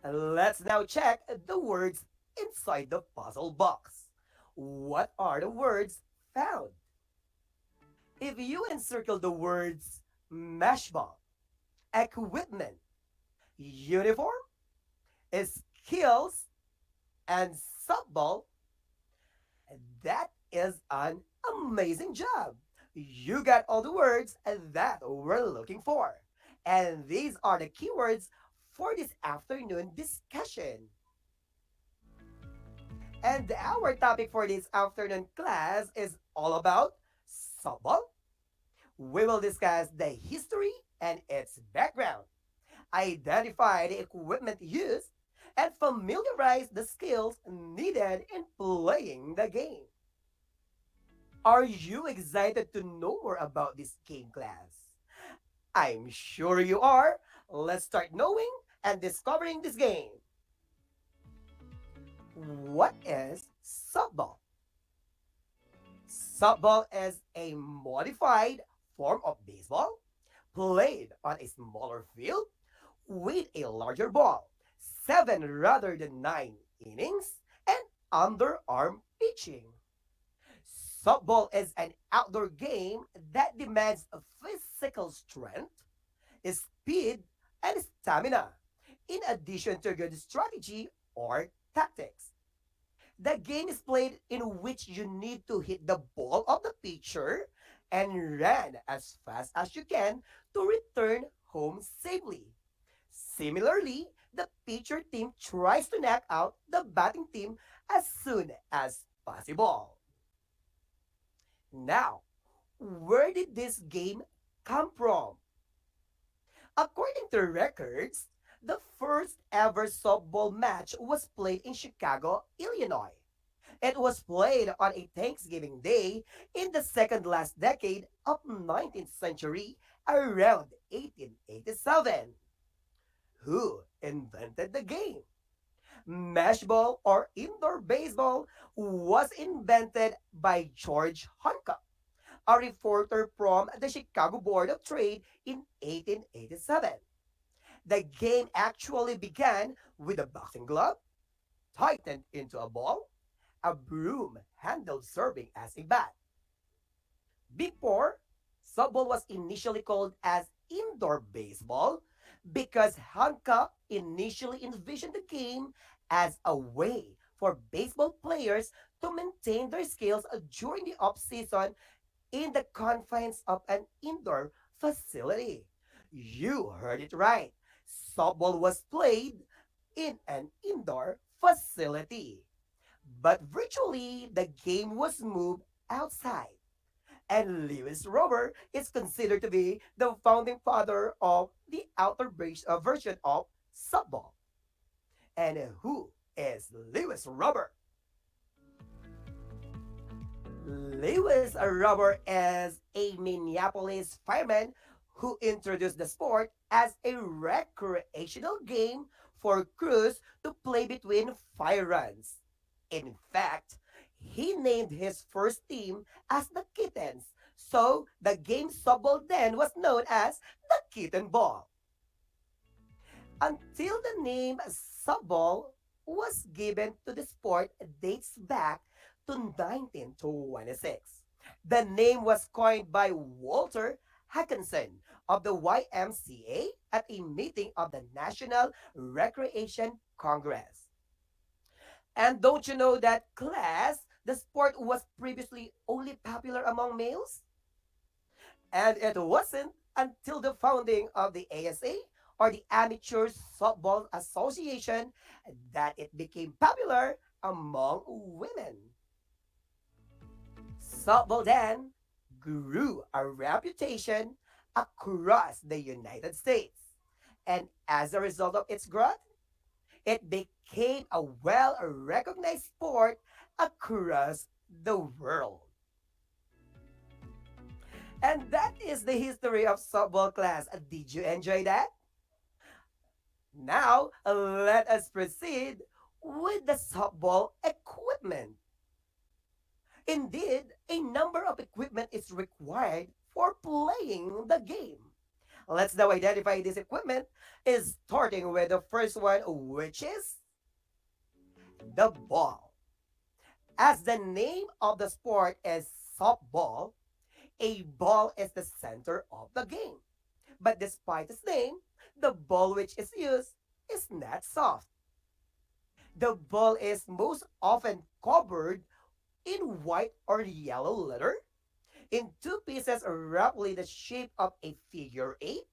Let's now check the words inside the puzzle box. What are the words found? If you encircle the words mesh ball, equipment, uniform, skills, And softball, that is an amazing job. You got all the words that we're looking for. And these are the keywords for this afternoon discussion. And our topic for this afternoon class is all about softball. We will discuss the history and its background, identify the equipment used, and familiarize the skills needed in playing the game. Are you excited to know more about this game class? I'm sure you are. Let's start knowing and discovering this game. What is softball? Softball is a modified form of baseball played on a smaller field with a larger ball, 7 rather than 9 innings, and underarm pitching. Softball is an outdoor game that demands physical strength, speed, and stamina, in addition to good strategy or tactics. The game is played in which you need to hit the ball of the pitcher and run as fast as you can to return home safely. Similarly, the pitcher team tries to knock out the batting team as soon as possible. Now, where did this game come from? According to records, the first ever softball match was played in Chicago, Illinois. It was played on a Thanksgiving Day in the second last decade of 19th century around 1887. Who invented the game? Meshball or indoor baseball was invented by George Hancock, a reporter from the Chicago Board of Trade in 1887. The game actually began with a boxing glove tightened into a ball, a broom handle serving as a bat. Before, softball was initially called as indoor baseball because Hancock initially envisioned the game as a way for baseball players to maintain their skills during the off-season in the confines of an indoor facility. You heard it right. Softball was played in an indoor facility. But virtually, the game was moved outside. And Lewis Rober is considered to be the founding father of the version of softball. And who is Lewis Rober? Lewis Rober is a Minneapolis fireman who introduced the sport as a recreational game for crews to play between fire runs. In fact, he named his first team as the Kittens, so the game softball then was known as the Kitten Ball. Until the name softball was given to the sport dates back to 1926. The name was coined by Walter Hackinson of the YMCA at a meeting of the National Recreation Congress. And don't you know that, class, the sport was previously only popular among males? And it wasn't until the founding of the ASA, or the Amateur Softball Association, that it became popular among women. Softball then grew a reputation across the United States. And as a result of its growth, it became a well-recognized sport across the world. And that is the history of softball, class. Did you enjoy that? Now, let us proceed with the softball equipment. Indeed, a number of equipment is required for playing the game. Let's now identify this equipment, is starting with the first one, which is the ball. As the name of the sport is softball, a ball is the center of the game. But despite its name, the ball which is used is not soft. The ball is most often covered in white or yellow leather in two pieces roughly the shape of a figure eight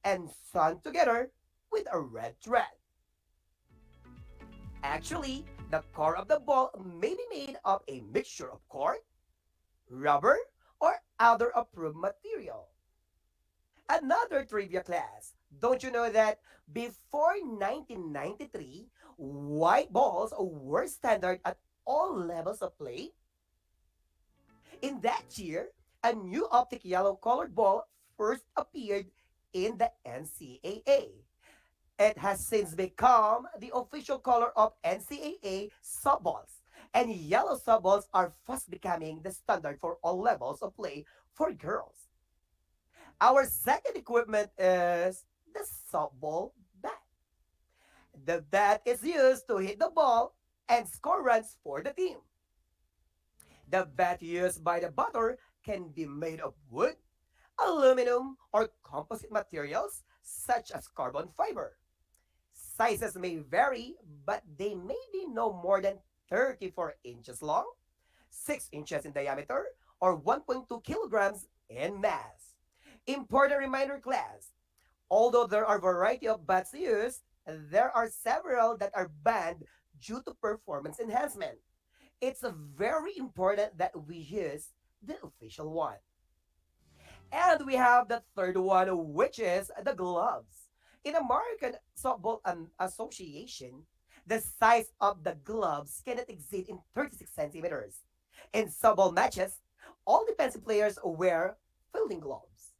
and sewn together with a red thread. Actually, the core of the ball may be made of a mixture of cork, rubber, or other approved material. Another trivia class. Don't you know that before 1993, white balls were standard at all levels of play? In that year, a new optic yellow colored ball first appeared in the NCAA. It has since become the official color of NCAA softballs, and yellow softballs are fast becoming the standard for all levels of play for girls. Our second equipment is the softball bat. The bat is used to hit the ball and score runs for the team. The bat used by the batter can be made of wood, aluminum, or composite materials such as carbon fiber. Sizes may vary, but they may be no more than 34 inches long, 6 inches in diameter, or 1.2 kilograms in mass. Important reminder class, although there are a variety of bats used, there are several that are banned due to performance enhancement. It's very important that we use the official one. And we have the third one, which is the gloves. In American Softball Association, the size of the gloves cannot exceed in 36 centimeters. In softball matches, all defensive players wear fielding gloves.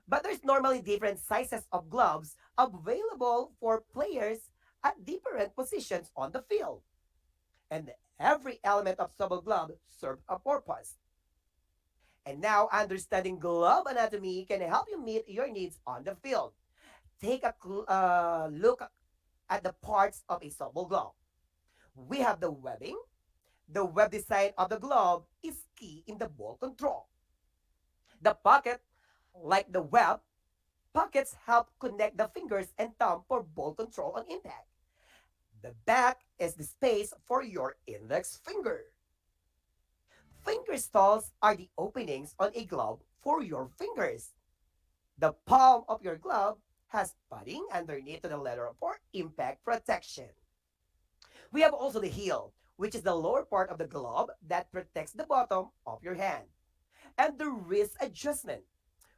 But there's normally different sizes of gloves available for players at different positions on the field. And every element of softball glove serves a purpose. And now understanding glove anatomy can help you meet your needs on the field. Take a look at the parts of a softball glove. We have the webbing. The web design of the glove is key in the ball control. The pocket, like the web, pockets help connect the fingers and thumb for ball control on impact. The back is the space for your index finger. Finger stalls are the openings on a glove for your fingers. The palm of your glove has padding underneath to the letter for impact protection. We have also the heel, which is the lower part of the glove that protects the bottom of your hand. And the wrist adjustment,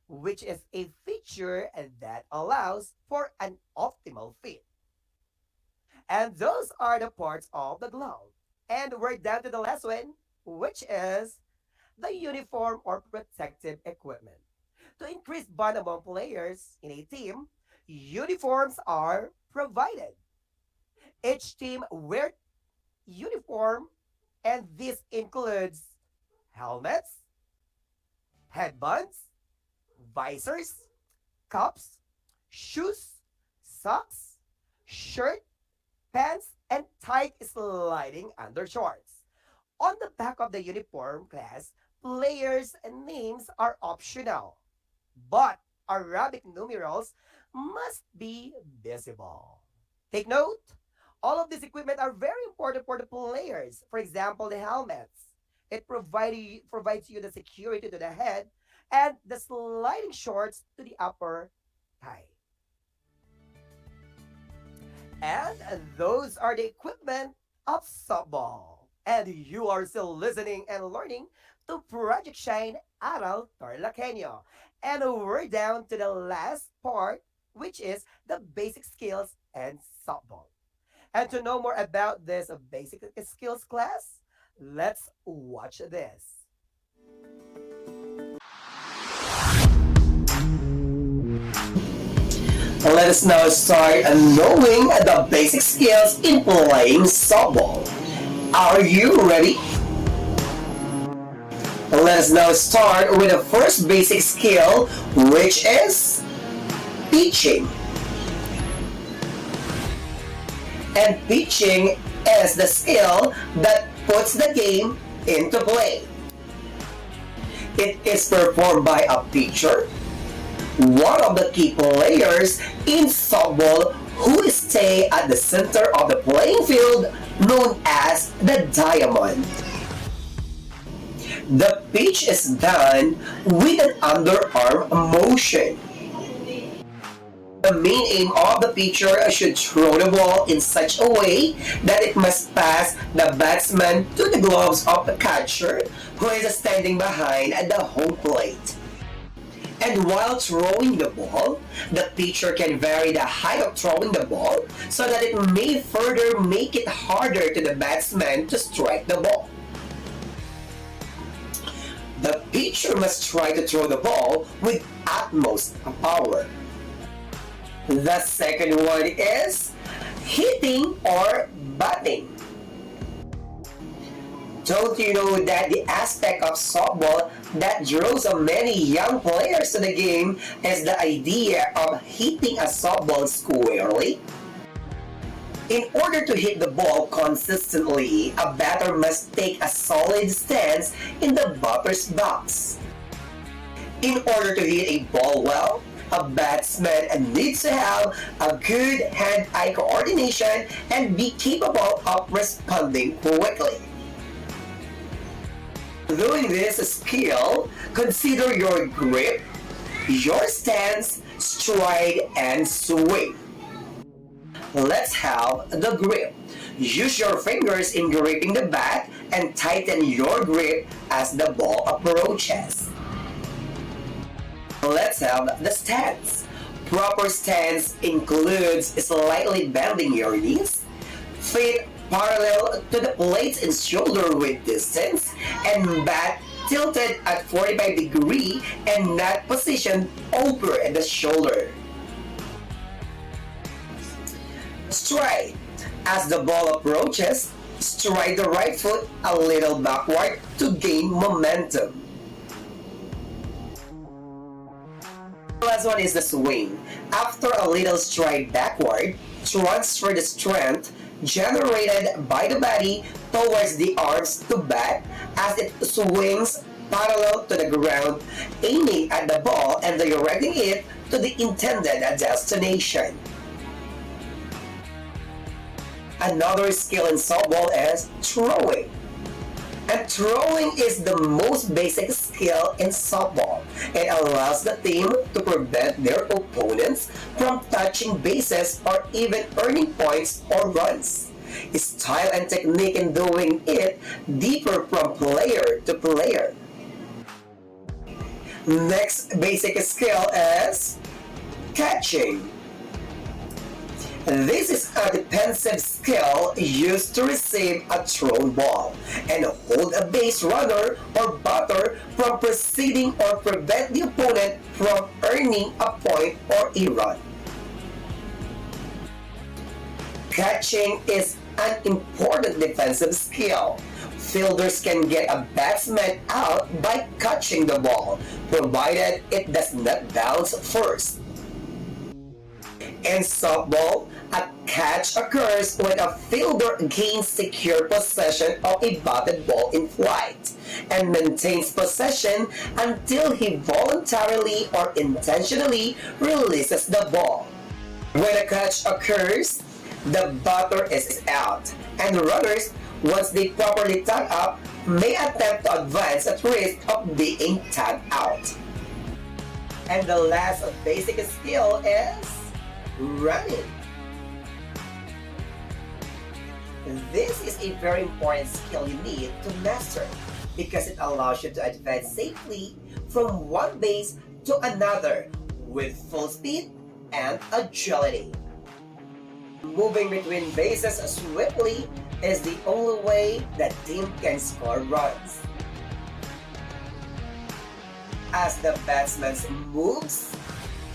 which is a feature that allows for an optimal fit. And those are the parts of the glove. And we're down to the last one, which is the uniform or protective equipment. To increase bond among players in a team, uniforms are provided. Each team wears uniform, and this includes helmets, headbands, visors, cups, shoes, socks, shirt, pants, and tight sliding undershorts. On the back of the uniform class, players' names are optional, but Arabic numerals must be visible. Take note, all of this equipment are very important for the players. For example, the helmets. It provides you the security to the head and the sliding shorts to the upper thigh. And those are the equipment of softball. And you are still listening and learning to Project Shine Aral TarlakHenyo. And we're down to the last part, which is the basic skills and softball. And to know more about this basic skills class, let's watch this. Let us now start knowing the basic skills in playing softball. Are you ready? Let us now start with the first basic skill, which is pitching. And pitching is the skill that puts the game into play. It is performed by a pitcher, one of the key players in softball who stay at the center of the playing field known as the diamond. The pitch is done with an underarm motion. The main aim of the pitcher should throw the ball in such a way that it must pass the batsman to the gloves of the catcher, who is standing behind the home plate. And while throwing the ball, the pitcher can vary the height of throwing the ball so that it may further make it harder to the batsman to strike the ball. The pitcher must try to throw the ball with utmost power. The second one is hitting or batting. Don't you know that the aspect of softball that draws so many young players to the game is the idea of hitting a softball squarely? In order to hit the ball consistently, a batter must take a solid stance in the batter's box. In order to hit a ball well, a batsman needs to have a good hand-eye coordination and be capable of responding quickly. Doing this skill, consider your grip, your stance, stride, and swing. Let's have the grip. Use your fingers in gripping the bat and tighten your grip as the ball approaches. Let's have the stance. Proper stance includes slightly bending your knees, feet parallel to the plates and shoulder width distance, and bat tilted at 45 degrees and not positioned over the shoulder. Stride. As the ball approaches, stride the right foot a little backward to gain momentum. The last one is the swing. After a little stride backward, transfer the strength generated by the body towards the arms to bat as it swings parallel to the ground, aiming at the ball and directing it to the intended destination. Another skill in softball is throwing. And throwing is the most basic skill in softball. It allows the team to prevent their opponents from touching bases or even earning points or runs. Style and technique in doing it differ from player to player. Next basic skill is catching. This is a defensive skill used to receive a thrown ball and hold a base runner or batter from proceeding or prevent the opponent from earning a point or a run. Catching is an important defensive skill. Fielders can get a batsman out by catching the ball, provided it does not bounce first. In softball, a catch occurs when a fielder gains secure possession of a batted ball in flight and maintains possession until he voluntarily or intentionally releases the ball. When a catch occurs, the batter is out, and runners, once they properly tag up, may attempt to advance at risk of being tagged out. And the last basic skill is running. This is a very important skill you need to master because it allows you to advance safely from one base to another with full speed and agility. Moving between bases swiftly is the only way that team can score runs. As the batsman moves,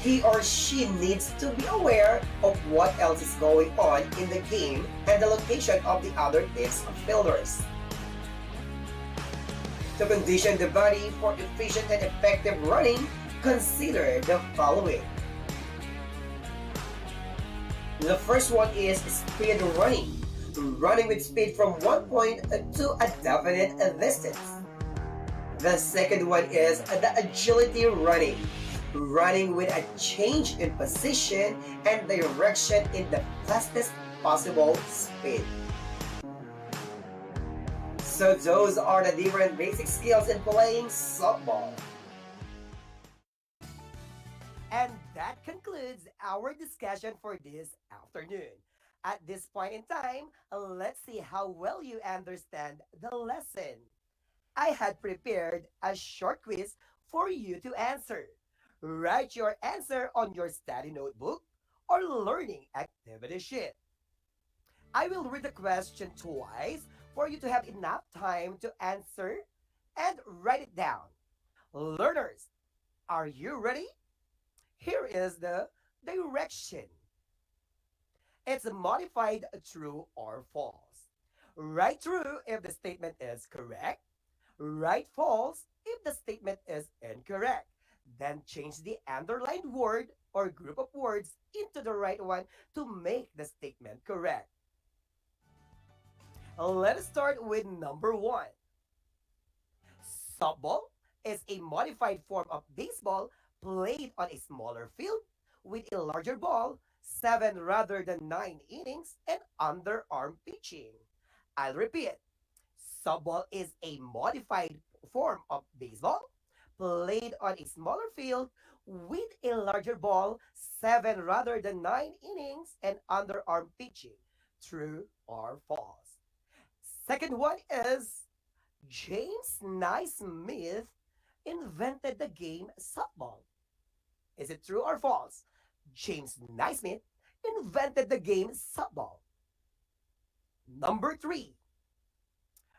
he or she needs to be aware of what else is going on in the game and the location of the other team's fielders. To condition the body for efficient and effective running, consider the following. The first one is speed running. Running with speed from one point to a definite distance. The second one is the agility running. running with a change in position and direction in the fastest possible speed. So those are the different basic skills in playing softball. And that concludes our discussion for this afternoon. At this point in time, let's see how well you understand the lesson. I had prepared a short quiz for you to answer. Write your answer on your study notebook or learning activity sheet. I will read the question twice for you to have enough time to answer and write it down. Learners, are you ready? Here is the direction. It's modified true or false. Write true if the statement is correct. Write false if the statement is incorrect. Then change the underlined word or group of words into the right one to make the statement correct. Let's start with number one. Softball is a modified form of baseball played on a smaller field with a larger ball, 7 rather than 9 innings, and underarm pitching. I'll repeat. Softball is a modified form of baseball played on a smaller field with a larger ball, 7 rather than 9 innings, and underarm pitching. True or false? Second one is James Naismith invented the game softball. Is it true or false? James Naismith invented the game softball. Number three,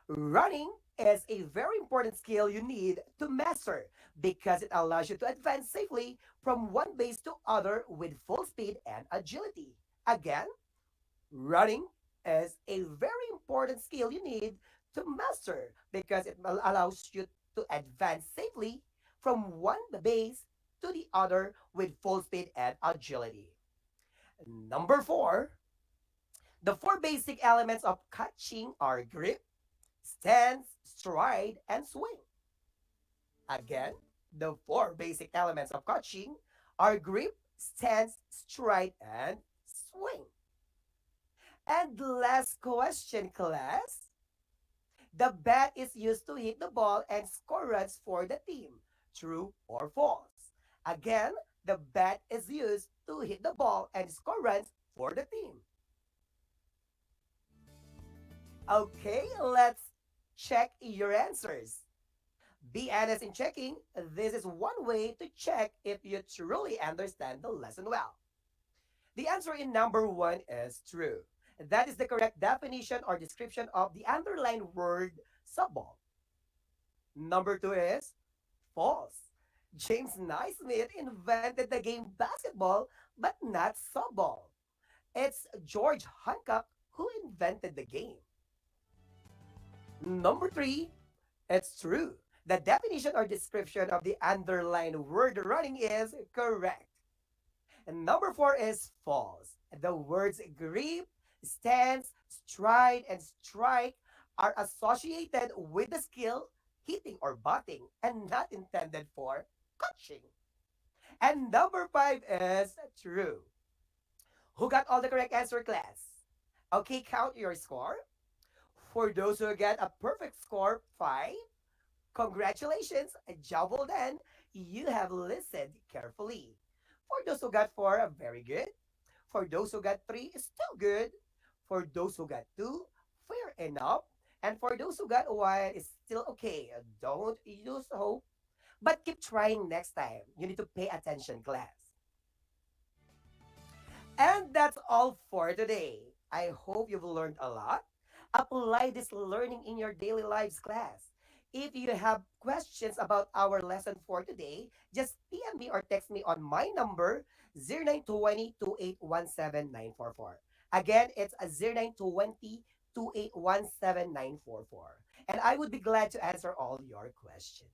running is a very important skill you need to master because it allows you to advance safely from one base to other with full speed and agility. Again, running is a very important skill you need to master because it allows you to advance safely from one base to the other with full speed and agility. Number four, the four basic elements of catching are grip, stance, stride, and swing. Again, the four basic elements of catching are grip, stance, stride, and swing. And last question, class. The bat is used to hit the ball and score runs for the team. True or false? Again, the bat is used to hit the ball and score runs for the team. Okay, let's check your answers. Be honest in checking. This is one way to check if you truly understand the lesson well. The answer in number one is true. That is the correct definition or description of the underlined word softball. Number two is false. James Naismith invented the game basketball, but not softball. It's George Hancock who invented the game. Number three, it's true. The definition or description of the underlined word running is correct. And number four is false. The words grip, stance, stride, and strike are associated with the skill hitting or batting and not intended for catching. And number five is true. Who got all the correct answer, class? Okay, count your score. For those who get a perfect score, 5, congratulations, job well done. You have listened carefully. For those who got 4, very good. For those who got 3, still good. For those who got 2, fair enough. And for those who got 1, it's still okay. Don't lose hope. But keep trying next time. You need to pay attention, class. And that's all for today. I hope you've learned a lot. Apply this learning in your daily lives, class. If you have questions about our lesson for today, just PM me or text me on my number 0920-2817-944. Again, it's 0920-2817-944. And I would be glad to answer all your questions.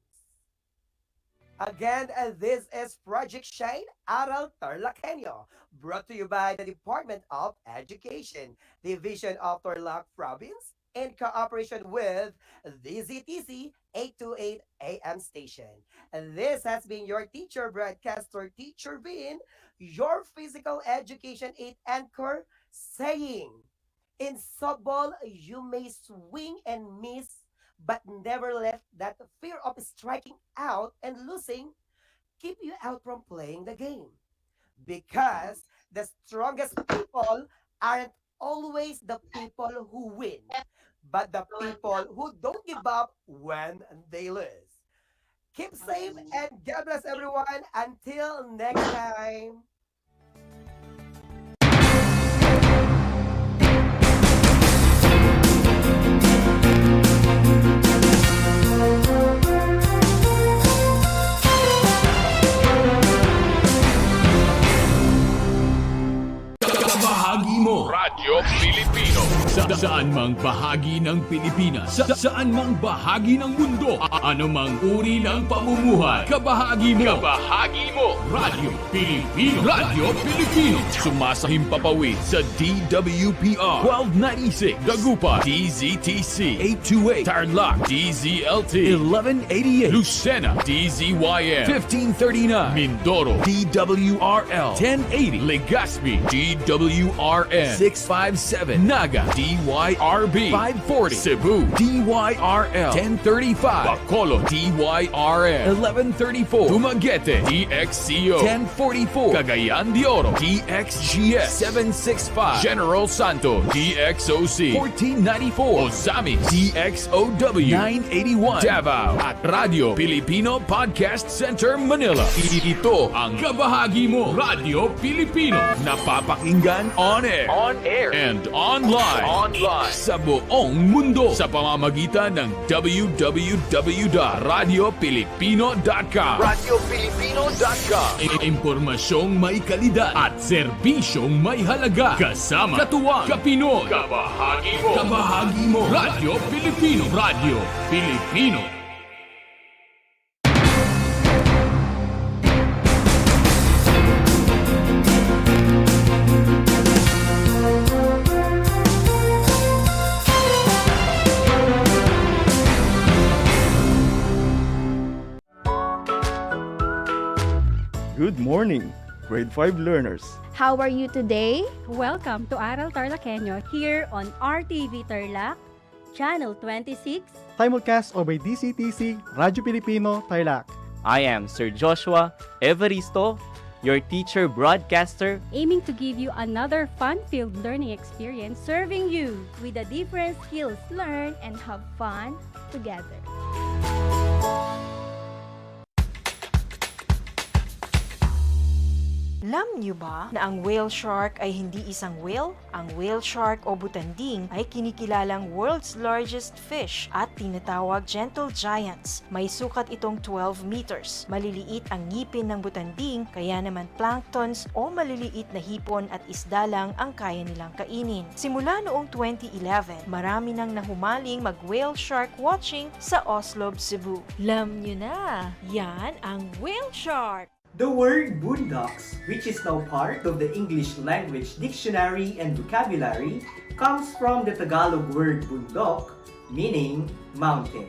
Again, this is Project Shine Aral TarlakHenyo, brought to you by the Department of Education, Division of Tarlac Province, in cooperation with DZTC 828 AM station. And this has been your teacher broadcaster, Teacher Bean, your physical education aid anchor, saying, in softball, you may swing and miss, but never let that fear of striking out and losing keep you out from playing the game. Because the strongest people aren't always the people who win, but the people who don't give up when they lose. Keep safe and God bless everyone. Until next time. Bahagi mo Radyo Pilipino saan mang bahagi ng Pilipinas, saan mang bahagi ng mundo, anumang uri ng pamumuhay, kabahagi mo Radyo Pilipino. Radyo Pilipino sumasahim papawid sa DWPR 1296 Dagupan, DZTC 828 Tarlac, DZLT 1188 Lucena, DZYM 1539 Mindoro, DWRL 1080 Legazpi, DWRN 657 Naga, DYRB 540 Cebu, DYRL 1035 Bacolod, DYRN 1134 Dumaguete, DXCO 1044 Cagayan de Oro, DXGS 765 General Santos, DXOC 1494 Ozamis, DXOW 981 Davao at Radio Filipino Podcast Center Manila. Ito ang kabahagi mo Radyo Pilipino, napapakinggan on air and online sa buong mundo sa pamamagitan ng www.radiopilipino.com. Impormasyong may kalidad at serbisyong may halaga, kasama katuwang kapinoy. Kabahagi mo Radyo Pilipino. Radyo Pilipino. Good morning, grade 5 learners. How are you today? Welcome to Aral TarlakHenyo Here on RTV Tarlac, Channel 26. Simulcast over DCTC, Radyo Pilipino, Tarlac. I am Sir Joshua Evaristo, your teacher broadcaster, Aiming to give you another fun-filled learning experience, serving you with the different skills learned and have fun together. Alam niyo ba na ang whale shark ay hindi isang whale? Ang whale shark o butanding ay kinikilalang world's largest fish at tinatawag gentle giants. May sukat itong 12 meters. Maliliit ang ngipin ng butanding, kaya naman planktons o maliliit na hipon at isda lang ang kaya nilang kainin. Simula noong 2011, marami nang nahumaling mag-whale shark watching sa Oslo, Cebu. Alam niyo na, yan ang whale shark! The word boondocks, which is now part of the English Language Dictionary and Vocabulary, comes from the Tagalog word bundok, meaning mountain.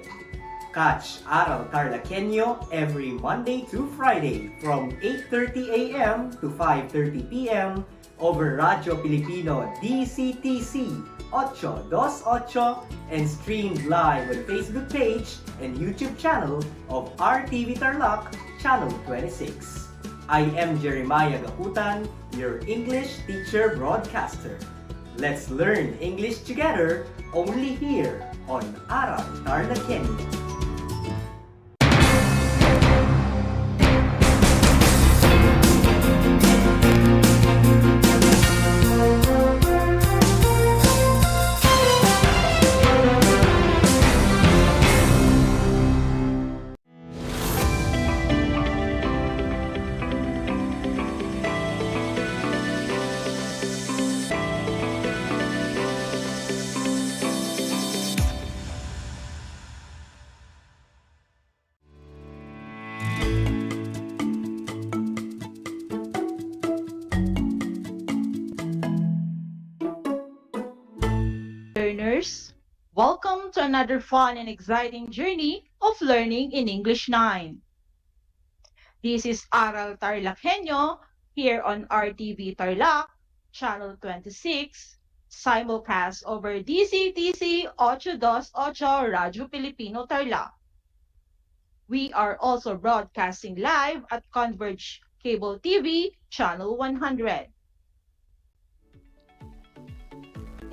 Catch Aral TarlakHenyo every Monday to Friday from 8:30 a.m. to 5:30 p.m. over Radio Filipino DCTC 828 and streamed live on the Facebook page and YouTube channel of RTV Tarlac Channel 26. I am Jeremiah Gahutan, your English teacher broadcaster. Let's learn English together only here on Aral TarlakHenyo. another fun and exciting journey of learning in English 9. This is Aral TarlakHenyo here on RTV Tarlac, Channel 26, simulcast over DCTC 828 Radyo Pilipino Tarlac. We are also broadcasting live at Converge Cable TV, Channel 100.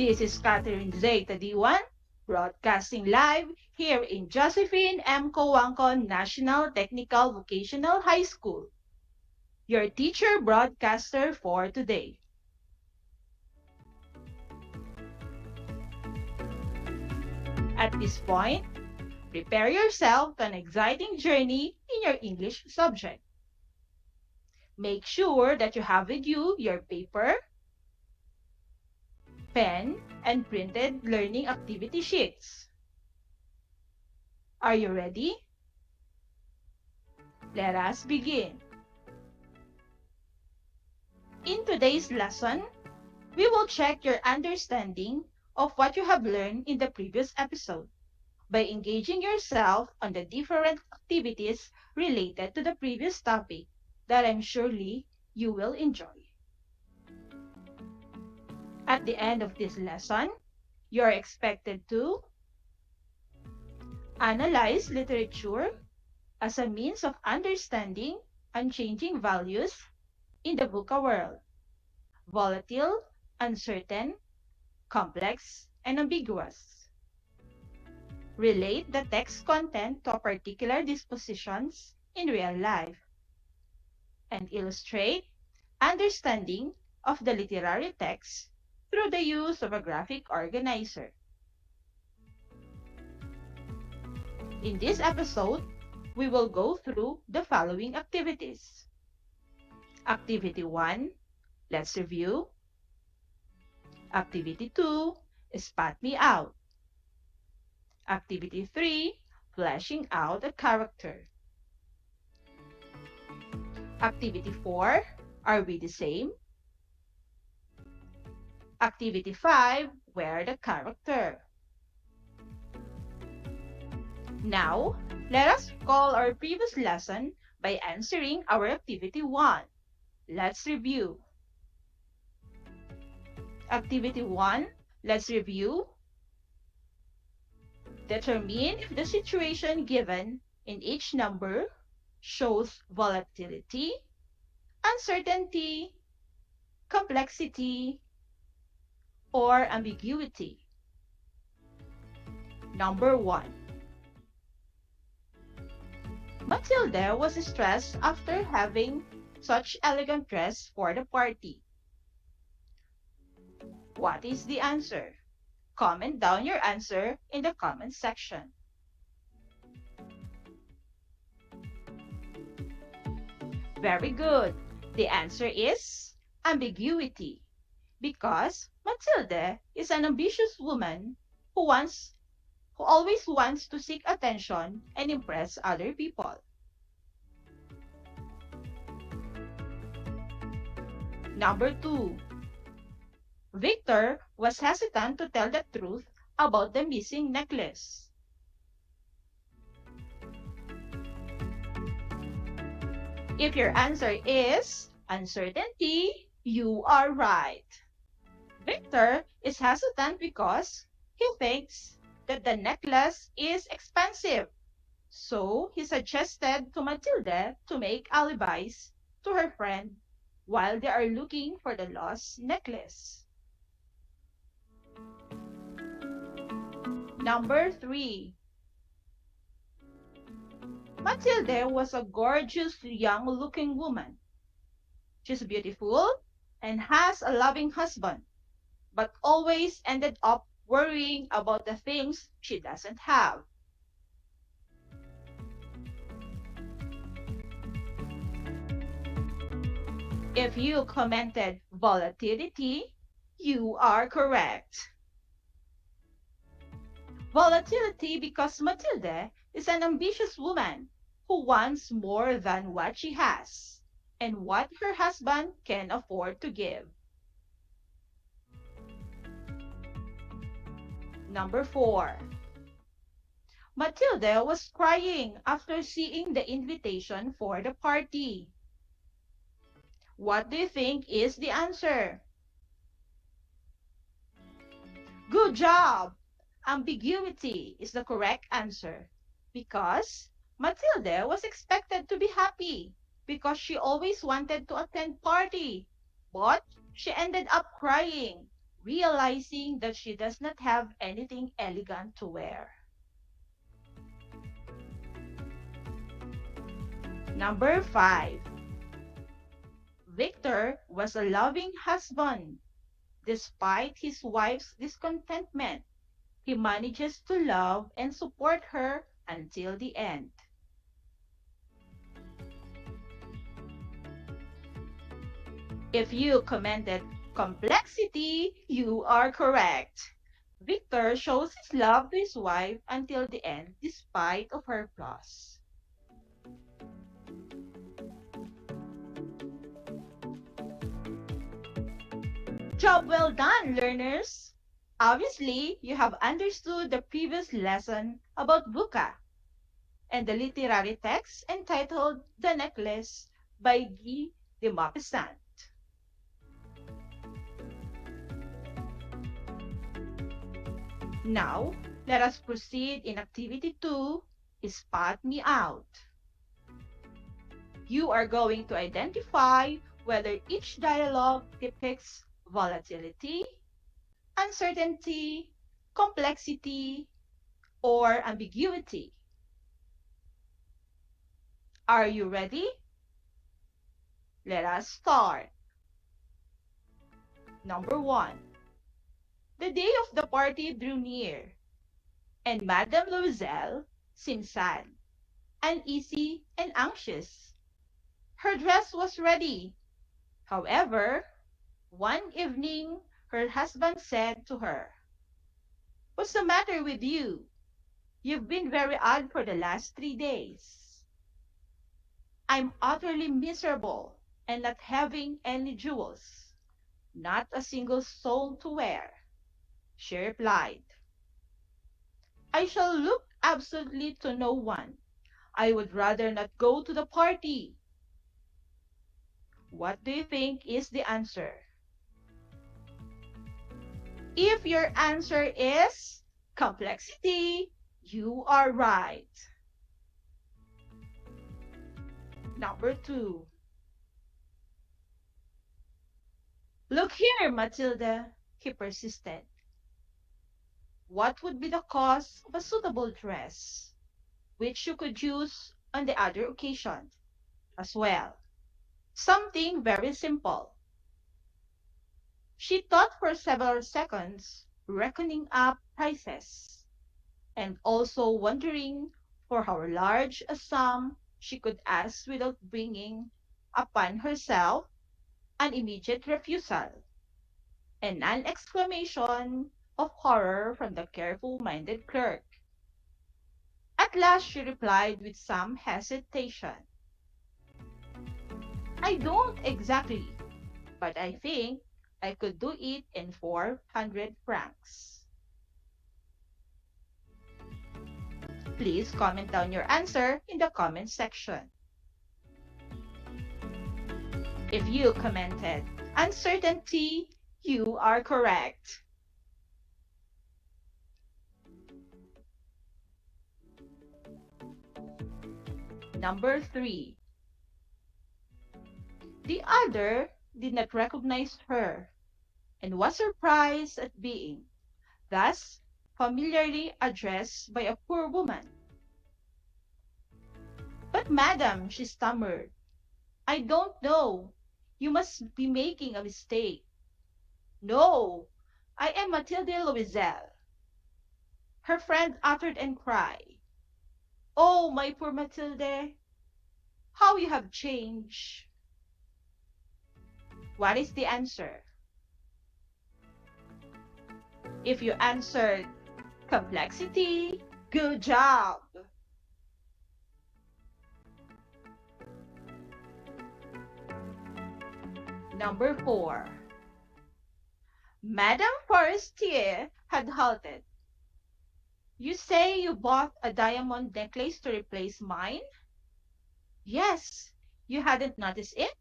This is Catherine Zeta D1, broadcasting live here in Josephine M. Coangco National Technical Vocational High School. Your teacher broadcaster for today. At this point, prepare yourself to an exciting journey in your English subject. Make sure that you have with you your paper, pen, and printed learning activity sheets. Are you ready? Let us begin. In today's lesson, we will check your understanding of what you have learned in the previous episode by engaging yourself on the different activities related to the previous topic that I'm surely you will enjoy. At the end of this lesson, you are expected to analyze literature as a means of understanding unchanging values in the VUCA world: volatile, uncertain, complex, and ambiguous. Relate the text content to particular dispositions in real life. And illustrate understanding of the literary text through the use of a graphic organizer. In this episode, we will go through the following activities. Activity 1, let's review. Activity 2, spot me out. Activity 3, fleshing out a character. Activity 4, are we the same? Activity 5, where the character. Now, let us recall our previous lesson by answering our Activity 1. Let's review. Activity 1, let's review. Determine if the situation given in each number shows volatility, uncertainty, complexity, or ambiguity. Number 1. Matilda was stressed after having such elegant dress for the party. What is the answer? Comment down your answer in the comment section. Very good. The answer is ambiguity, because Matilda is an ambitious woman who always wants to seek attention and impress other people. Number 2. Victor was hesitant to tell the truth about the missing necklace. If your answer is uncertainty, you are right. Victor is hesitant because he thinks that the necklace is expensive. So he suggested to Matilda to make alibis to her friend while they are looking for the lost necklace. Number 3. Matilda was a gorgeous young-looking woman. She's beautiful and has a loving husband, but always ended up worrying about the things she doesn't have. If you commented volatility, you are correct. Volatility because Matilda is an ambitious woman who wants more than what she has and what her husband can afford to give. Number 4. Matilda was crying after seeing the invitation for the party. What do you think is the answer? Good job! Ambiguity is the correct answer because Matilda was expected to be happy because she always wanted to attend party, but she ended up crying, realizing that she does not have anything elegant to wear. Number 5. Victor was a loving husband. Despite his wife's discontentment, he manages to love and support her until the end. If you commented complexity, you are correct. Victor shows his love to his wife until the end despite of her flaws. Job well done, learners! Obviously, you have understood the previous lesson about buka and the literary text entitled The Necklace by Guy de Maupassant. Now, let us proceed in activity 2, Spot Me Out. You are going to identify whether each dialogue depicts volatility, uncertainty, complexity, or ambiguity. Are you ready? Let us start. Number 1. The day of the party drew near, and Madame Loisel seemed sad, uneasy, and anxious. Her dress was ready. However, one evening her husband said to her, "What's the matter with you? You've been very odd for the last 3 days." "I'm utterly miserable and not having any jewels, not a single soul to wear," she replied. "I shall look absolutely to no one. I would rather not go to the party." What do you think is the answer? If your answer is complexity, you are right. Number 2. "Look here, Matilda," he persisted. "What would be the cost of a suitable dress, which you could use on the other occasion as well? Something very simple." She thought for several seconds, reckoning up prices, and also wondering for how large a sum she could ask without bringing upon herself an immediate refusal, and an exclamation of horror from the careful-minded clerk. At last she replied with some hesitation, "I don't exactly, but I think I could do it in 400 francs. Please comment down your answer in the comment section. If you commented uncertainty, you are correct. Number 3. The other did not recognize her and was surprised at being thus familiarly addressed by a poor woman. "But madam," she stammered, "I don't know. You must be making a mistake." "No, I am Mathilde Loisel." Her friend uttered and cried, "Oh, my poor Mathilde, how you have changed." What is the answer? If you answered complexity, good job. Number 4. Madame Forestier had halted. You say you bought a diamond necklace to replace mine? Yes, you hadn't noticed it?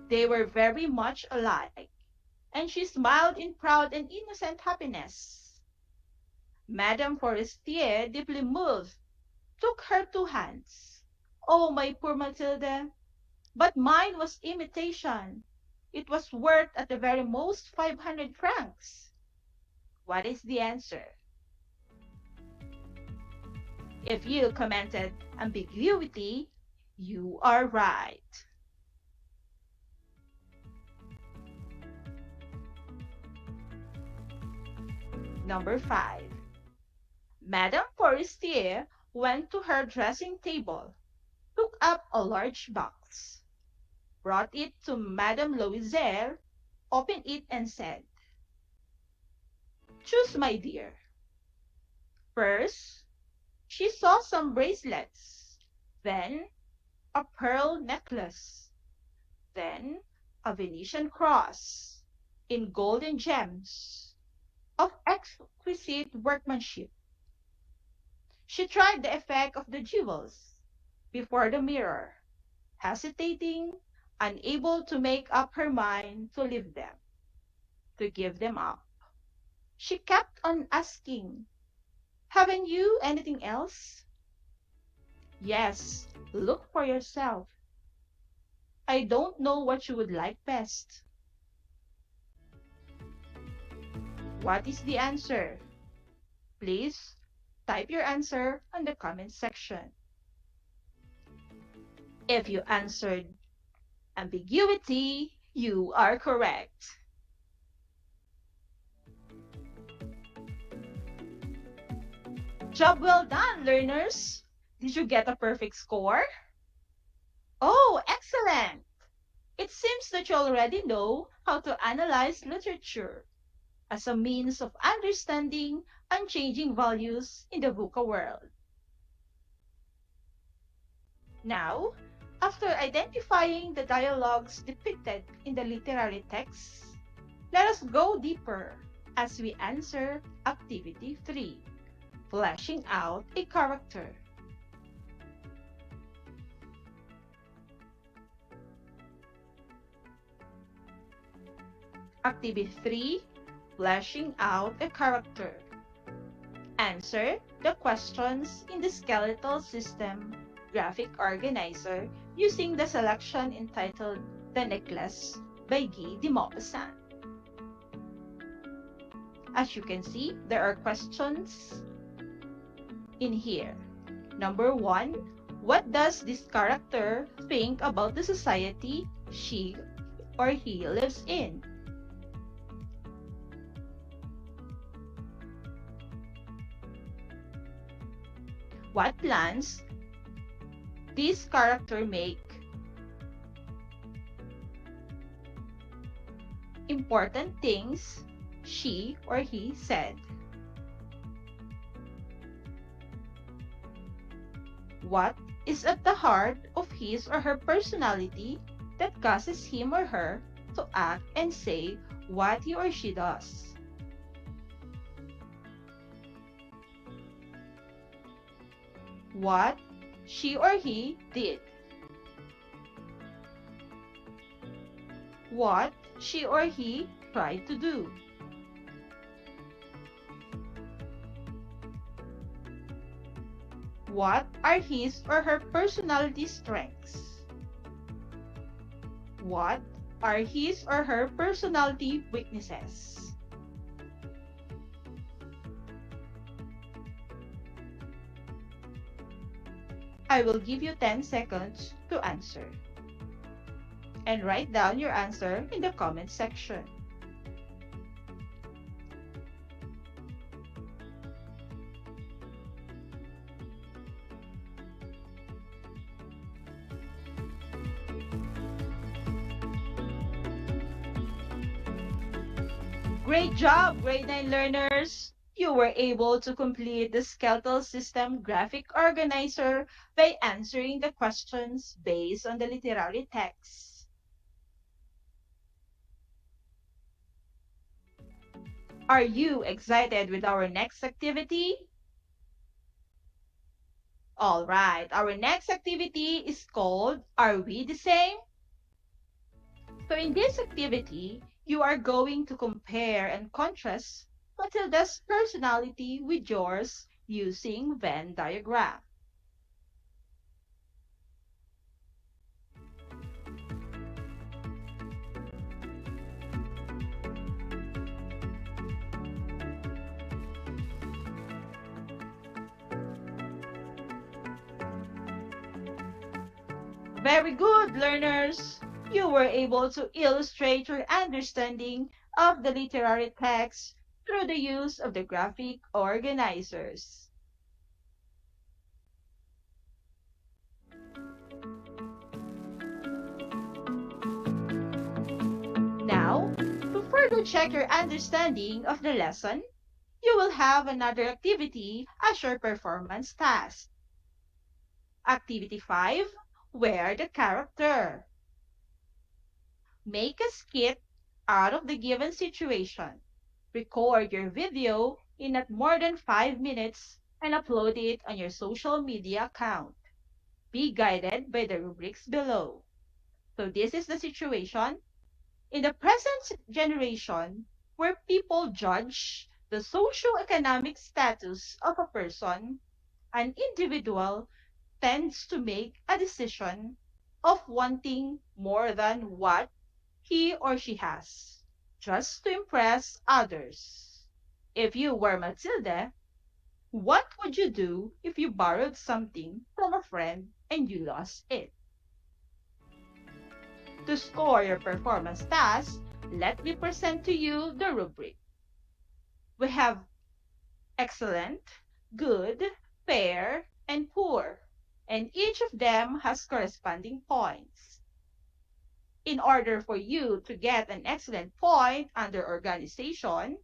They were very much alike, and she smiled in proud and innocent happiness. Madame Forestier, deeply moved, took her two hands. Oh, my poor Matilda, but mine was imitation. It was worth at the very most 500 francs. What is the answer? If you commented ambiguity, you are right. Number 5. Madame Forestier went to her dressing table, took up a large box, brought it to Madame Loisel, opened it and said, "Choose, my dear." First, she saw some bracelets, then a pearl necklace, then a Venetian cross in gold and gems of exquisite workmanship. She tried the effect of the jewels before the mirror, hesitating, unable to make up her mind to leave them, to give them up. She kept on asking, "Haven't you anything else?" "Yes, look for yourself." "I don't know what you would like best." What is the answer? Please type your answer on the comment section. If you answered ambiguity, you are correct. Job well done, learners! Did you get a perfect score? Oh, excellent! It seems that you already know how to analyze literature as a means of understanding unchanging values in the VUCA world. Now, after identifying the dialogues depicted in the literary texts, let us go deeper as we answer Activity 3, fleshing out a character. Activity 3, fleshing out a character. Answer the questions in the skeletal system graphic organizer using the selection entitled The Necklace by Guy de Maupassant. As you can see, there are questions in here. Number 1, what does this character think about the society she or he lives in? What plans this character make? Important things she or he said. What is at the heart of his or her personality that causes him or her to act and say what he or she does? What she or he did. What she or he tried to do. What are his or her personality strengths? What are his or her personality weaknesses? I will give you 10 seconds to answer. And write down your answer in the comment section. Great job, grade 9 learners! You were able to complete the skeletal system graphic organizer by answering the questions based on the literary text. Are you excited with our next activity? All right, our next activity is called Are We the Same? So in this activity, you are going to compare and contrast Matilda's personality with yours using Venn diagram. Very good, learners! You were able to illustrate your understanding of the literary text through the use of the graphic organizers. Now, to further check your understanding of the lesson, you will have another activity as your performance task. Activity 5, Wear the character. Make a skit out of the given situation. Record your video in not more than 5 minutes and upload it on your social media account. Be guided by the rubrics below. So this is the situation. In the present generation, where people judge the socio-economic status of a person, an individual tends to make a decision of wanting more than what he or she has, just to impress others. If you were Matilda, what would you do if you borrowed something from a friend and you lost it? To score your performance task, let me present to you the rubric. We have excellent, good, fair, and poor, and each of them has corresponding points. In order for you to get an excellent point under organization,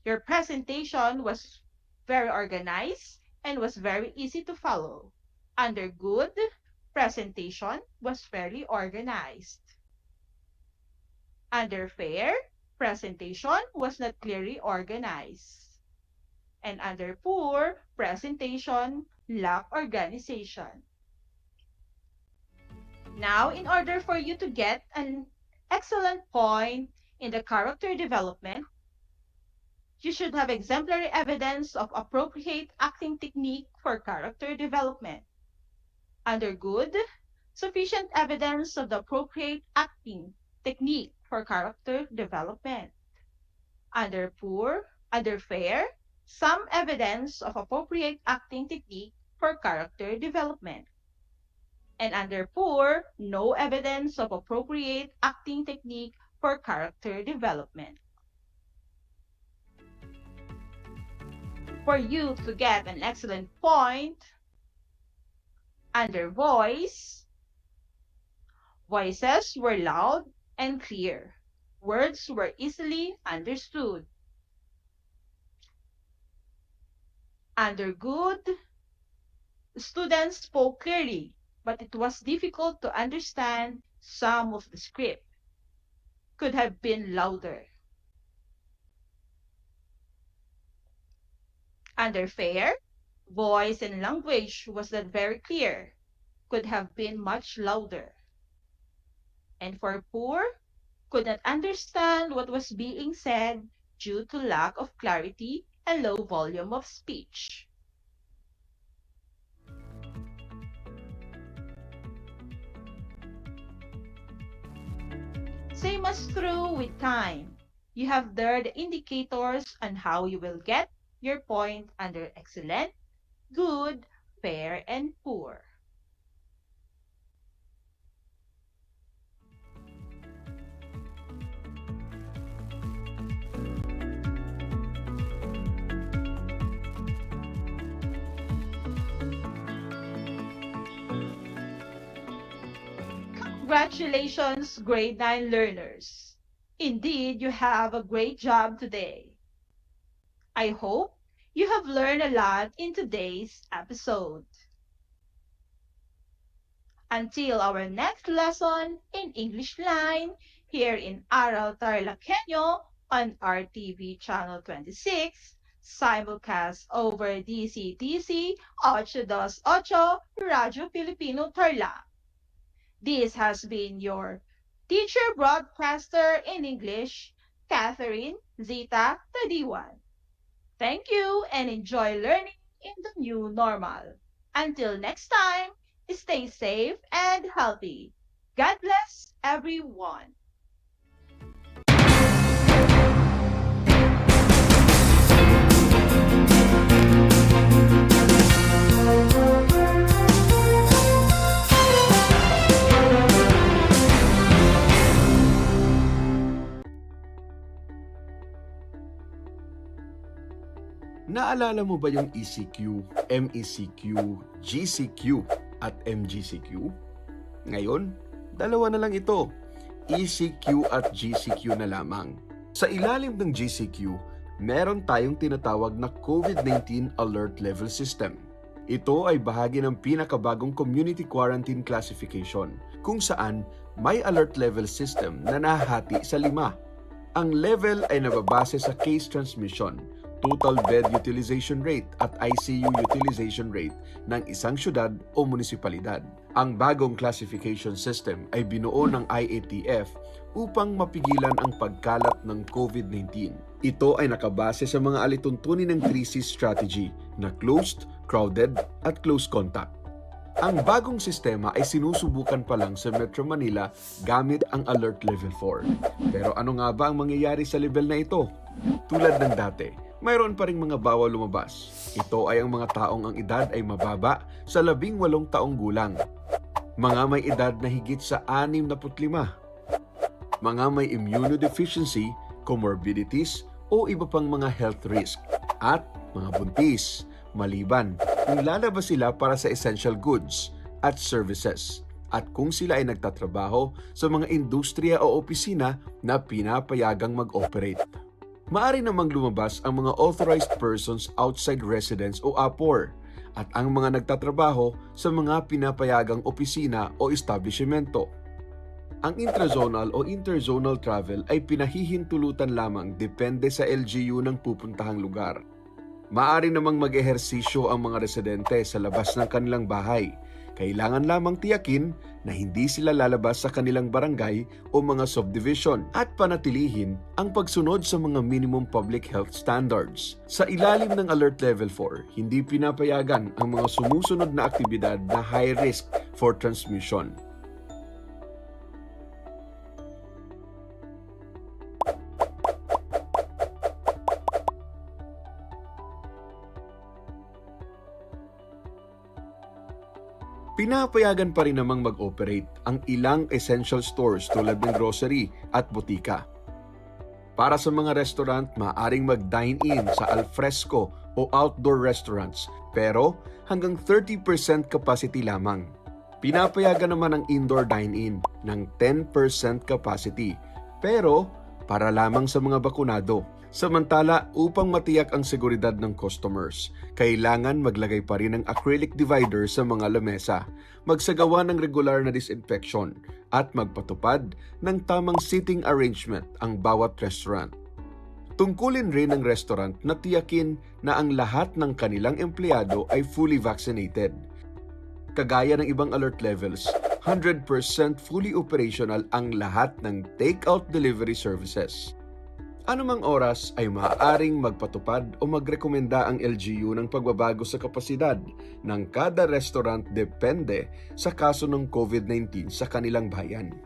your presentation was very organized and was very easy to follow. Under good, presentation was fairly organized. Under fair, presentation was not clearly organized. And under poor, presentation lacked organization. Now, in order for you to get an excellent point in the character development, you should have exemplary evidence of appropriate acting technique for character development. Under good, sufficient evidence of the appropriate acting technique for character development. Under poor, under fair, some evidence of appropriate acting technique for character development. And under poor, no evidence of appropriate acting technique for character development. For you to get an excellent point, under voice, voices were loud and clear. Words were easily understood. Under good, students spoke clearly, but it was difficult to understand some of the script. Could have been louder. Under fair, voice and language was not very clear, could have been much louder. And for poor, could not understand what was being said due to lack of clarity and low volume of speech. Same as true with time. You have there the indicators on how you will get your point under excellent, good, fair, and poor. Congratulations, grade 9 learners. Indeed, you have a great job today. I hope you have learned a lot in today's episode. Until our next lesson in English line here in Aral TarlakHenyo on RTV Channel 26, simulcast over DCTC 828 Radyo Pilipino Tarlac. This has been your teacher broadcaster in English, Catherine Zita Tadiwan. Thank you and enjoy learning in the new normal. Until next time, stay safe and healthy. God bless everyone. Naalala mo ba yung ECQ, MECQ, GCQ at MGCQ? Ngayon, dalawa na lang ito, ECQ at GCQ na lamang. Sa ilalim ng GCQ, meron tayong tinatawag na COVID-19 Alert Level System. Ito ay bahagi ng pinakabagong Community Quarantine Classification, kung saan may alert level system na nahahati sa 5. Ang level ay nababase sa case transmission, total bed utilization rate at ICU utilization rate ng isang syudad o munisipalidad. Ang bagong classification system ay binuo ng IATF upang mapigilan ang pagkalat ng COVID-19. Ito ay nakabase sa mga alituntunin ng 3C strategy na closed, crowded at close contact. Ang bagong sistema ay sinusubukan pa lang sa Metro Manila gamit ang Alert Level 4. Pero ano nga ba ang mangyayari sa level na ito? Tulad ng dati, mayroon pa ring mga bawal lumabas. Ito ay ang mga taong ang edad ay mababa sa 18 taong gulang. Mga may edad na higit sa 65. Mga may immunodeficiency, comorbidities o iba pang mga health risk. At mga buntis, maliban kung lalabas sila para sa essential goods at services. At kung sila ay nagtatrabaho sa mga industriya o opisina na pinapayagang mag-operate. Maari namang lumabas ang mga authorized persons outside residence o APOR at ang mga nagtatrabaho sa mga pinapayagang opisina o establishmento. Ang intrazonal o interzonal travel ay pinahihintulutan lamang depende sa LGU ng pupuntahang lugar. Maari namang mag-ehersisyo ang mga residente sa labas ng kanilang bahay. Kailangan lamang tiyakin na hindi sila lalabas sa kanilang barangay o mga subdivision at panatilihin ang pagsunod sa mga minimum public health standards. Sa ilalim ng Alert Level 4, hindi pinapayagan ang mga sumusunod na aktibidad na high risk for transmission. Pinapayagan pa rin namang mag-operate ang ilang essential stores tulad ng grocery at butika. Para sa mga restaurant, maaaring mag-dine-in sa alfresco o outdoor restaurants pero hanggang 30% capacity lamang. Pinapayagan naman ang indoor dine-in ng 10% capacity pero para lamang sa mga bakunado. Samantala, upang matiyak ang seguridad ng customers, kailangan maglagay pa rin ng acrylic divider sa mga lamesa, magsagawa ng regular na disinfection, at magpatupad ng tamang seating arrangement ang bawat restaurant. Tungkulin rin ng restaurant na tiyakin na ang lahat ng kanilang empleyado ay fully vaccinated. Kagaya ng ibang alert levels, 100% fully operational ang lahat ng take-out delivery services. Anumang oras ay maaaring magpatupad o magrekomenda ang LGU ng pagbabago sa kapasidad ng kada restaurant depende sa kaso ng COVID-19 sa kanilang bayan.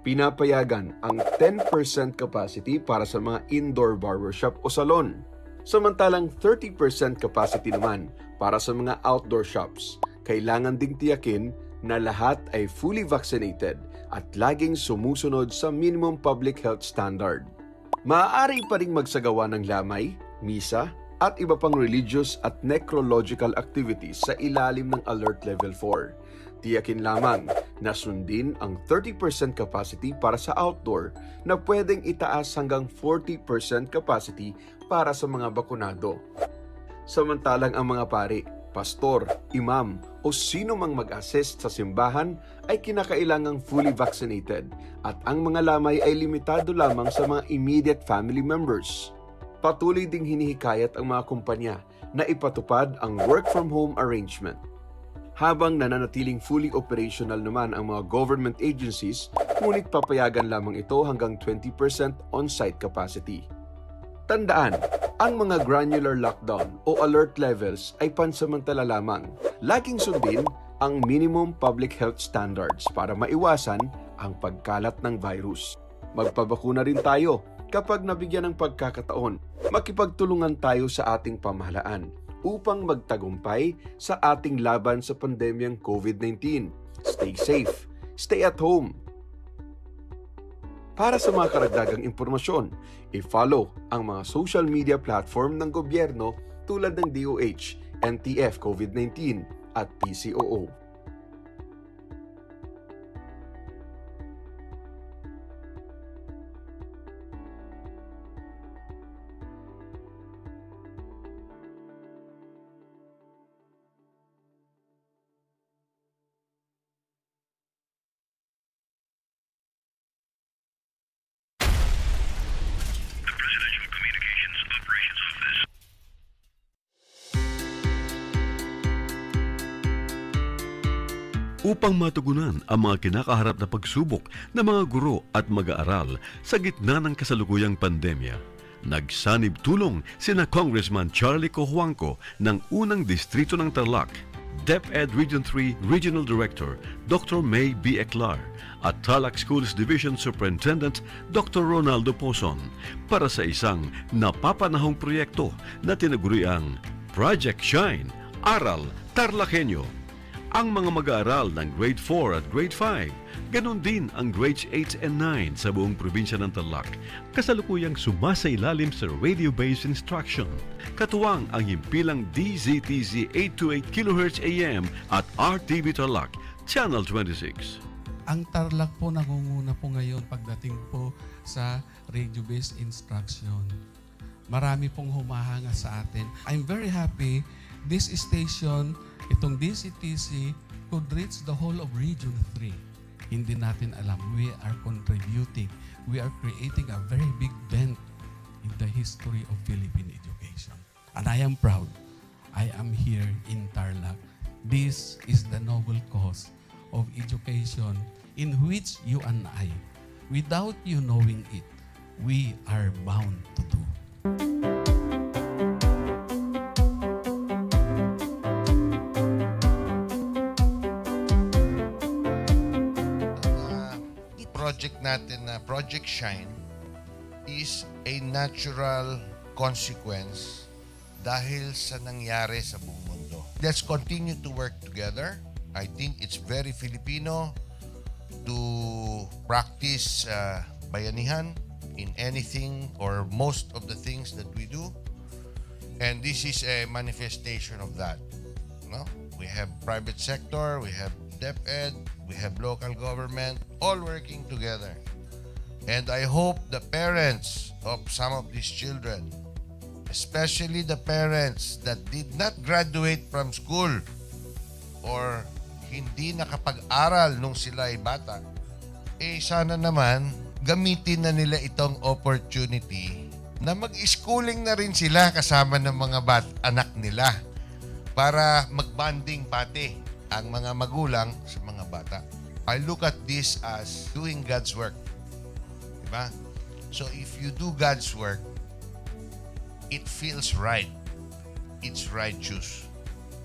Pinapayagan ang 10% capacity para sa mga indoor barbershop o salon, samantalang 30% capacity naman para sa mga outdoor shops. Kailangan ding tiyakin na lahat ay fully vaccinated at laging sumusunod sa minimum public health standard. Maaari pa ring magsagawa ng lamay, misa, at iba pang religious at necrological activities sa ilalim ng Alert Level 4. Tiyakin lamang na sundin ang 30% capacity para sa outdoor na pwedeng itaas hanggang 40% capacity para sa mga bakunado. Samantalang ang mga pari, pastor, imam o sino mang mag-assist sa simbahan ay kinakailangang fully vaccinated at ang mga lamay ay limitado lamang sa mga immediate family members. Patuloy ding hinihikayat ang mga kumpanya na ipatupad ang work from home arrangement. Habang nananatiling fully operational naman ang mga government agencies, ngunit papayagan lamang ito hanggang 20% on-site capacity. Tandaan, ang mga granular lockdown o alert levels ay pansamantala lamang. Laging sundin ang minimum public health standards para maiwasan ang pagkalat ng virus. Magpabakuna rin tayo kapag nabigyan ng pagkakataon. Makipagtulungan tayo sa ating pamahalaan upang magtagumpay sa ating laban sa pandemyang COVID-19. Stay safe, stay at home. Para sa mga karagdagang impormasyon, i-follow ang mga social media platform ng gobyerno tulad ng DOH, NTF COVID-19 at PCOO. Upang matugunan ang mga kinakaharap na pagsubok ng mga guro at mag-aaral sa gitna ng kasalukuyang pandemya, nagsanib tulong sina Congressman Charlie Cojuangco ng unang distrito ng Tarlac, DEPED Region 3 Regional Director Dr. May B. Eclar at Tarlac Schools Division Superintendent Dr. Ronaldo Pozon para sa isang napapanahong proyekto na tinaguriang Project Shine, Aral TarlakHenyo. Ang mga mag-aaral ng Grade 4 at Grade 5, ganon din ang Grades 8 and 9 sa buong probinsya ng Tarlac, kasalukuyang sumasailalim sa radio-based instruction. Katuwang ang himpilang DZTZ 828 kHz AM at RTV Tarlac, Channel 26. Ang Tarlac po nangunguna po ngayon pagdating po sa radio-based instruction. Marami pong humahanga sa atin. I'm very happy this station, itong DCTC, could reach the whole of Region 3. Hindi natin alam, we are contributing. We are creating a very big dent in the history of Philippine education. And I am proud. I am here in Tarlac. This is the noble cause of education in which you and I, without you knowing it, we are bound to do. Project natin na Project Shine is a natural consequence dahil sa nangyari sa buong mundo. Let's continue to work together. I think it's very Filipino to practice bayanihan in anything or most of the things that we do. And this is a manifestation of that. No? We have private sector, we have DEPED, we have local government, all working together. And I hope the parents of some of these children, especially the parents that did not graduate from school or hindi nakapag-aral nung sila ay bata, sana naman gamitin na nila itong opportunity na mag-schooling na rin sila kasama ng mga anak nila para mag-bonding pati ang mga magulang sa mga bata. I look at this as doing God's work. Diba? So if you do God's work, it feels right. It's righteous.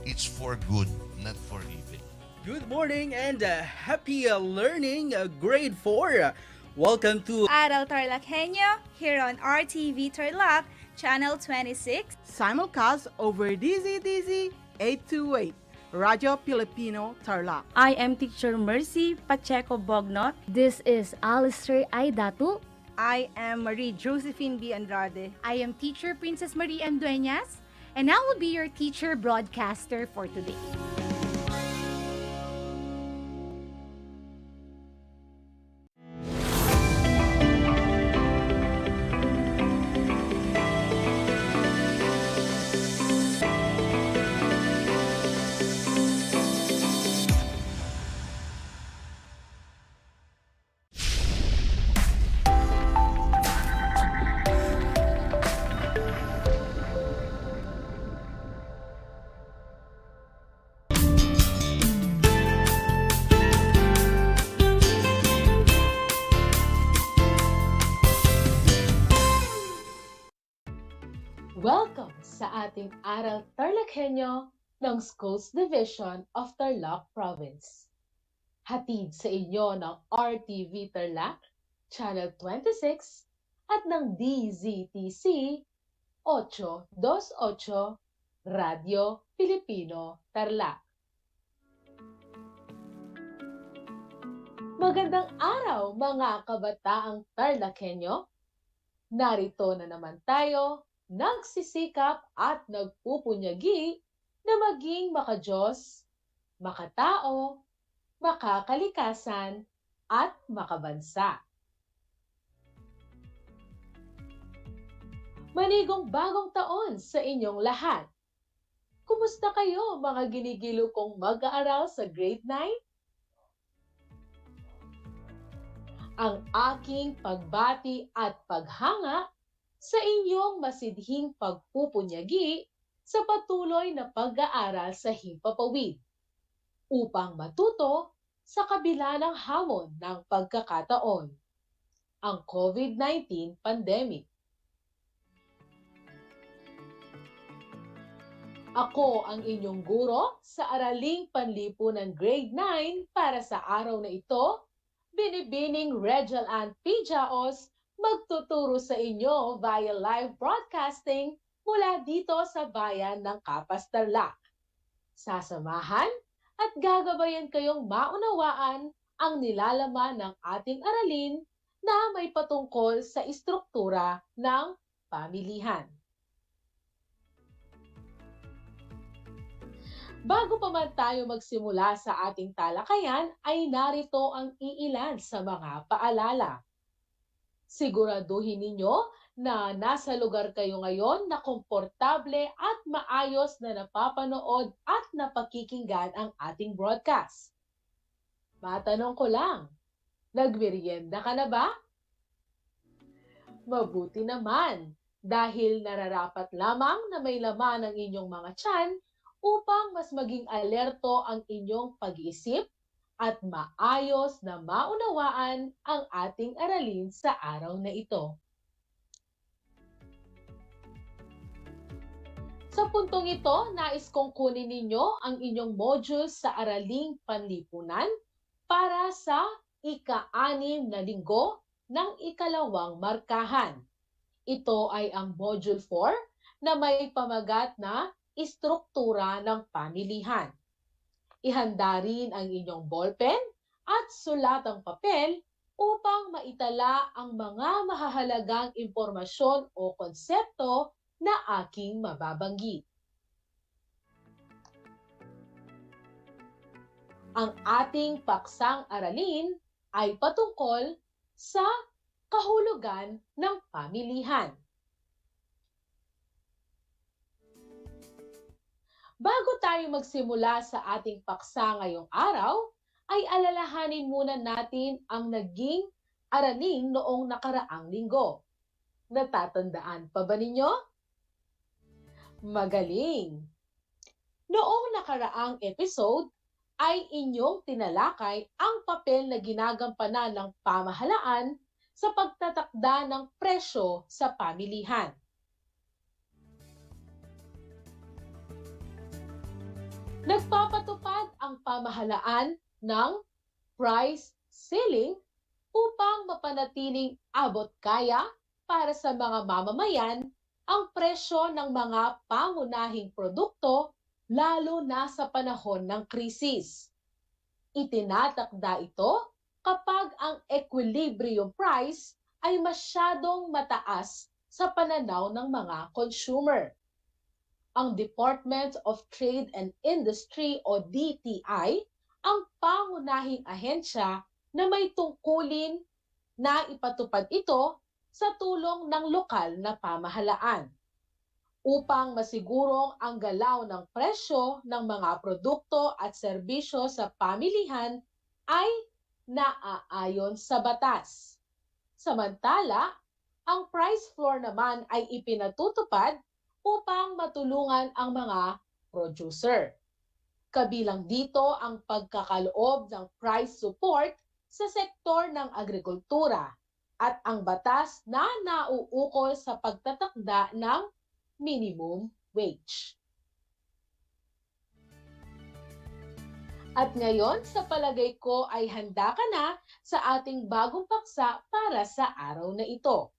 It's for good, not for evil. Good morning and happy learning, grade 4. Welcome to Aral TarlakHenyo here on RTV Tarlac, Channel 26. Simulcast over DZTZ 828. Radio Filipino Tarlac. I am Teacher Mercy Pacheco Bognot. This is Alistair Aidatu. I am Marie Josephine B. Andrade. I am Teacher Princess Marie M. Dueñas, and I will be your teacher broadcaster for today. Welcome sa ating Aral TarlakHenyo ng Schools Division of Tarlac Province. Hatid sa inyo ng RTV Tarlac, Channel 26 at ng DZTC 828 Radio Pilipino Tarlac. Magandang araw mga kabataang TarlakHenyo! Narito na naman tayo, nagsisikap at nagpupunyagi na maging makadiyos, makatao, makakalikasan at makabansa. Manigong bagong taon sa inyong lahat. Kumusta kayo mga ginigilo kong mag-aaral sa grade 9? Ang aking pagbati at paghanga sa inyong masidhing pagpupunyagi sa patuloy na pag-aaral sa himpapawid upang matuto sa kabila ng hamon ng pagkakataon, ang COVID-19 pandemic. Ako ang inyong guro sa Araling Panlipunan Grade 9 para sa araw na ito, Binibining Regel Ann P. Jaos, magtuturo sa inyo via live broadcasting mula dito sa bayan ng Kapas, Tarlac. Sasamahan at gagabayan kayong maunawaan ang nilalaman ng ating aralin na may patungkol sa istruktura ng pamilihan. Bago pa man tayo magsimula sa ating talakayan, ay narito ang iilan sa mga paalala. Siguraduhin ninyo na nasa lugar kayo ngayon na komportable at maayos na napapanood at napakikinggan ang ating broadcast. Matanong ko lang, nagmerienda ka na ba? Mabuti naman, dahil nararapat lamang na may laman ang inyong mga tiyan upang mas maging alerto ang inyong pag-iisip at maayos na maunawaan ang ating aralin sa araw na ito. Sa puntong ito, nais kong kunin ninyo ang inyong modules sa Araling Panlipunan para sa ika-6 na linggo ng ikalawang markahan. Ito ay ang Module 4 na may pamagat na istruktura ng pamilihan. Ihanda rin ang inyong ballpen at sulatang papel upang maitala ang mga mahahalagang impormasyon o konsepto na aking mababanggit. Ang ating paksang aralin ay patungkol sa kahulugan ng pamilihan. Bago tayo magsimula sa ating paksa ngayong araw, ay alalahanin muna natin ang naging aralin noong nakaraang linggo. Natatandaan pa ba ninyo? Magaling! Noong nakaraang episode, ay inyong tinalakay ang papel na ginagampanan ng pamahalaan sa pagtatakda ng presyo sa pamilihan. Nagpapatupad ang pamahalaan ng price ceiling upang mapanatiling abot kaya para sa mga mamamayan ang presyo ng mga pangunahing produkto lalo na sa panahon ng krisis. Itinatakda ito kapag ang equilibrium price ay masyadong mataas sa pananaw ng mga consumer. Ang Department of Trade and Industry o DTI ang pangunahing ahensya na may tungkulin na ipatupad ito sa tulong ng lokal na pamahalaan upang masigurong ang galaw ng presyo ng mga produkto at serbisyo sa pamilihan ay naaayon sa batas. Samantala, ang price floor naman ay ipinatutupad upang matulungan ang mga producer. Kabilang dito ang pagkakaloob ng price support sa sektor ng agrikultura at ang batas na nauukol sa pagtatakda ng minimum wage. At ngayon, sa palagay ko ay handa ka na sa ating bagong paksa para sa araw na ito.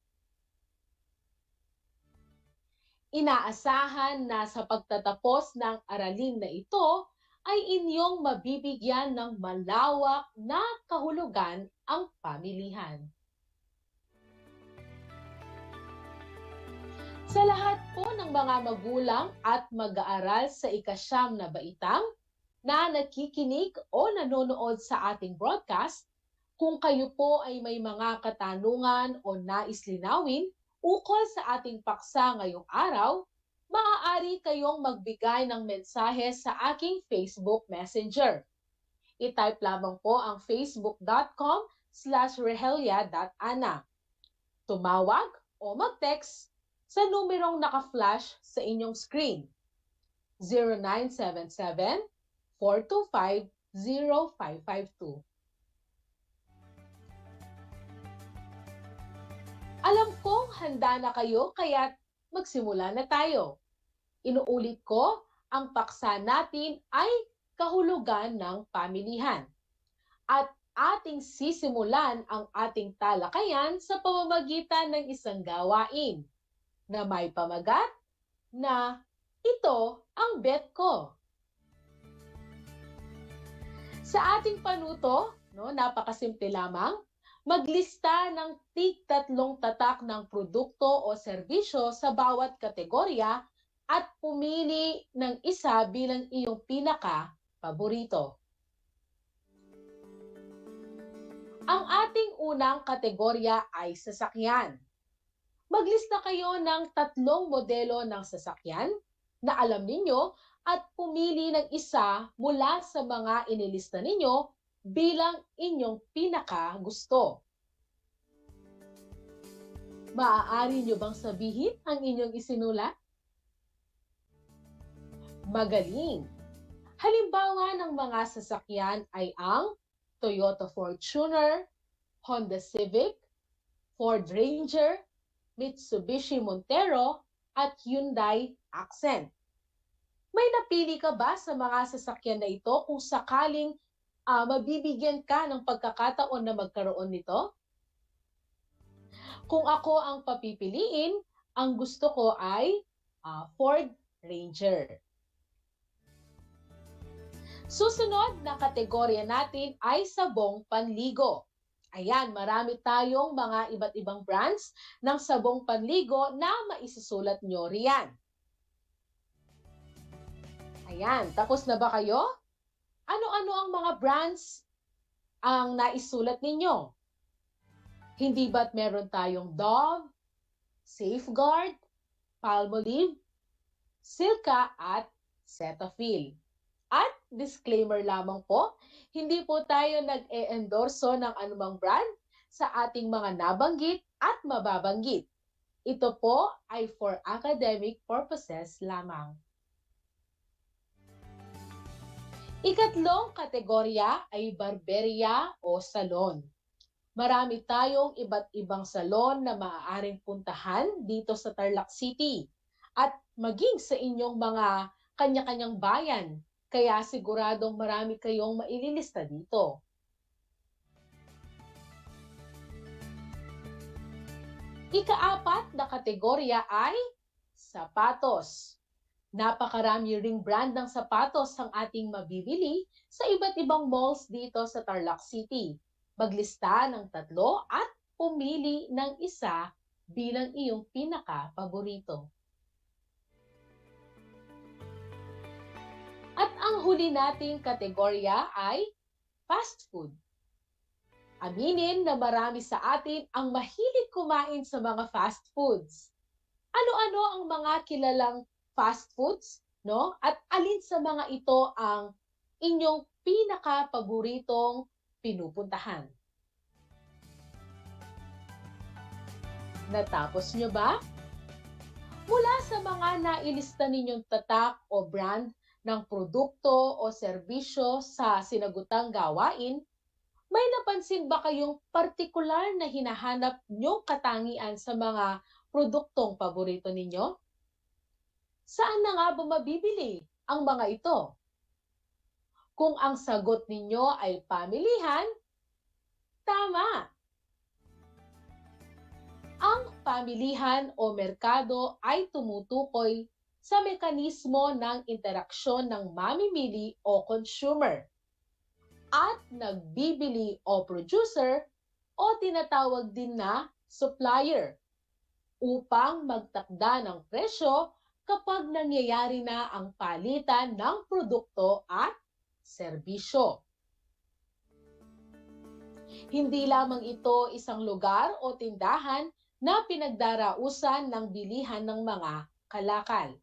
Inaasahan na sa pagtatapos ng aralin na ito ay inyong mabibigyan ng malawak na kahulugan ang pamilihan. Sa lahat po ng mga magulang at mag-aaral sa ikasyam na baitang na nakikinig o nanonood sa ating broadcast, kung kayo po ay may mga katanungan o nais linawin ukol sa ating paksa ngayong araw, maaari kayong magbigay ng mensahe sa aking Facebook Messenger. I-type lamang po ang facebook.com/rehelia.ana. Tumawag o mag-text sa numerong naka-flash sa inyong screen. 0977-425-0552. Alam kong handa na kayo kaya't magsimula na tayo. Inuulit ko, ang paksa natin ay kahulugan ng pamilihan. At ating sisimulan ang ating talakayan sa pamamagitan ng isang gawain na may pamagat na ito ang bet ko. Sa ating panuto, napakasimple lamang, maglista ng tig-3 tatak ng produkto o serbisyo sa bawat kategorya at pumili ng isa bilang iyong pinaka-paborito. Ang ating unang kategorya ay sasakyan. Maglista kayo ng 3 modelo ng sasakyan na alam ninyo at pumili ng isa mula sa mga inilista ninyo bilang inyong pinaka-gusto. Maaari nyo bang sabihin ang inyong isinulat? Magaling! Halimbawa ng mga sasakyan ay ang Toyota Fortuner, Honda Civic, Ford Ranger, Mitsubishi Montero, at Hyundai Accent. May napili ka ba sa mga sasakyan na ito kung sakaling mabibigyan ka ng pagkakataon na magkaroon nito? Kung ako ang papipiliin, ang gusto ko ay Ford Ranger. Susunod na kategorya natin ay sabong panligo. Ayan, marami tayong mga iba't ibang brands ng sabong panligo na maisusulat nyo riyan. Ayan, tapos na ba kayo? Ano-ano ang mga brands ang naisulat ninyo? Hindi ba't meron tayong Dove, Safeguard, Palmolive, Silka at Cetaphil? At disclaimer lamang po, hindi po tayo nag-e-endorso ng anumang brand sa ating mga nabanggit at mababanggit. Ito po ay for academic purposes lamang. Ikatlong kategorya ay barberya o salon. Marami tayong iba't ibang salon na maaaring puntahan dito sa Tarlac City at maging sa inyong mga kanya-kanyang bayan. Kaya siguradong marami kayong maililista dito. Ika-4 na kategorya ay sapatos. Napakarami ring brand ng sapatos ang ating mabibili sa iba't ibang malls dito sa Tarlac City. Maglista ng 3 at pumili ng isa bilang iyong pinaka-paborito. At ang huli nating kategorya ay fast food. Aminin na marami sa atin ang mahilig kumain sa mga fast foods. Ano-ano ang mga kilalang fast foods, no? At alin sa mga ito ang inyong pinaka-paboritong pinupuntahan? Natapos nyo ba? Mula sa mga nailista ninyong tatak o brand ng produkto o serbisyo sa sinagutang gawain, may napansin ba kayong partikular na hinahanap nyong katangian sa mga produktong paborito ninyo? Saan na nga ba mabibili ang mga ito? Kung ang sagot ninyo ay pamilihan, tama! Ang pamilihan o merkado ay tumutukoy sa mekanismo ng interaksyon ng mamimili o consumer at nagbibili o producer o tinatawag din na supplier upang magtakda ng presyo kapag nangyayari na ang palitan ng produkto at serbisyo. Hindi lamang ito isang lugar o tindahan na pinagdarausan ng bilihan ng mga kalakal.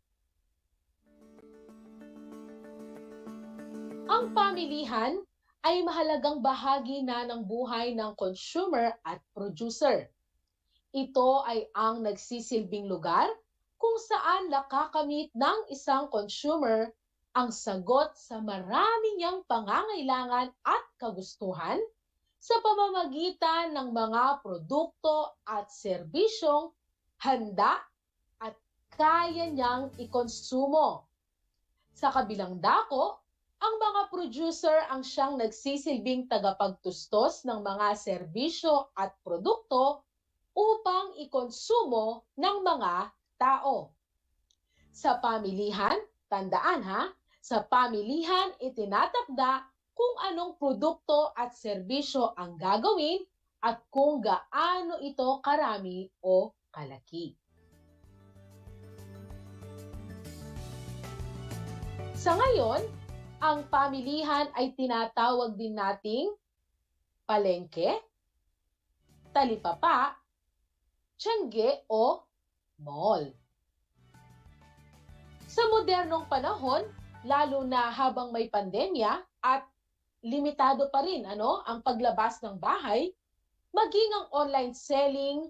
Ang pamilihan ay mahalagang bahagi na ng buhay ng consumer at producer. Ito ay ang nagsisilbing lugar kung saan nakakamit ng isang consumer ang sagot sa marami niyang pangangailangan at kagustuhan sa pamamagitan ng mga produkto at serbisyong handa at kaya niyang ikonsumo. Sa kabilang dako, ang mga producer ang siyang nagsisilbing tagapagtustos ng mga serbisyo at produkto upang ikonsumo ng mga tao. Sa pamilihan, tandaan ha, sa pamilihan itinatakda kung anong produkto at serbisyo ang gagawin at kung gaano ito karami o kalaki. Sa ngayon, ang pamilihan ay tinatawag din nating palengke, talipapa, tiyangge o mall. Sa modernong panahon, lalo na habang may pandemya at limitado pa rin ang paglabas ng bahay, maging ang online selling,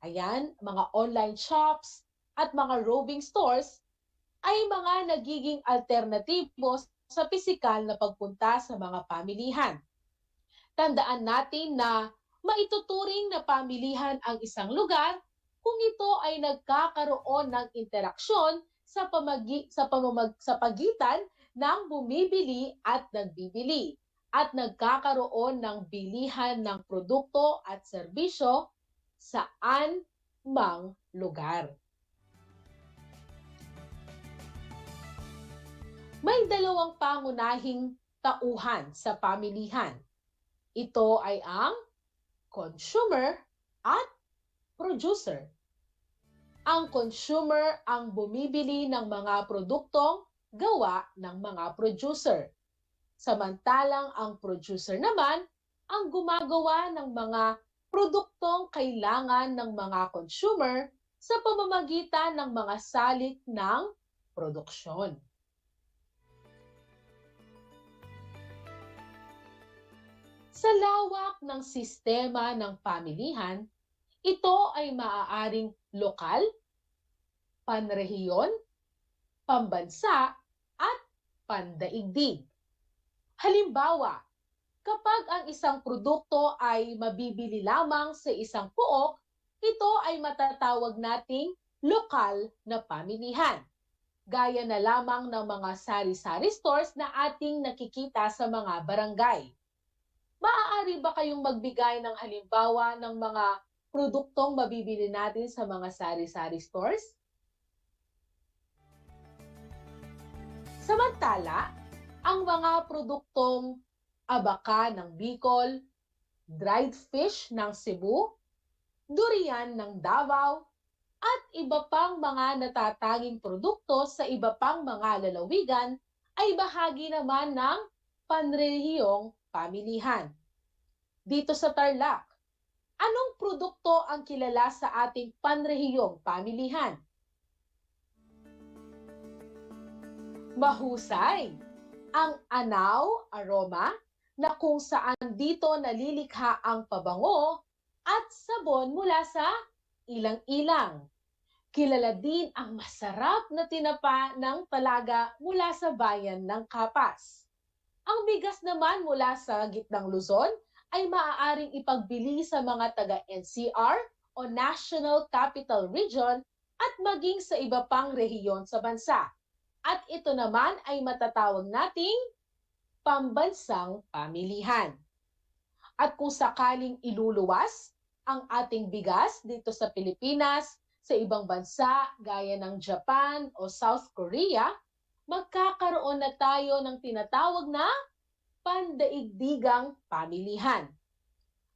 mga online shops at mga roving stores ay mga nagiging alternatibo sa pisikal na pagpunta sa mga pamilihan. Tandaan natin na maituturing na pamilihan ang isang lugar kung ito ay nagkakaroon ng interaksyon sa pagitan ng bumibili at nagbibili at nagkakaroon ng bilihan ng produkto at serbisyo saan mang lugar. May dalawang pangunahing tauhan sa pamilihan. Ito ay ang consumer at producer. Ang consumer ang bumibili ng mga produktong gawa ng mga producer. Samantalang ang producer naman ang gumagawa ng mga produktong kailangan ng mga consumer sa pamamagitan ng mga salik ng produksyon. Sa lawak ng sistema ng pamilihan, ito ay maaaring lokal, panrehiyon, pambansa, at pandaigdig. Halimbawa, kapag ang isang produkto ay mabibili lamang sa isang pook, ito ay matatawag nating lokal na pamilihan. Gaya na lamang ng mga sari-sari stores na ating nakikita sa mga barangay. Maaari ba kayong magbigay ng halimbawa ng mga produktong mabibili natin sa mga sari-sari stores? Samantala, ang mga produktong abaka ng Bicol, dried fish ng Cebu, durian ng Davao, at iba pang mga natatanging produkto sa iba pang mga lalawigan ay bahagi naman ng panrehiyong pamilihan. Dito sa Tarlac, anong produkto ang kilala sa ating panrehiyong pamilihan? Mahusay! Ang anaw, aroma, na kung saan dito nalilikha ang pabango at sabon mula sa ilang-ilang. Kilala din ang masarap na tinapa ng Talaga mula sa bayan ng Kapas. Ang bigas naman mula sa gitnang Luzon ay maaaring ipagbili sa mga taga-NCR o National Capital Region at maging sa iba pang rehiyon sa bansa. At ito naman ay matatawag nating pambansang pamilihan. At kung sakaling iluluwas ang ating bigas dito sa Pilipinas, sa ibang bansa gaya ng Japan o South Korea, magkakaroon na tayo ng tinatawag na pandaigdigang pamilihan.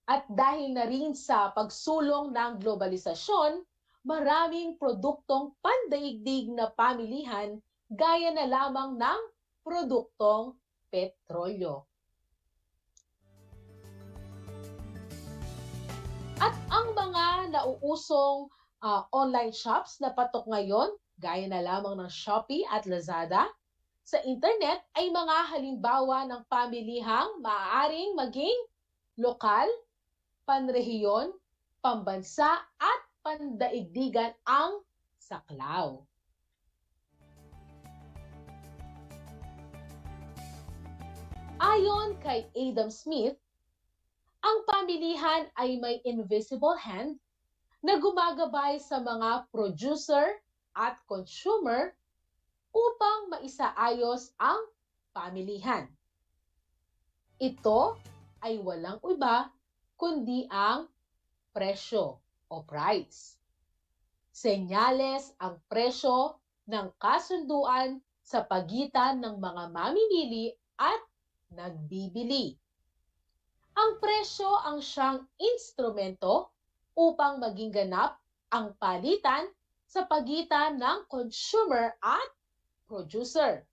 At dahil na rin sa pagsulong ng globalisasyon, maraming produktong pandaigdig na pamilihan gaya na lamang ng produktong petrolyo. At ang mga nauusong online shops na patok ngayon, gaya na lamang ng Shopee at Lazada, sa internet ay mga halimbawa ng pamilihang maaaring maging lokal, panrehiyon, pambansa at pandaigdigan ang saklaw. Ayon kay Adam Smith, ang pamilihan ay may invisible hand na gumagabay sa mga producer at consumer upang maisaayos ang pamilihan. Ito ay walang iba kundi ang presyo o price. Senyales ang presyo ng kasunduan sa pagitan ng mga mamimili at nagbibili. Ang presyo ang siyang instrumento upang maging ganap ang palitan sa pagitan ng consumer at producer.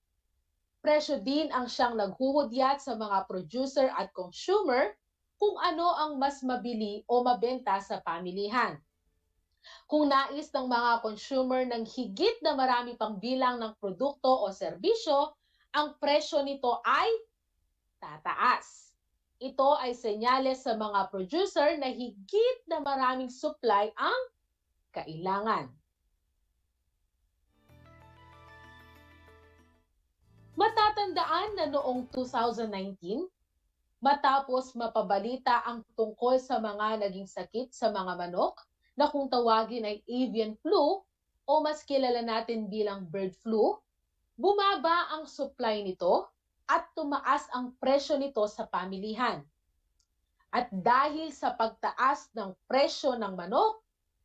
Presyo din ang siyang naghuhudyat sa mga producer at consumer kung ano ang mas mabili o mabenta sa pamilihan. Kung nais ng mga consumer ng higit na marami pang bilang ng produkto o serbisyo, ang presyo nito ay tataas. Ito ay senyales sa mga producer na higit na maraming supply ang kailangan. Matatandaan na noong 2019, matapos mapabalita ang tungkol sa mga naging sakit sa mga manok na kung tawagin ay avian flu o mas kilala natin bilang bird flu, bumaba ang supply nito at tumaas ang presyo nito sa pamilihan. At dahil sa pagtaas ng presyo ng manok,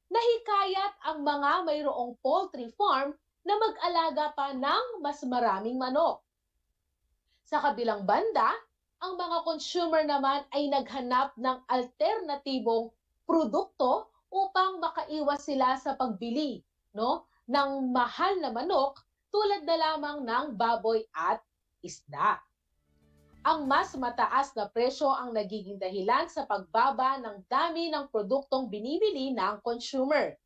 nahikayat ang mga mayroong poultry farm na mag-alaga pa ng mas maraming manok. Sa kabilang banda, ang mga consumer naman ay naghanap ng alternatibong produkto upang makaiwas sila sa pagbili ng mahal na manok tulad na lamang ng baboy at isda. Ang mas mataas na presyo ang nagiging dahilan sa pagbaba ng dami ng produktong binibili ng consumer.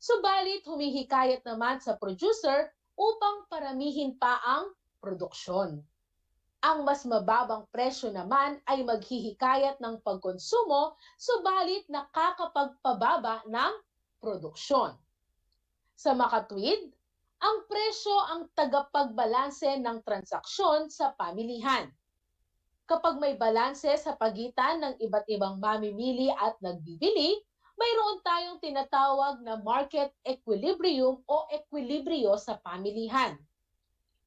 Subalit humihikayat naman sa producer upang paramihin pa ang produksyon. Ang mas mababang presyo naman ay maghihikayat ng pagkonsumo, subalit nakakapagpababa ng produksyon. Sa makatwid, ang presyo ang tagapagbalanse ng transaksyon sa pamilihan. Kapag may balanse sa pagitan ng iba't ibang mamimili at nagbibili, mayroon tayong tinatawag na market equilibrium o ekwilibryo sa pamilihan.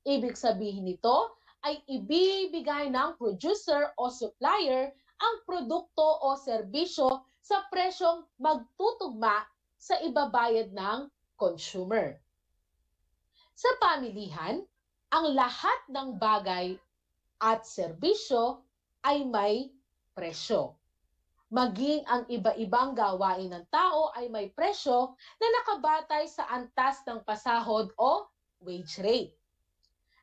Ibig sabihin nito ay ibibigay ng producer o supplier ang produkto o serbisyo sa presyong magtutugma sa ibabayad ng consumer. Sa pamilihan, ang lahat ng bagay at serbisyo ay may presyo. Maging ang iba-ibang gawain ng tao ay may presyo na nakabatay sa antas ng pasahod o wage rate.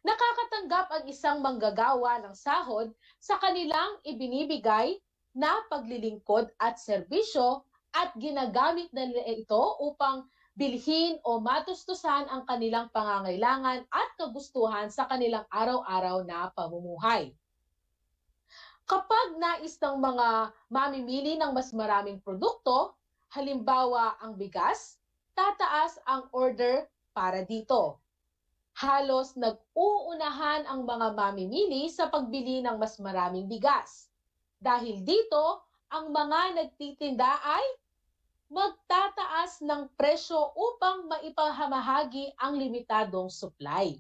Nakakatanggap ang isang manggagawa ng sahod sa kanilang ibinibigay na paglilingkod at serbisyo at ginagamit na nila ito upang bilhin o matustusan ang kanilang pangangailangan at kagustuhan sa kanilang araw-araw na pamumuhay. Kapag nais ng mga mamimili ng mas maraming produkto, halimbawa ang bigas, tataas ang order para dito. Halos nag-uunahan ang mga mamimili sa pagbili ng mas maraming bigas. Dahil dito, ang mga nagtitinda ay magtataas ng presyo upang maipahamahagi ang limitadong supply.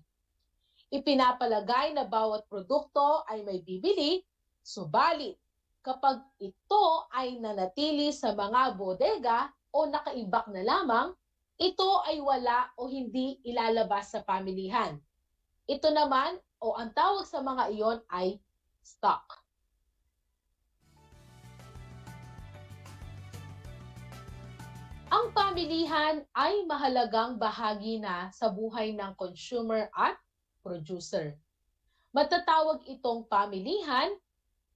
Ipinapalagay na bawat produkto ay may bibili, subalit kapag ito ay nanatili sa mga bodega o nakaibak na lamang, ito ay wala o hindi ilalabas sa pamilihan. Ito naman o ang tawag sa mga iyon ay stock. Ang pamilihan ay mahalagang bahagi na sa buhay ng consumer at producer. Matatawag itong pamilihan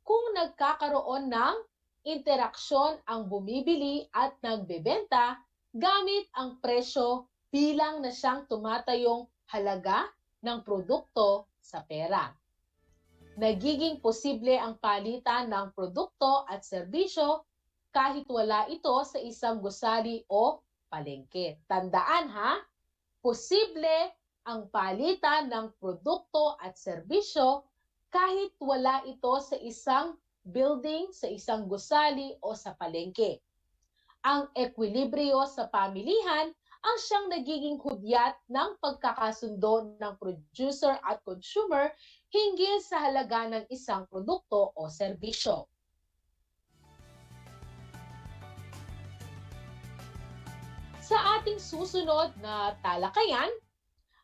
kung nagkakaroon ng interaksyon ang bumibili at nagbebenta gamit ang presyo bilang na siyang tumatayong halaga ng produkto sa pera. Nagiging posible ang palitan ng produkto at serbisyo kahit wala ito sa isang gusali o palengke. Tandaan ha, posible ang palitan ng produkto at serbisyo kahit wala ito sa isang building, sa isang gusali o sa palengke. Ang ekwilibryo sa pamilihan ang siyang nagiging hudyat ng pagkakasundo ng producer at consumer hinggil sa halaga ng isang produkto o serbisyo. Sa ating susunod na talakayan,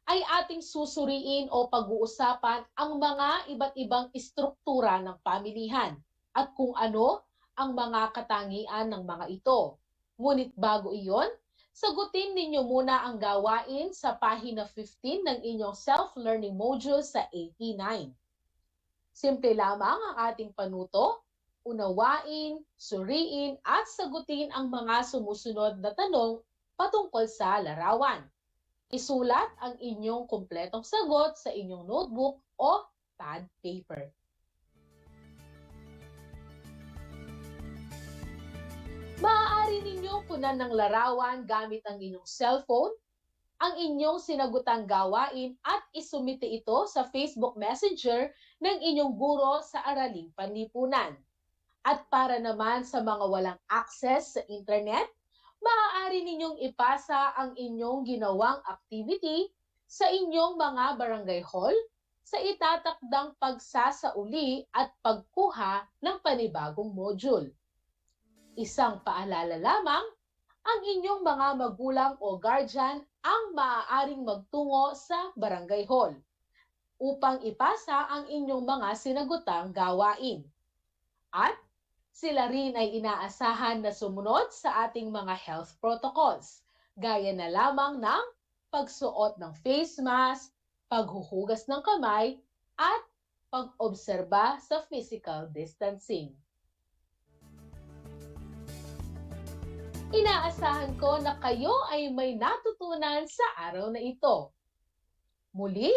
ay ating susuriin o pag-uusapan ang mga iba't ibang istruktura ng pamilihan at kung ano ang mga katangian ng mga ito. Ngunit bago iyon, sagutin ninyo muna ang gawain sa pahina 15 ng inyong self-learning module sa AP9. Simple lamang ang ating panuto, unawain, suriin at sagutin ang mga sumusunod na tanong patungkol sa larawan. Isulat ang inyong kumpletong sagot sa inyong notebook o pad paper. Maaari ninyong punan ng larawan gamit ang inyong cellphone, ang inyong sinagutang gawain at isumite ito sa Facebook Messenger ng inyong guro sa Araling Panlipunan. At para naman sa mga walang access sa internet, maaari ninyong ipasa ang inyong ginawang activity sa inyong mga barangay hall sa itatakdang pagsasauli at pagkuha ng panibagong module. Isang paalala lamang, ang inyong mga magulang o guardian ang maaaring magtungo sa barangay hall upang ipasa ang inyong mga sinagutang gawain. At sila rin ay inaasahan na sumunod sa ating mga health protocols, gaya na lamang ng pagsuot ng face mask, paghuhugas ng kamay, at pag-obserba sa physical distancing. Inaasahan ko na kayo ay may natutunan sa araw na ito. Muli,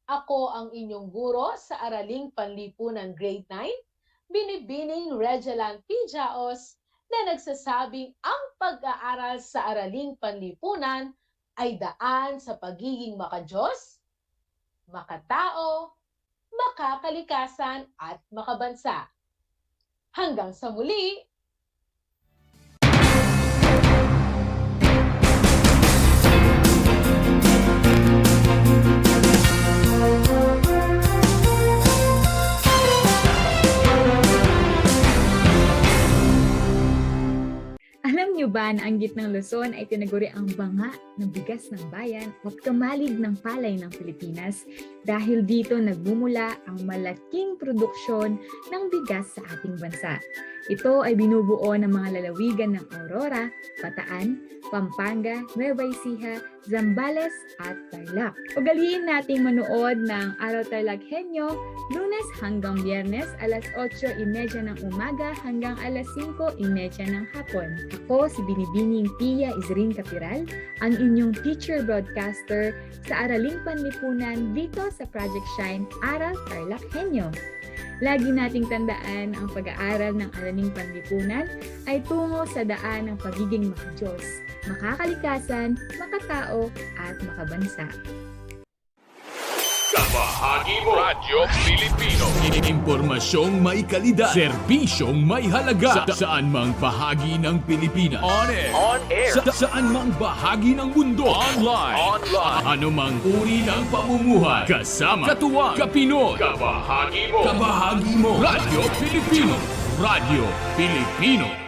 ako ang inyong guro sa Araling Panlipunan Grade 9, Binibining Regelan P. Jaos, na nagsasabing ang pag-aaral sa Araling Panlipunan ay daan sa pagiging makadiyos, makatao, makakalikasan at makabansa. Hanggang sa muli! Alam niyo ba na ang gitnang Luzon ay tinaguri ang banga ng bigas ng bayan at kamalig ng palay ng Pilipinas dahil dito nagmumula ang malaking produksyon ng bigas sa ating bansa. Ito ay binubuo ng mga lalawigan ng Aurora, Bataan, Pampanga, Nueva Ecija, Zambales at Tarlac. Ugaliin nating manood ng Aral TarlakHenyo Lunes hanggang Biyernes alas 8:30 ng umaga hanggang alas 5:30 ng hapon. Ako si Binibining Pia Isrin Capiral, ang inyong teacher broadcaster sa Araling Panlipunan dito sa Project Shine Aral TarlakHenyo. Lagi nating tandaan ang pag-aaral ng Araling Panlipunan ay tungo sa daan ng pagiging makadiyos, makakalikasan, makatao at makabansa. Kabahagi mo. Radyo Pilipino. Impormasyong may kalidad. Serbisyong may halaga. Saan mang bahagi ng Pilipinas. On air. Saan mang bahagi ng mundo. Online. Ano mang uri ng pamumuhay. Kasama. Katuwang. Kapinoy. Kabahagi mo. Radyo Pilipino. Radyo Pilipino.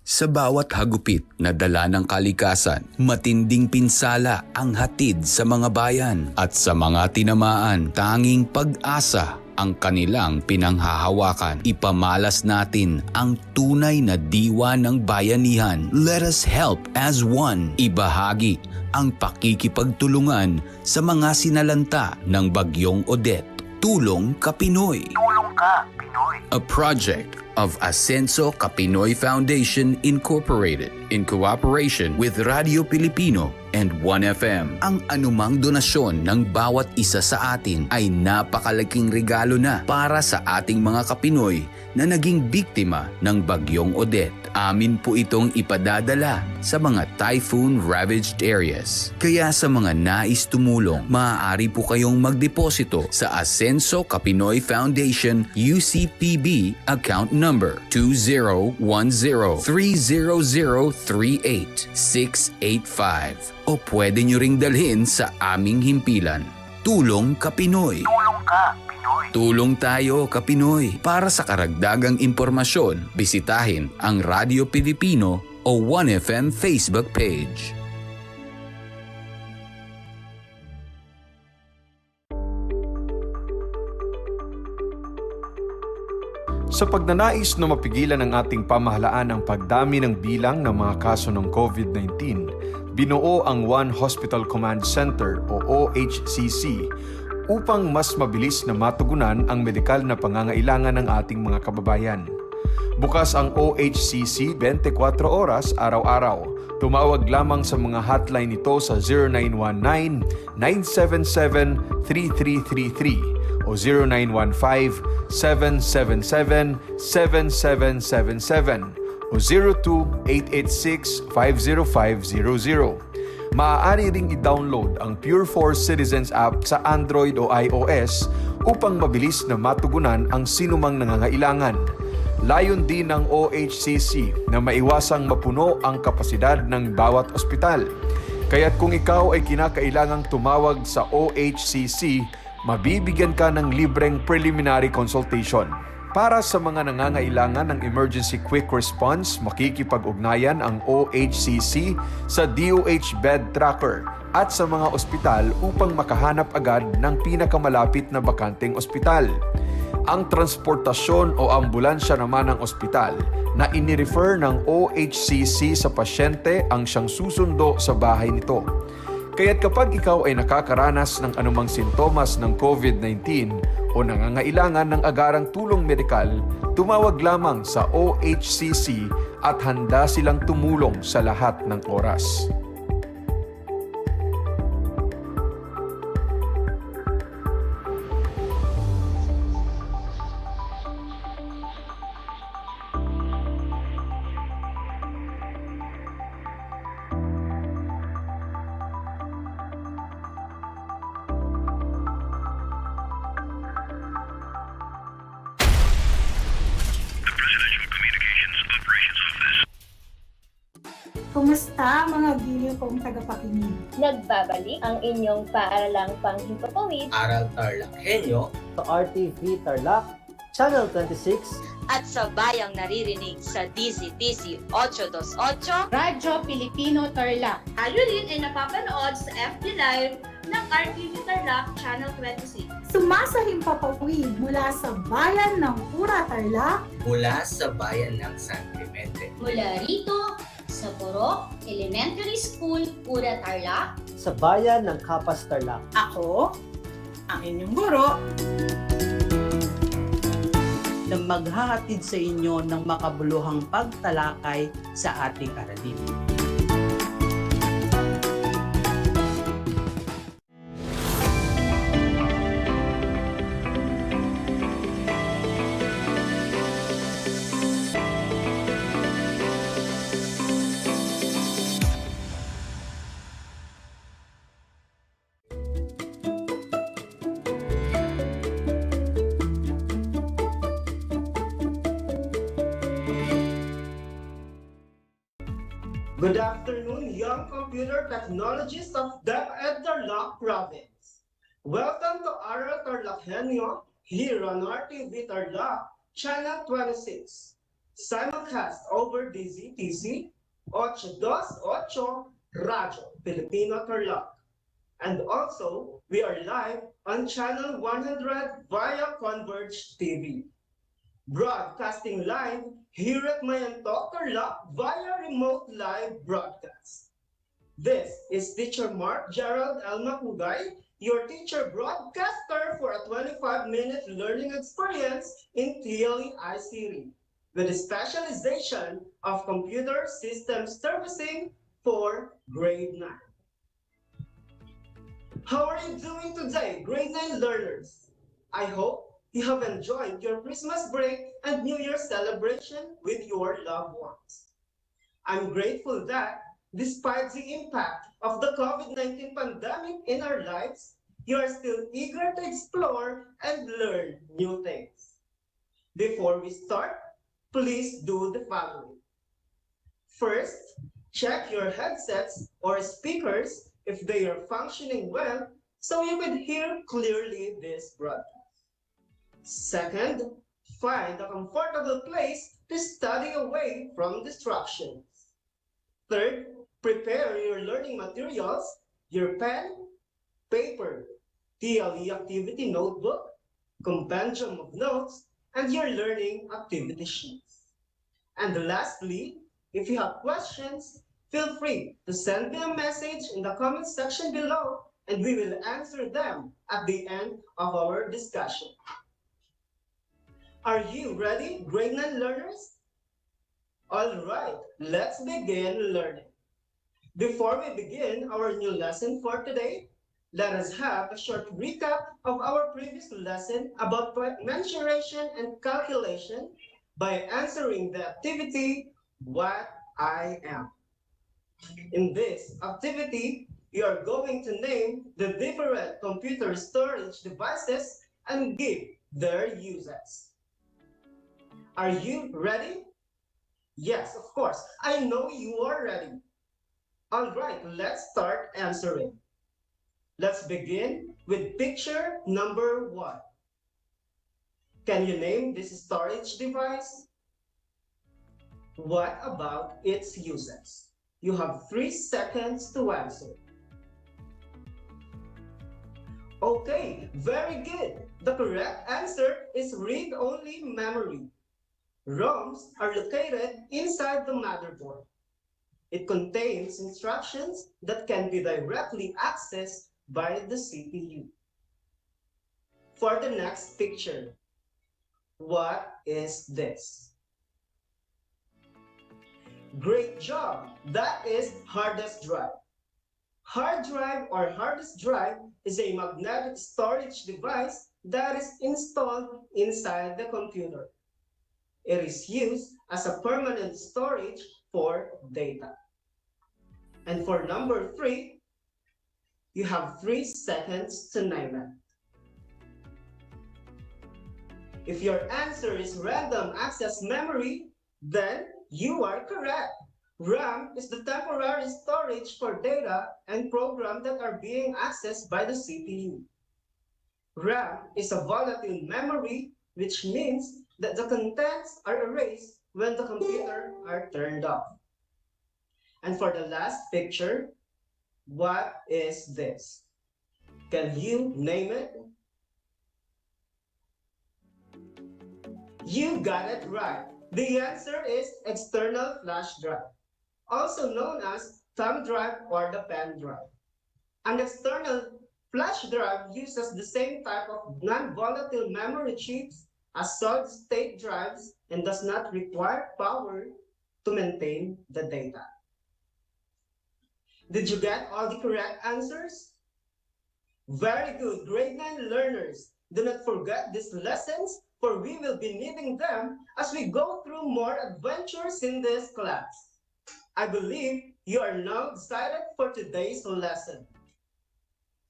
Sa bawat hagupit na dala ng kalikasan, matinding pinsala ang hatid sa mga bayan at sa mga tinamaan, tanging pag-asa ang kanilang pinanghahawakan. Ipamalas natin ang tunay na diwa ng bayanihan. Let us help as one. Ibahagi ang pakikipagtulungan sa mga sinalanta ng Bagyong Odette. Tulong Ka Pinoy. Tulong Ka Pinoy. A project of Ascenso Kapinoy Foundation Incorporated in cooperation with Radio Pilipino and 1FM. Ang anumang donasyon ng bawat isa sa atin ay napakalaking regalo na para sa ating mga Kapinoy na naging biktima ng Bagyong Odette. Amin po itong ipadadala sa mga typhoon-ravaged areas. Kaya sa mga nais tumulong, maaari po kayong magdeposito sa Ascenso Kapinoy Foundation UCPB account number 2010-30038-685 o pwede nyo ring dalhin sa aming himpilan. Tulong Ka Pinoy. Tulong Ka Pinoy. Tulong tayo Ka Pinoy. Para sa karagdagang impormasyon, bisitahin ang Radio Pilipino o 1FM Facebook page. Sa pagnanais na mapigilan ng ating pamahalaan ang pagdami ng bilang ng mga kaso ng COVID-19, binuo ang One Hospital Command Center o OHCC upang mas mabilis na matugunan ang medikal na pangangailangan ng ating mga kababayan. Bukas ang OHCC 24 oras araw-araw. Tumawag lamang sa mga hotline nito sa 0919-977-3333 o 0915-777-7777 o 02-886-50500. Maaari ring i-download ang Pure Force Citizens app sa Android o iOS upang mabilis na matugunan ang sinumang nangangailangan. Layon din ng OHCC na maiwasang mapuno ang kapasidad ng bawat ospital. Kaya't kung ikaw ay kinakailangang tumawag sa OHCC, mabibigyan ka ng libreng preliminary consultation. Para sa mga nangangailangan ng emergency quick response, makikipag-ugnayan ang OHCC sa DOH Bed Tracker at sa mga ospital upang makahanap agad ng pinakamalapit na bakanteng ospital. Ang transportasyon o ambulansya naman ng ospital na inirefer ng OHCC sa pasyente ang siyang susundo sa bahay nito. Kaya't kapag ikaw ay nakakaranas ng anumang sintomas ng COVID-19 o nangangailangan ng agarang tulong medikal, tumawag lamang sa OHCC at handa silang tumulong sa lahat ng oras. Kumusta mga giliw kong tagapakinig? Nagbabalik ang inyong paaralang panghimpapawid, Aral TarlakHenyo, sa RTV Tarlac, Channel 26, at sa bayang naririnig sa DZTC 828, Radyo Pilipino Tarlac. Kayo rin ay napapanood sa FB Live ng RTV Tarlac Channel 26. Sumasahimpapawid mula sa bayan ng Pura Tarlac, mula sa bayan ng San Clemente, mula rito sa Borok Elementary School, Pura Tarlac, sa bayan ng Kapas Tarlac. Ako, ang inyong guro, na maghahatid sa inyo ng makabuluhang pagtalakay sa ating aralin. Good afternoon, young computer technologists of DEPED Tarlac province. Welcome to Aral TarlakHenyo here on RTV Tarlac, Channel 26. Simulcast over DZTC, 828 Radyo Filipino Tarlac. And also, we are live on Channel 100 via Converge TV. Broadcasting live here at Mayantok, Tarlac via remote live broadcast. This is Teacher Mark Gerald L. Macugay, your teacher broadcaster for a 25-minute learning experience in TLE ICT with a specialization of computer system servicing for grade 9. How are you doing today, grade 9 learners? I hope you have enjoyed your Christmas break and New Year celebration with your loved ones. I'm grateful that, despite the impact of the COVID-19 pandemic in our lives, you are still eager to explore and learn new things. Before we start, please do the following. First, check your headsets or speakers if they are functioning well so you can hear clearly this broadcast. Second, find a comfortable place to study away from distractions. Third, prepare your learning materials, your pen, paper, TLE activity notebook, compendium of notes, and your learning activity sheets. And lastly, if you have questions, feel free to send me a message in the comment section below and we will answer them at the end of our discussion. Are you ready, grade 9 learners? All right, let's begin learning. Before we begin our new lesson for today, let us have a short recap of our previous lesson about mensuration and calculation by answering the activity, What I Am. In this activity, you are going to name the different computer storage devices and give their uses. Are you ready? Yes, of course. I know you are ready. All right, let's start answering. Let's begin with picture number 1. Can you name this storage device? What about its uses? You have 3 seconds to answer. Okay, very good. The correct answer is read-only memory. ROMs are located inside the motherboard. It contains instructions that can be directly accessed by the CPU. For the next picture, what is this? Great job! That is hard disk drive. Hard drive or hard disk drive is a magnetic storage device that is installed inside the computer. It is used as a permanent storage for data. And for number 3, you have 3 seconds to name it. If your answer is random access memory, then you are correct. RAM is the temporary storage for data and programs that are being accessed by the CPU. RAM is a volatile memory, which means that the contents are erased when the computer are turned off. And for the last picture, what is this? Can you name it? You got it right. The answer is external flash drive, also known as thumb drive or the pen drive. An external flash drive uses the same type of non-volatile memory chips as solid-state drives and does not require power to maintain the data. Did you get all the correct answers? Very good, grade 9 learners. Do not forget these lessons, for we will be needing them as we go through more adventures in this class. I believe you are now excited for today's lesson.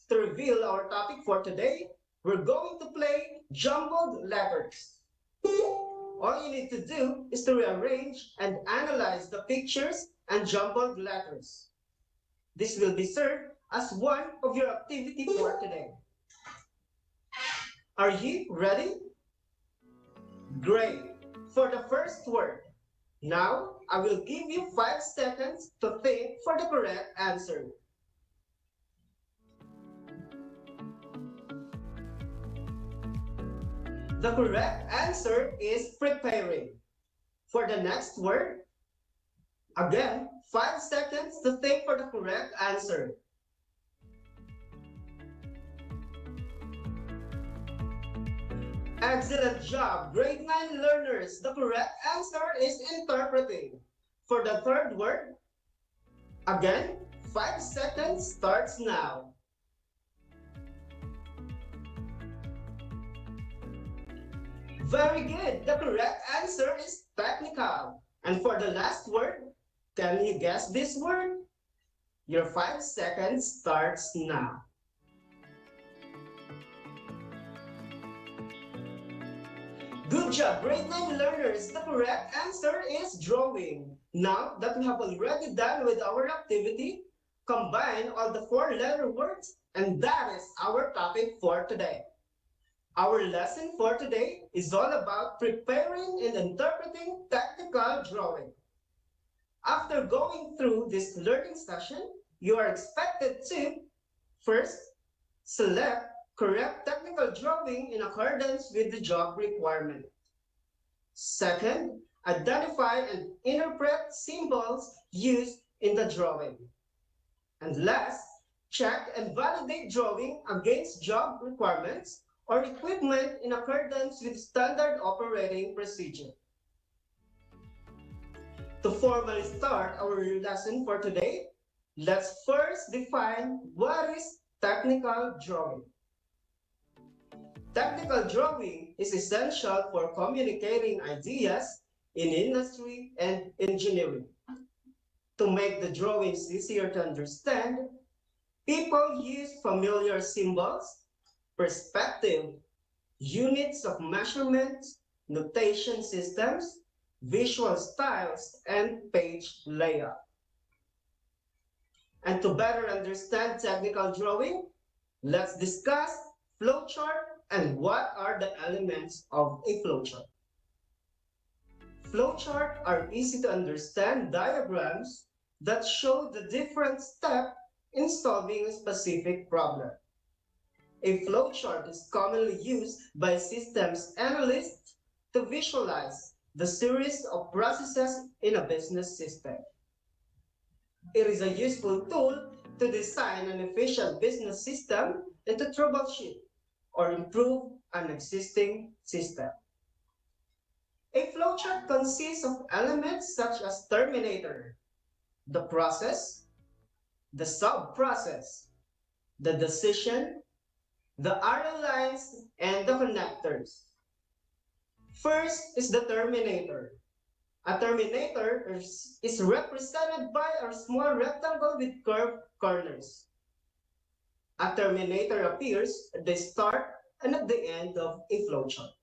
To reveal our topic for today, we're going to play jumbled letters. All you need to do is to rearrange and analyze the pictures and jumbled letters. This will be served as one of your activity for today. Are you ready? Great. For the first word, now I will give you 5 seconds to think for the correct answer. The correct answer is preparing. For the next word, again, 5 seconds to think for the correct answer. Excellent job, grade 9 learners. The correct answer is interpreting. For the third word, again, 5 seconds starts now. Very good. The correct answer is technical. And for the last word, can you guess this word? Your 5 seconds starts now. Good job, grade 9 learners. The correct answer is drawing. Now that we have already done with our activity, combine all the 4-letter words, and that is our topic for today. Our lesson for today is all about preparing and interpreting technical drawing. After going through this learning session, you are expected to, first, select correct technical drawing in accordance with the job requirement. Second, identify and interpret symbols used in the drawing. And last, check and validate drawing against job requirements or equipment in accordance with standard operating procedure. To formally start our lesson for today, let's first define what is technical drawing. Technical drawing is essential for communicating ideas in industry and engineering. To make the drawings easier to understand, people use familiar symbols, perspective, units of measurement, notation systems, visual styles, and page layout. And to better understand technical drawing, let's discuss flowchart and what are the elements of a flowchart. Flowcharts are easy to understand diagrams that show the different steps in solving a specific problem. A flowchart is commonly used by systems analysts to visualize the series of processes in a business system. It is a useful tool to design an efficient business system and to troubleshoot or improve an existing system. A flowchart consists of elements such as terminator, the process, the sub-process, the decision, the arrow lines, and the connectors. First is the terminator. A terminator is represented by a small rectangle with curved corners. A terminator appears at the start and at the end of a flowchart.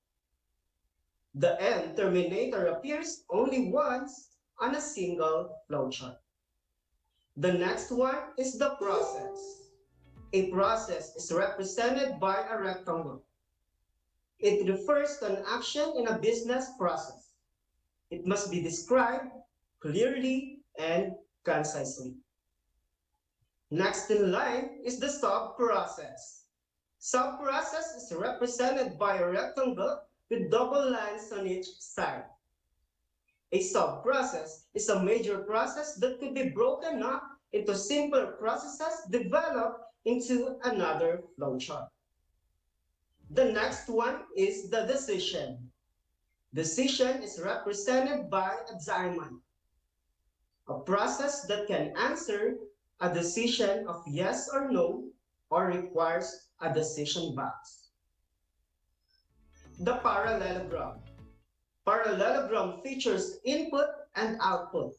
The end terminator appears only once on a single flowchart. The next one is the process. A process is represented by a rectangle. It refers to an action in a business process. It must be described clearly and concisely. Next in line is the sub-process. Sub-process is represented by a rectangle with double lines on each side. A sub-process is a major process that could be broken up into simpler processes developed into another flowchart. The next one is the decision. Decision is represented by a diamond, a process that can answer a decision of yes or no or requires a decision box. The parallelogram. Parallelogram features input and output,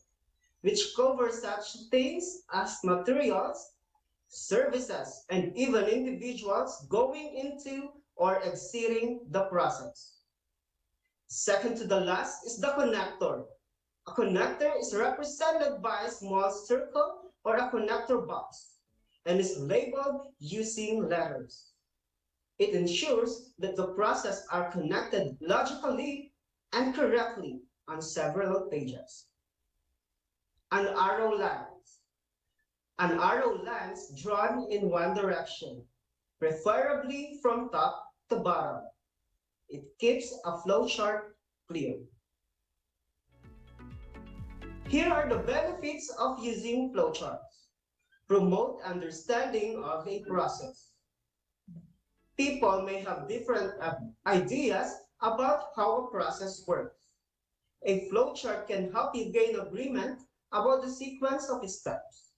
which cover such things as materials, services, and even individuals going into or exiting the process. Second to the last is the connector, A connector is represented by a small circle or a connector box and is labeled using letters. It ensures that the processes are connected logically and correctly on several pages. An arrow lines. An arrow lines drawn in one direction, preferably from top to bottom. It keeps a flowchart clear. Here are the benefits of using flowcharts. Promote understanding of a process. People may have different ideas about how a process works. A flowchart can help you gain agreement about the sequence of steps.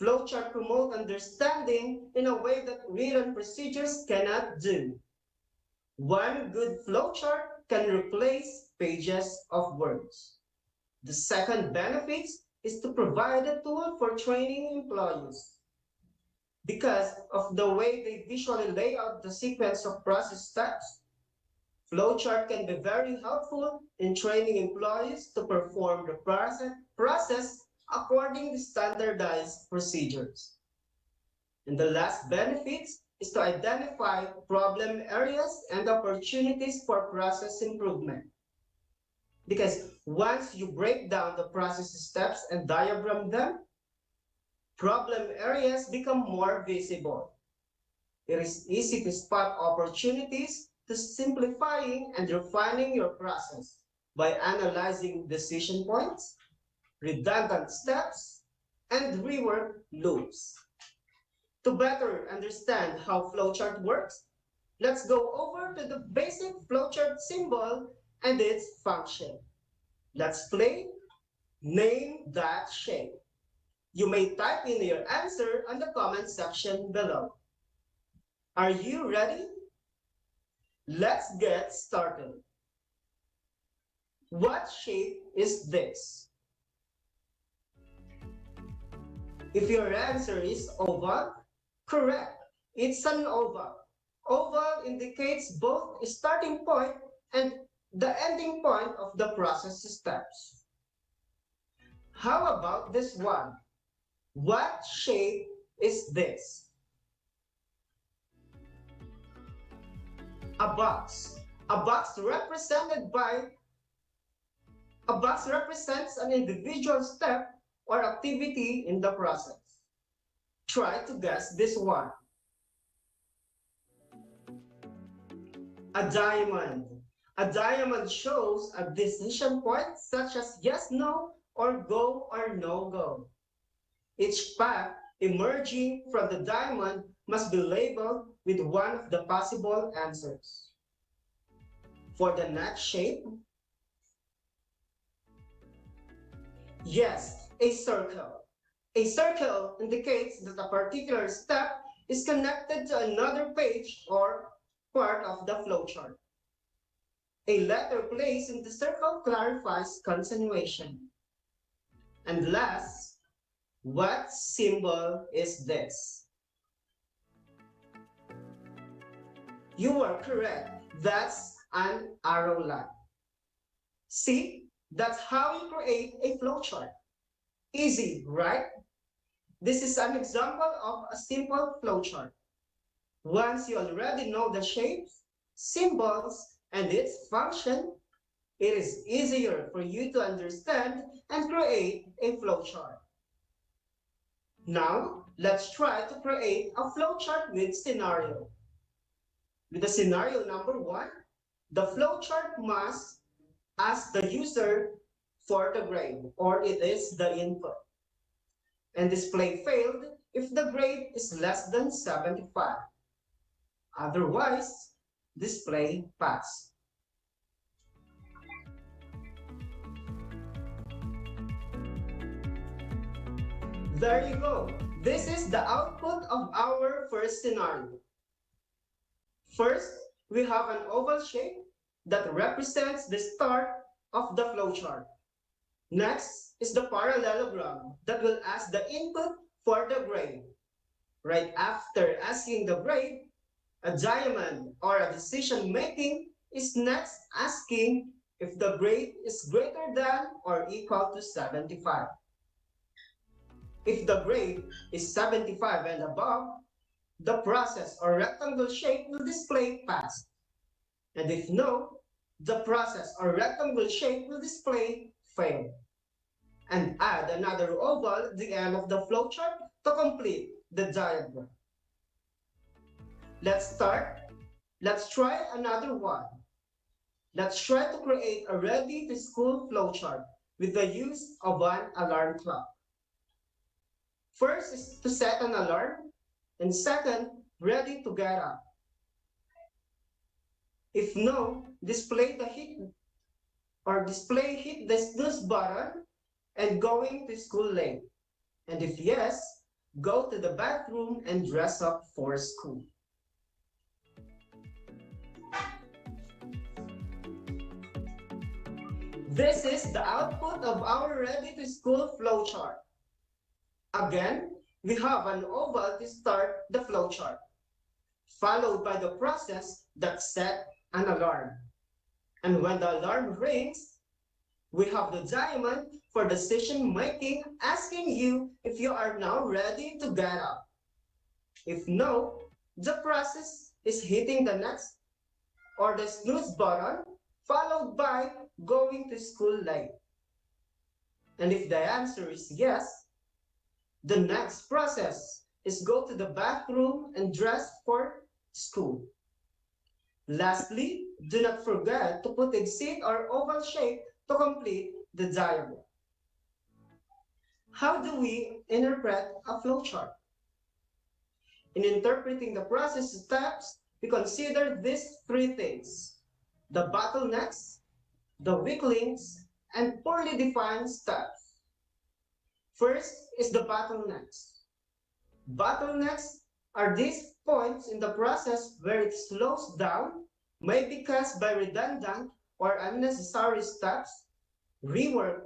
Flowchart promote understanding in a way that written procedures cannot do. One good flowchart can replace pages of words. The second benefit is to provide a tool for training employees. Because of the way they visually lay out the sequence of process steps, flowchart can be very helpful in training employees to perform the process according to standardized procedures. And the last benefit is to identify problem areas and opportunities for process improvement. Because once you break down the process steps and diagram them, problem areas become more visible. It is easy to spot opportunities to simplifying and refining your process by analyzing decision points, redundant steps, and rework loops. To better understand how flowchart works, let's go over to the basic flowchart symbol and its function. Let's play Name That Shape. You may type in your answer on the comment section below. Are you ready? Let's get started. What shape is this? If your answer is oval, correct. It's an oval. Oval indicates both a starting point and the ending point of the process steps. How about this one? What shape is this? A box. A box represents an individual step or activity in the process. Try to guess this one. A diamond. A diamond shows a decision point such as yes, no, or go or no go. Each path emerging from the diamond must be labeled with one of the possible answers. For the next shape, yes, a circle. A circle indicates that a particular step is connected to another page or part of the flowchart. A letter placed in the circle clarifies continuation. And last, what symbol is this? You are correct. That's an arrow line. See, that's how you create a flowchart. Easy, right? This is an example of a simple flowchart. Once you already know the shapes, symbols, and its function, it is easier for you to understand and create a flowchart. Now, let's try to create a flowchart with scenario. With the scenario number 1, the flowchart must ask the user for the grade, or it is the input, and display failed if the grade is less than 75. Otherwise, display pass. There you go. This is the output of our first scenario. First, we have an oval shape that represents the start of the flowchart. Next is the parallelogram that will ask the input for the grade. Right after asking the grade, a diamond or a decision making is next asking if the grade is greater than or equal to 75. If the grade is 75 and above, the process or rectangle shape will display passed. And if no, the process or rectangle shape will display failed. And add another oval at the end of the flowchart to complete the diagram. Let's start. Let's try another one. Let's try to create a ready-to-school flowchart with the use of an alarm clock. First is to set an alarm, and second, ready to get up. If no, display hit the snooze button and going to school late. And if yes, go to the bathroom and dress up for school. This is the output of our ready-to-school flowchart. Again, we have an oval to start the flowchart, followed by the process that set an alarm. And when the alarm rings, we have the diamond for decision making, asking you if you are now ready to get up. If no, the process is hitting the next or the snooze button, followed by going to school late. And if the answer is yes, the next process is go to the bathroom and dress for school. Lastly, do not forget to put exit or oval shape to complete the diagram. How do we interpret a flowchart? In interpreting the process steps, we consider these three things: the bottlenecks, the weak links, and poorly defined steps. First is the bottlenecks. Bottlenecks are these points in the process where it slows down, maybe caused by redundant or unnecessary steps, rework,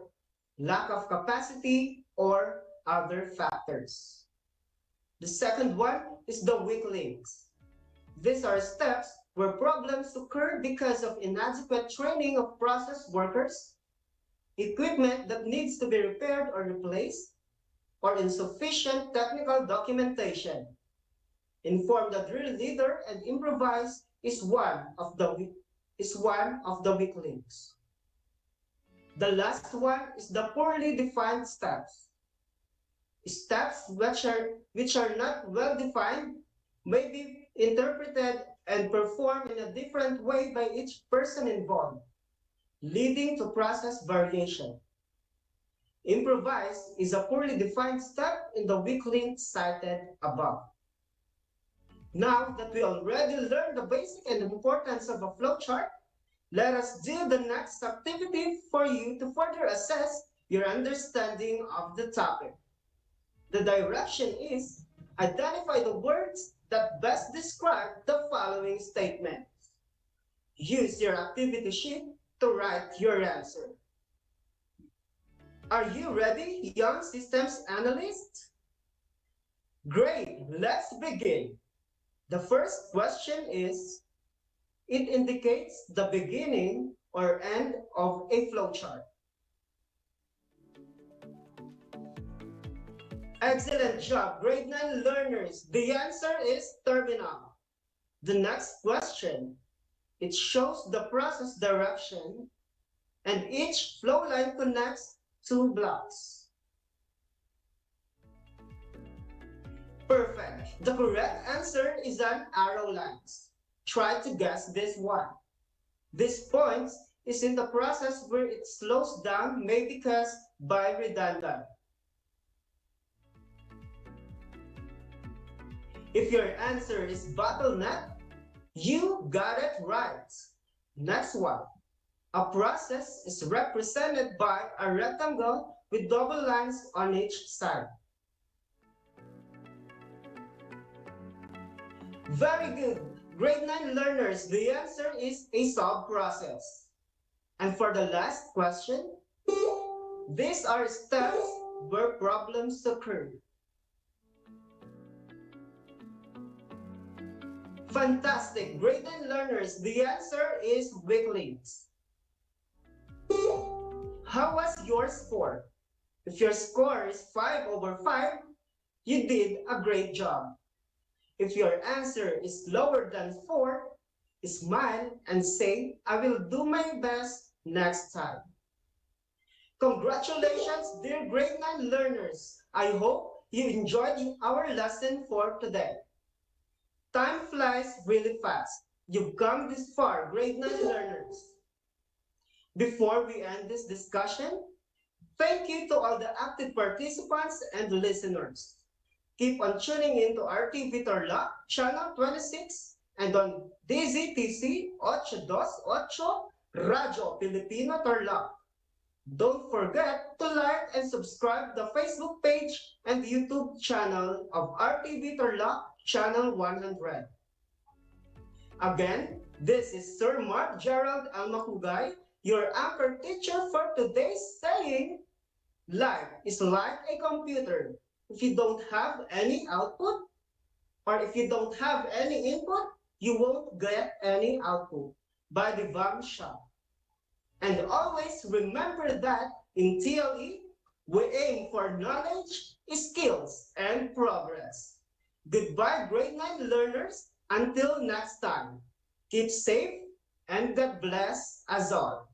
lack of capacity, or other factors. The second one is the weak links. These are steps where problems occur because of inadequate training of process workers, equipment that needs to be repaired or replaced, or insufficient technical documentation. Inform the drill leader and improvise is one of the weak links. The last one is the poorly defined steps. Steps which are not well defined may be interpreted and performed in a different way by each person involved, leading to process variation. Improvise is a poorly defined step in the weak link cited above. Now that we already learned the basic and importance of a flowchart, let us do the next activity for you to further assess your understanding of the topic. The direction is identify the words that best describe the following statements. Use your activity sheet to write your answer. Are you ready, young systems analysts? Great, let's begin. The first question is, it indicates the beginning or end of a flowchart. Excellent job, grade 9 learners. The answer is terminal. The next question, it shows the process direction and each flow line connects two blocks. Perfect. The correct answer is an arrow lines. Try to guess this one. This point is in the process where it slows down, maybe caused by redundant. If your answer is bottleneck, you got it right. Next one. A process is represented by a rectangle with double lines on each side. Very good. Grade 9 learners, the answer is a sub-process. And for the last question, these are steps where problems occur. Fantastic. Grade 9 learners, the answer is weak links. How was your score? If your score is 5 over 5, you did a great job. If your answer is lower than 4, smile and say, I will do my best next time. Congratulations, dear grade 9 learners. I hope you enjoyed our lesson for today. Time flies really fast. You've come this far, grade 9 learners. Before we end this discussion, thank you to all the active participants and listeners. Keep on tuning in to RTV Tarlac, Channel 26, and on DZTC 828, Radyo Pilipino Tarlac. Don't forget to like and subscribe the Facebook page and YouTube channel of RTV Tarlac, Channel 100. Again, this is Sir Mark Gerald Almacugay, your anchor teacher for today's saying, life is like a computer. If you don't have any output, or if you don't have any input, you won't get any output. By the Vam Shah. And always remember that in TLE, we aim for knowledge, skills, and progress. Goodbye, grade 9 learners. Until next time, keep safe and God bless us all.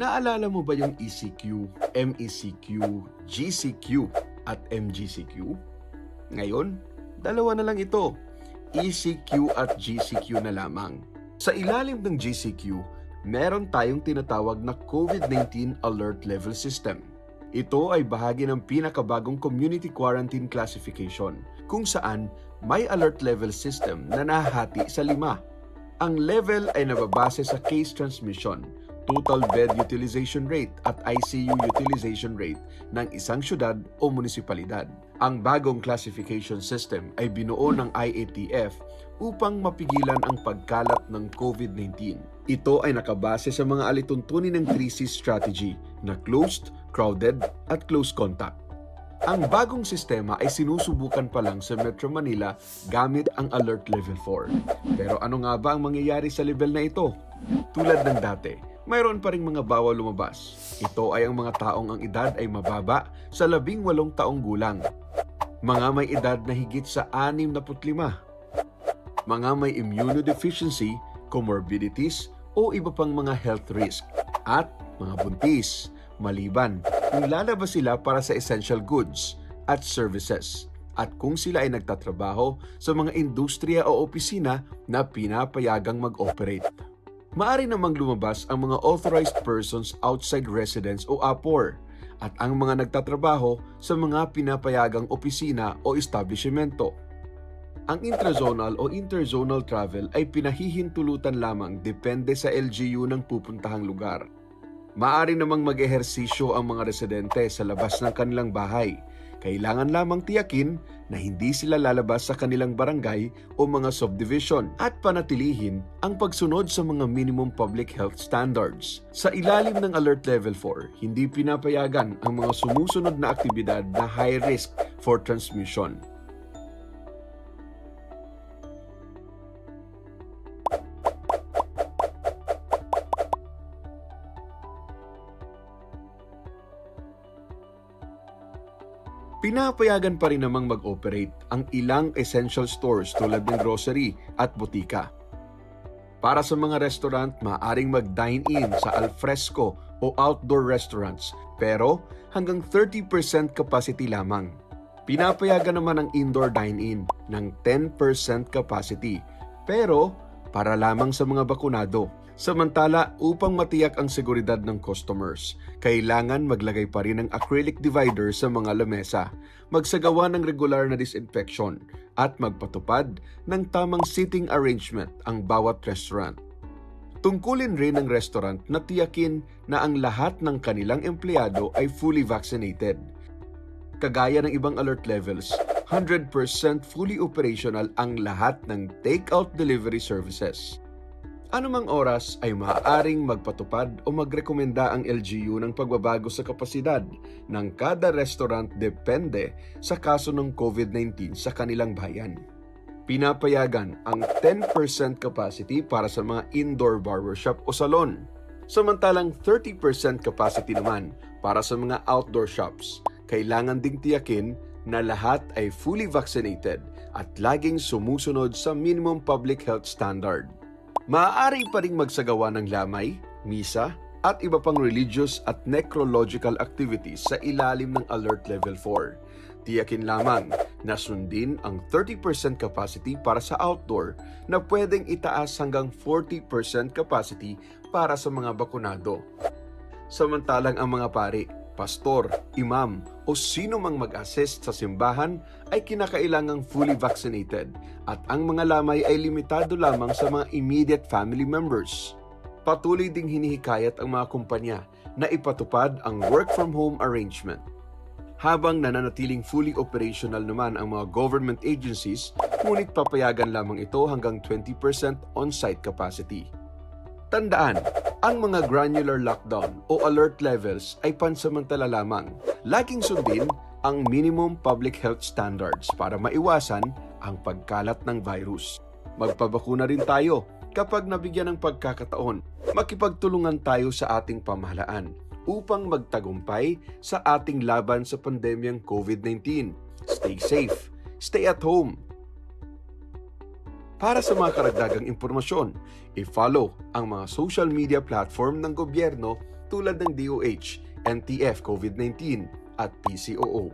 Naalala mo ba yung ECQ, MECQ, GCQ at MGCQ? Ngayon, dalawa na lang ito, ECQ at GCQ na lamang. Sa ilalim ng GCQ, meron tayong tinatawag na COVID-19 Alert Level System. Ito ay bahagi ng pinakabagong Community Quarantine Classification, kung saan may alert level system na nahahati sa 5. Ang level ay nababase sa case transmission, total bed utilization rate at ICU utilization rate ng isang syudad o munisipalidad. Ang bagong classification system ay binuo ng IATF upang mapigilan ang pagkalat ng COVID-19. Ito ay nakabase sa mga alituntunin ng 3C strategy na closed, crowded at close contact. Ang bagong sistema ay sinusubukan pa lang sa Metro Manila gamit ang Alert Level 4. Pero ano nga ba ang mangyayari sa level na ito? Tulad ng dati, mayroon pa ring mga bawal lumabas. Ito ay ang mga taong ang edad ay mababa sa 18 taong gulang. Mga may edad na higit sa 65. Mga may immunodeficiency, comorbidities o iba pang mga health risk. At mga buntis, maliban kung lalabas sila para sa essential goods at services. At kung sila ay nagtatrabaho sa mga industriya o opisina na pinapayagang mag-operate. Maari namang lumabas ang mga authorized persons outside residence o APOR at ang mga nagtatrabaho sa mga pinapayagang opisina o establishmento. Ang intrazonal o interzonal travel ay pinahihintulutan lamang depende sa LGU ng pupuntahang lugar. Maari namang mag-ehersisyo ang mga residente sa labas ng kanilang bahay. Kailangan lamang tiyakin na hindi sila lalabas sa kanilang barangay o mga subdivision at panatilihin ang pagsunod sa mga minimum public health standards. Sa ilalim ng Alert Level 4, hindi pinapayagan ang mga sumusunod na aktibidad na high risk for transmission. Pinapayagan pa rin namang mag-operate ang ilang essential stores tulad ng grocery at butika. Para sa mga restaurant, maaaring mag-dine-in sa alfresco o outdoor restaurants pero hanggang 30% capacity lamang. Pinapayagan naman ang indoor dine-in ng 10% capacity pero para lamang sa mga bakunado. Samantala, upang matiyak ang seguridad ng customers, kailangan maglagay pa rin ng acrylic divider sa mga lamesa, magsagawa ng regular na disinfection, at magpatupad ng tamang seating arrangement ang bawat restaurant. Tungkulin rin ng restaurant na tiyakin na ang lahat ng kanilang empleyado ay fully vaccinated. Kagaya ng ibang alert levels, 100% fully operational ang lahat ng take-out delivery services. Anumang oras ay maaaring magpatupad o magrekomenda ang LGU ng pagbabago sa kapasidad ng kada restaurant depende sa kaso ng COVID-19 sa kanilang bayan. Pinapayagan ang 10% capacity para sa mga indoor barbershop o salon, samantalang 30% capacity naman para sa mga outdoor shops. Kailangan ding tiyakin na lahat ay fully vaccinated at laging sumusunod sa minimum public health standard. Maaari pa ring magsagawa ng lamay, misa, at iba pang religious at necrological activities sa ilalim ng Alert Level 4. Tiyakin lamang na sundin ang 30% capacity para sa outdoor na pwedeng itaas hanggang 40% capacity para sa mga bakunado. Samantalang ang mga pari, pastor, imam o sino mang mag-assist sa simbahan ay kinakailangang fully vaccinated at ang mga lamay ay limitado lamang sa mga immediate family members. Patuloy ding hinihikayat ang mga kumpanya na ipatupad ang work from home arrangement. Habang nananatiling fully operational naman ang mga government agencies, ngunit papayagan lamang ito hanggang 20% on-site capacity. Tandaan, ang mga granular lockdown o alert levels ay pansamantala lamang. Laging sundin ang minimum public health standards para maiwasan ang pagkalat ng virus. Magpabakuna rin tayo kapag nabigyan ng pagkakataon. Makipagtulungan tayo sa ating pamahalaan upang magtagumpay sa ating laban sa pandemyang COVID-19. Stay safe, stay at home. Para sa mga karagdagang impormasyon, i-follow ang mga social media platform ng gobyerno tulad ng DOH, NTF COVID-19 at PCOO.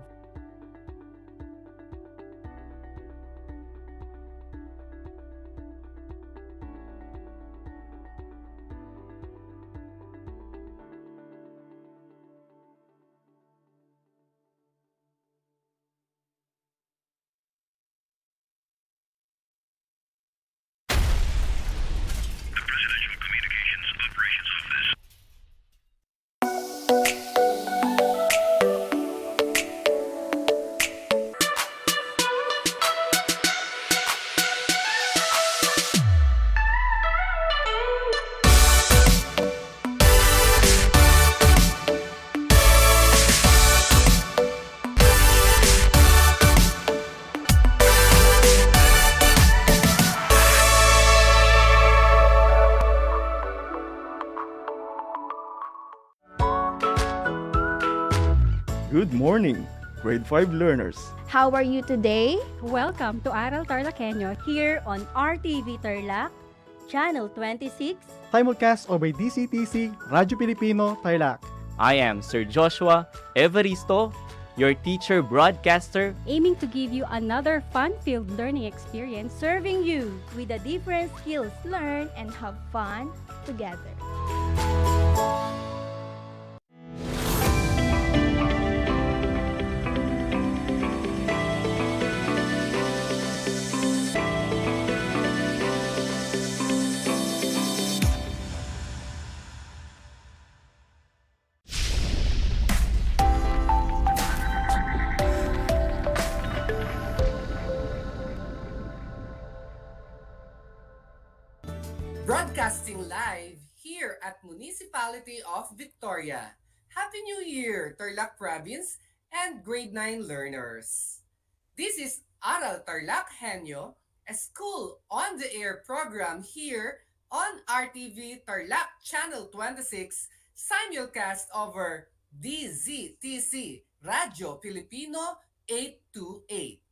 Good morning, grade 5 learners. How are you today? Welcome to Aral TarlakHenyo Here on RTV Tarlac, Channel 26. Simulcast over DCTC, Radyo Pilipino, Tarlac. I am Sir Joshua Evaristo, your teacher broadcaster, aiming to give you another fun-filled learning experience, Serving you with the different skills learned and have fun together. Broadcasting live here at Municipality of Victoria. Happy New Year, Tarlac Province and Grade 9 learners. This is Aral TarlakHenyo, a school on-the-air program here on RTV Tarlac Channel 26, simulcast over DZTC, Radyo Pilipino 828.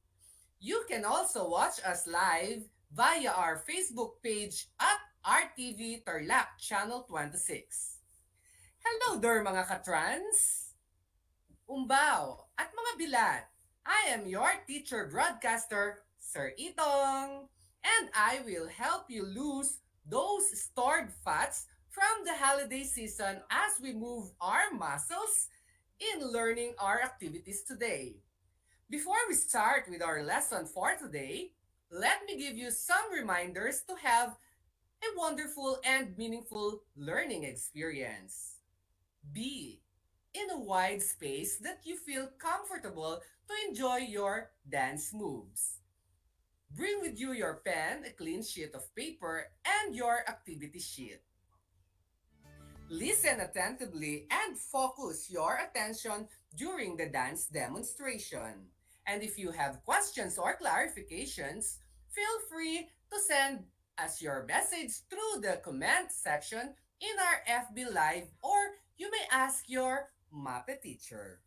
You can also watch us live via our Facebook page at RTV Tarlac Channel 26. Hello there mga katrans! Umbaw at mga bilat! I am your teacher broadcaster, Sir Itong, and I will help you lose those stored fats from the holiday season as we move our muscles in learning our activities today. Before we start with our lesson for today, let me give you some reminders to have a wonderful and meaningful learning experience. Be a wide space that you feel comfortable to enjoy your dance moves. Bring with you your pen, a clean sheet of paper, and your activity sheet. Listen attentively and focus your attention during the dance demonstration. And if you have questions or clarifications, feel free to send us your message through the comment section in our FB Live, or you may ask your MAPE teacher.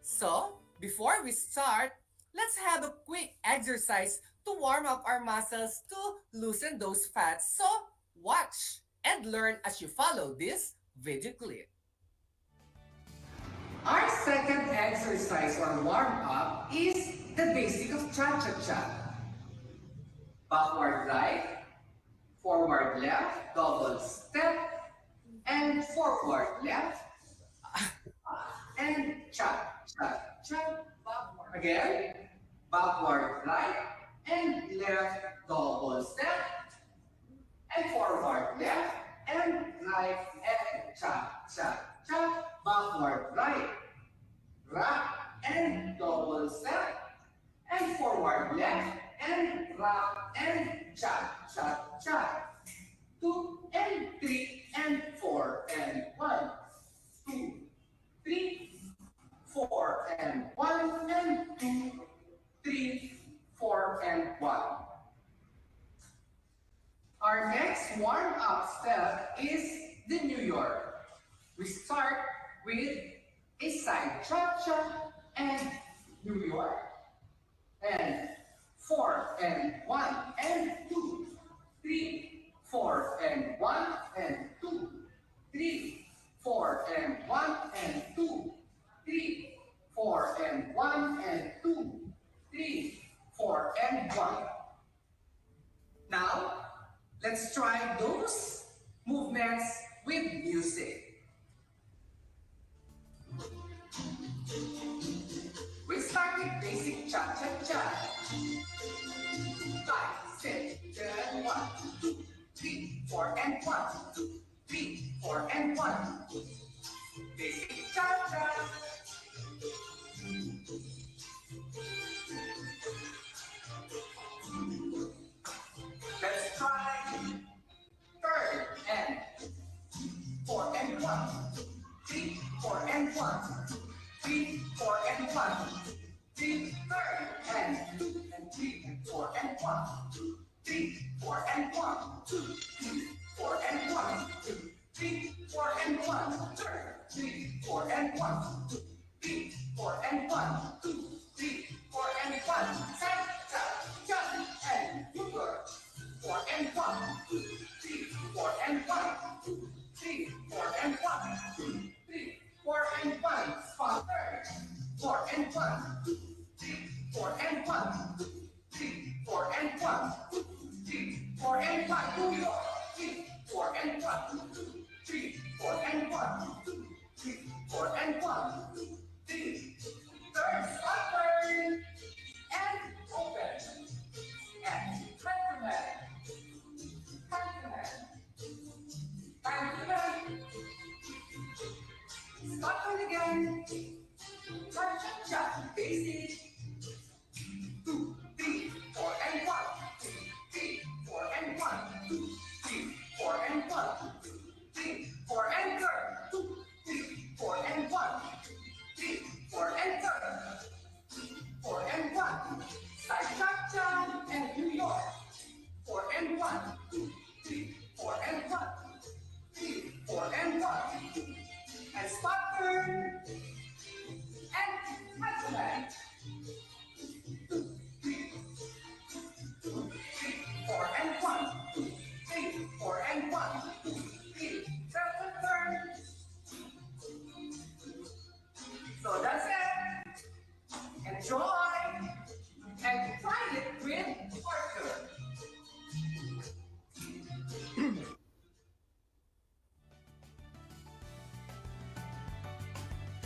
So, before we start, let's have a quick exercise to warm up our muscles to loosen those fats. So, watch and learn as you follow this video clip. Our second exercise or warm-up is the basic of cha-cha-cha. Backward right, forward left, double step, and forward left, and cha-cha-cha. Again, backward right, and left, double step, and forward left, and right, and cha-cha-cha. Backward right, rock, and double step, and forward left, and rock, and cha-cha-cha. 2 and 3 and 4 and 1. 2, 3, 4 and 1 and 2, 3, 4 and 1. Our next warm-up step is the New York. We start with a side cha-cha and New York, and 4 and 1 and 2, 3, 4 and 1 and 2, 3, 4 and 1 and 2, 3, 4 and 1 and 2, 3, 4 and 1. Now, let's try those movements with music. We start with basic cha-cha-cha. 5, 6, 7, 1, 2, 3, 4 and 1, 2, 3, 4 and 1. Basic cha-cha. Let's try third and 4 and 1, 3, 4 and 1, 3, 4 and 1, 3, third and 2 and 3 and 4 and 1, 3, 4 and 1, 2, 3, 4 and 1, 2, 3, 4 and 1, third, 3, 4 and 1, 2, 3, 4 and 1, 2, 3, 4 and 1, side, side, jump, and over. 4 and 1, 2, 3, 4 and 1, 2, 3, 4 and 1, 2, 3, 4 and 1, spot third. 4 and 1, 2, 3, 4 and 1, 2, 3, 4 and 1, 2, 3, 4 and 1, New York. 3, 4 and 1, 2, 3, 4 and 1, 2, 3, 4 and 1, 2, 3. Third, spot third, and open, and recommend. Start it again. Cha-cha-cha, basic. 2, 3, 4 and 1. 3, 4 and 1. 2, 3, 4 and 1. 3, 4 and third. 2, 3, 4 and 1. 3, 4 and third. 4 and 1. Side cha-cha and New York. 4 and 1. 2, 3, 4 and 1. 3, 4 and 1. And spot third. And recommend. 2, 3, 2, 3, 4 and 1. 2, 3, 4 and 1. 2, 3, third. So that's it. Enjoy. And try it with partner.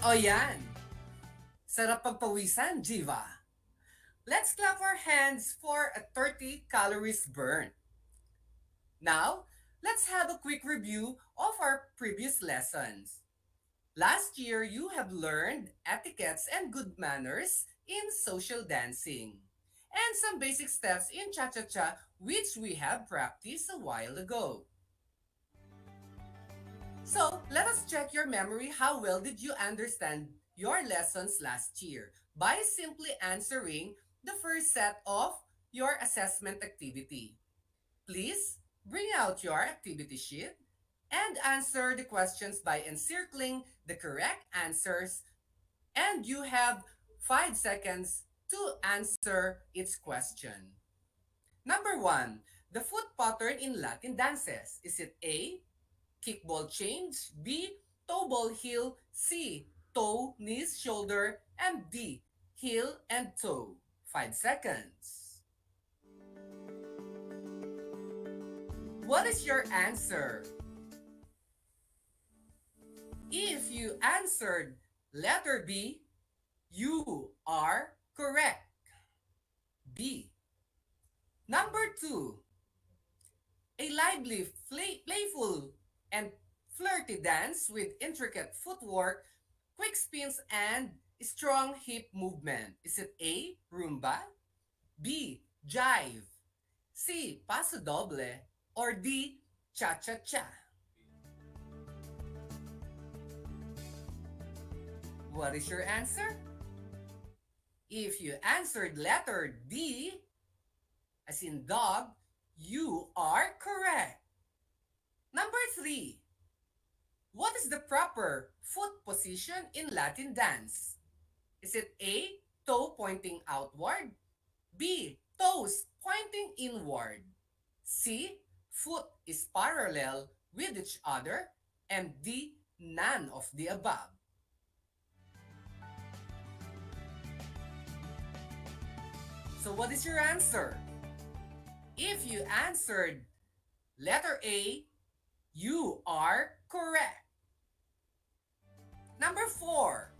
O yan! Sarap pagpawisan, Jiva! Let's clap our hands for a 30 calories burn. Now, let's have a quick review of our previous lessons. Last year, you have learned etiquettes and good manners in social dancing, and some basic steps in cha-cha-cha which we have practiced a while ago. So, let us check your memory. How well did you understand your lessons last year by simply answering the first set of your assessment activity. Please bring out your activity sheet and answer the questions by encircling the correct answers, and you have 5 seconds to answer each question. Number 1, the foot pattern in Latin dances. Is it A, kickball change, B, toe ball heel, C, toe, knees, shoulder, and D, heel and toe? 5 seconds. What is your answer? If you answered letter B, you are correct. B. Number 2, a lively, playful, and flirty dance with intricate footwork, quick spins, and strong hip movement. Is it A, rumba, B, jive, C, paso doble, or D, cha-cha-cha? What is your answer? If you answered letter D, as in dog, you are correct. Number 3, what is the proper foot position in Latin dance? Is it A, toe pointing outward, B, toes pointing inward, C, foot is parallel with each other, and D, none of the above? So what is your answer? If you answered letter A, you are correct. Number 4,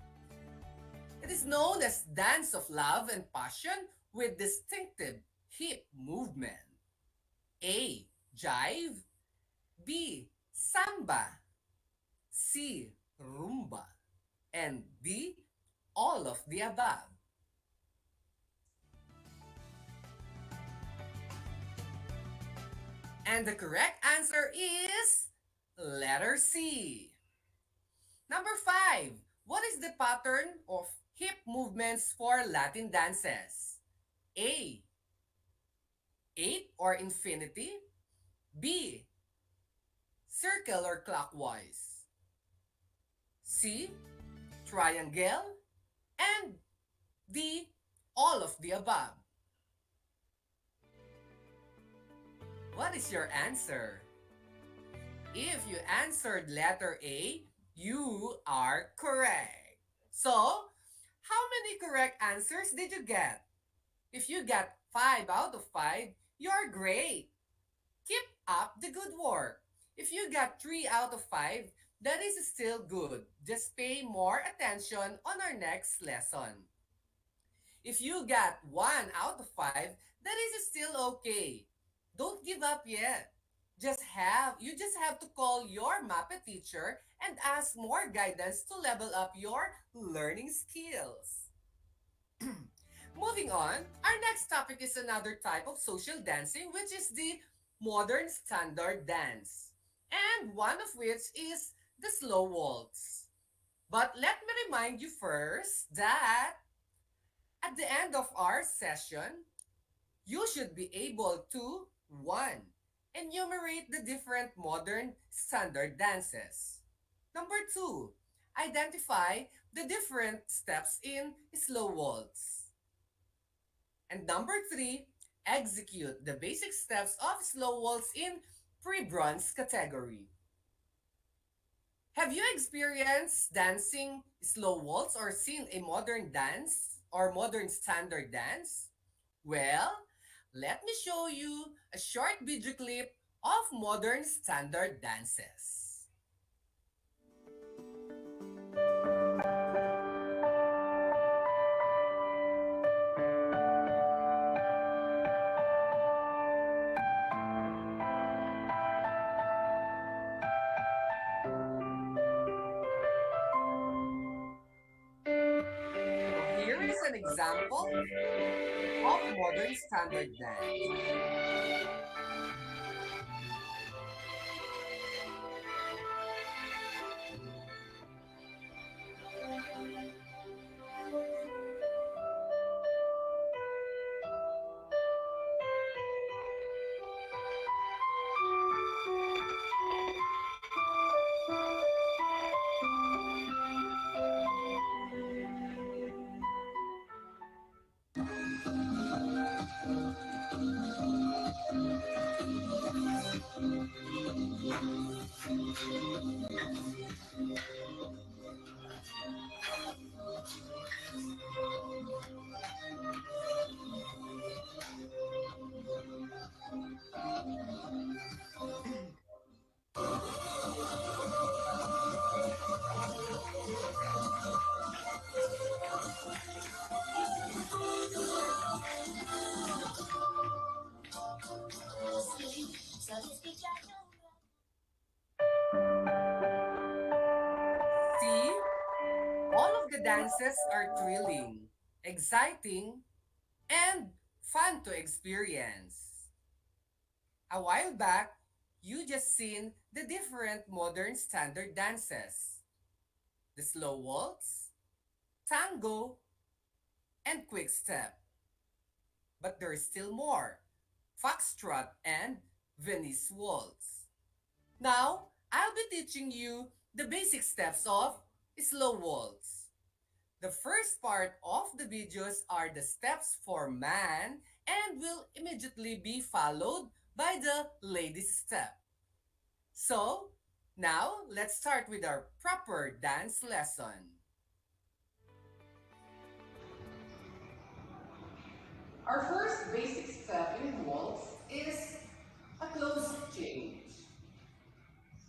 it is known as dance of love and passion with distinctive hip movement. A, jive, B, samba, C, rumba, and D, all of the above. And the correct answer is letter C. Number 5, what is the pattern of hip movements for Latin dances? A, 8 or infinity, B, circle or clockwise, C, triangle, and D, all of the above. What is your answer? If you answered letter A, you are correct. So, how many correct answers did you get? If you got 5 out of 5, you're great. Keep up the good work. If you got 3 out of 5, that is still good. Just pay more attention on our next lesson. If you got 1 out of 5, that is still okay. Don't give up yet. You just have to call your MAPE teacher and ask more guidance to level up your learning skills. Moving on, our next topic is another type of social dancing, which is the modern standard dance, and one of which is the slow waltz. But let me remind you first that at the end of our session, you should be able to 1. Enumerate the different modern standard dances. Number 2, identify the different steps in slow waltz. And number 3, execute the basic steps of slow waltz in pre-bronze category. Have you experienced dancing slow waltz or seen a modern dance or modern standard dance? Well, let me show you a short video clip of modern standard dances. example of modern standard dance. See, all of the dances are thrilling, exciting, and fun to experience. A while back, you just seen the different modern standard dances. The slow waltz, tango, and quick step. But there's still more. Foxtrot and Venice waltz. Now, I'll be teaching you the basic steps of slow waltz. The first part of the videos are the steps for man and will immediately be followed by the ladies step. So, now let's start with our proper dance lesson. Our first basic step in waltz is a close change.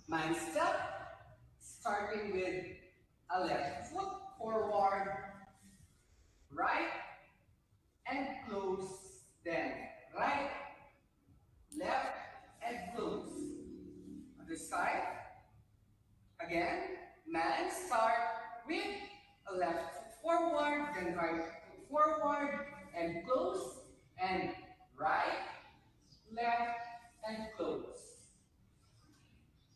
Man step, starting with a left foot forward, right, and close, then right, left, and close. Other side, again, man start with a left foot forward, then right foot forward, and close, and right, left, and close.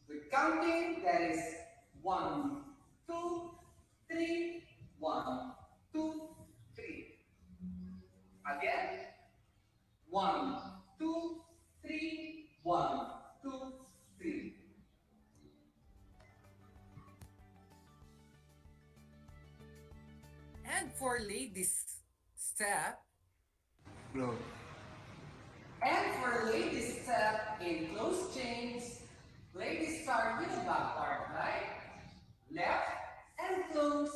With counting, that is 1, 2, 3, 1, 2, 3. Again, 1, 2, 3, 1, 2, 3. And for ladies step, No. And for ladies step in close chains, ladies start with the backward, right? Left and close,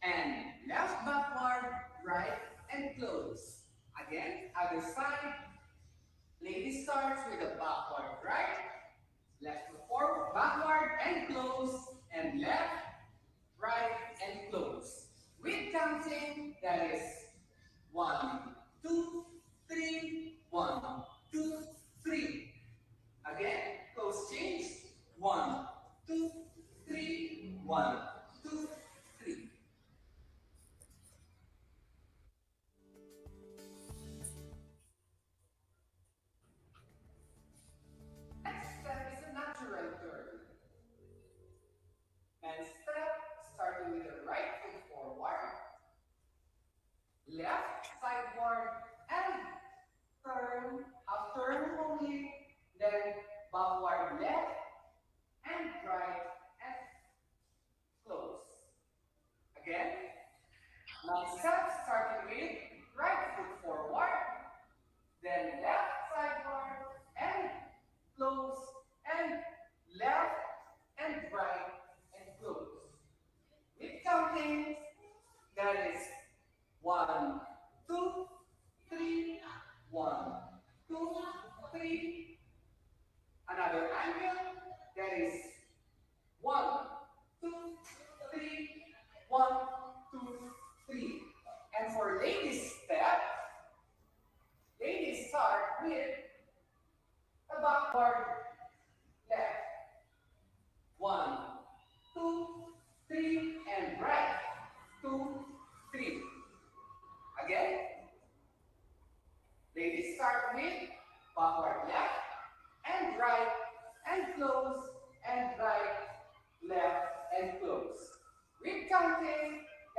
and left backward, right and close. Again, other side. Ladies starts with the backward, right? Left to forward, backward and close, and left, right and close. With counting, that is 1, 2, 3, 1, 2, 3. Again, close change. 1, 2, 3, 1, 2, 3. Next step is a natural turn. And step, starting with the right foot forward, left sideward, and turn, half turn only, then backward left, and right, and close. Again, now step, starting with right foot forward, then left sideward, and close, and left, and right, and close. With counting, that is 1, 2, 3, 1, 2, 3. Another angle, that is 1, 2, 3, 1, 2, 3. And for ladies step, ladies start with a backward left. 1, 2, 3, and right. 2, 3.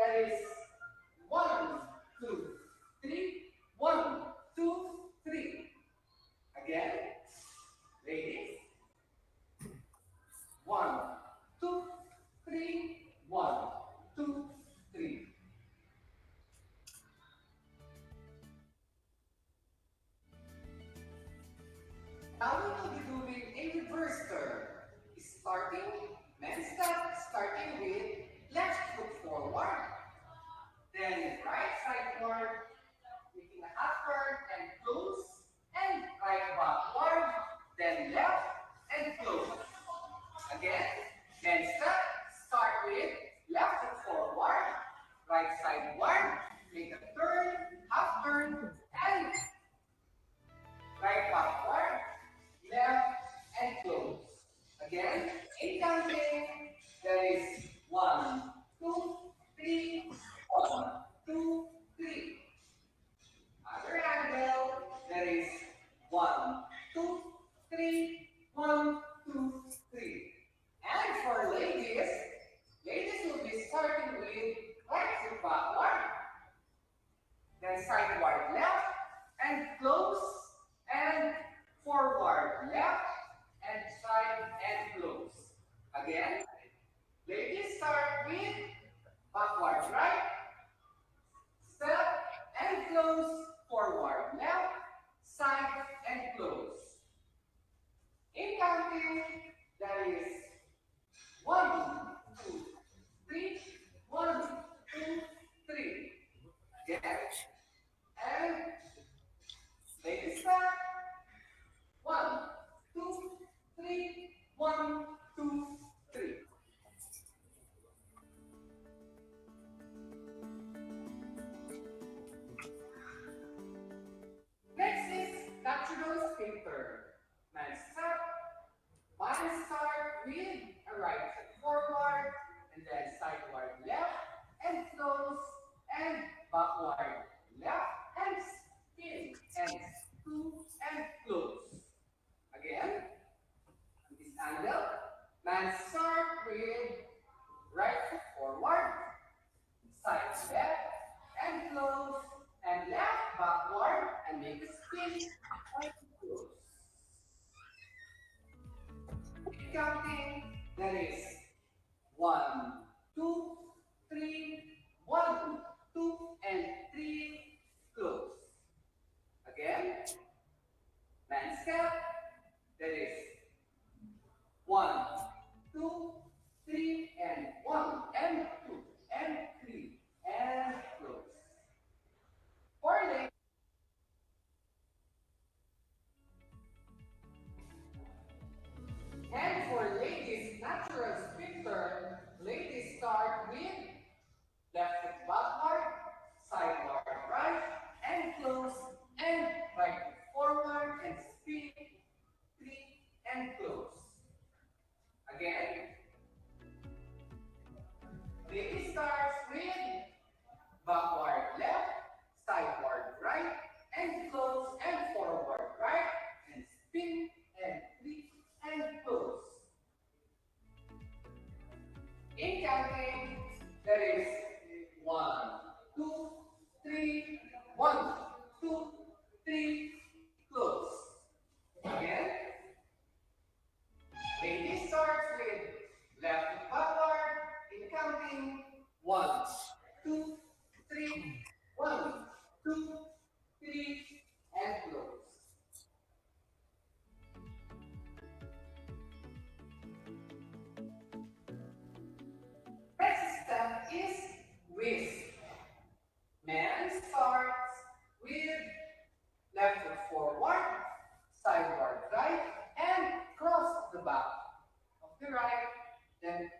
that is 1, 2, 3, 1, 2, 3. Again, ladies. 1, 2, 3, 1, 2, 3. Now we will be doing a reverse turn. Starting, men's step, starting with left foot forward, then right side forward, making a half turn and close, and right backward, then left and close. Again, men's step, start with left foot forward, right side forward, make a turn, half turn, and right backward, left and close. Again, in counting, there is 1, 2, 3, 1, 2, 3. Other angle, there is 1, 2, 3, 1, 2, 3. And for ladies, ladies will be starting with right foot backward, then sideward left, and close, and forward left, and side and close. Again, ladies start with backward right, step and close, forward left, side and close. In counting, that is 1, 2, 3, 1, 2, 3. Again, and ladies start 1, 2, 3, 1, 2, 3. Next is natural sphincter. Man step. Man start with a right foot forward, and then sideward left, and close, and backward left, and spin, and screw, and close. Again, this angle, man start with right foot forward, side left, and close, and left backward, and make a spin, and close. Counting, that is 1, 2, 3, 1, 2, and 3, close. Again, man step, that is 1, 2, 3, and 1, and 2, and 3, and close. For ladies, and for ladies, natural sphincter, ladies start with left foot backward, sideward right, and close, and right foot forward, and spin, 3, and close. Again, ladies starts with backward left, sideward right, and close, and forward right, and spin, and 3, and close. In counting, there is 1, 2, 3, 1, 2, 3, close. Again, ladies starts with left foot backward, in counting 1, 2, 3, 1, 2, 3, and close. Next step is whisk. Man starts with left foot forward, sideward right, and cross the back of the right, then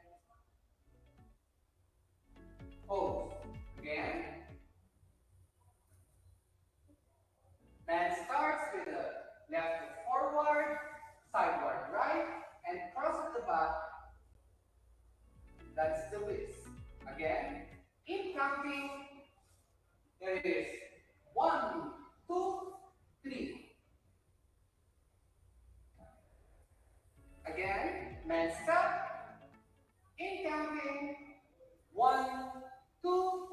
pose. Again, man starts with the left foot forward, sideward right, and cross at the back. That's the whisk. Again, in counting, there is 1, 2, 3. Again, man step. In counting, 1, 2,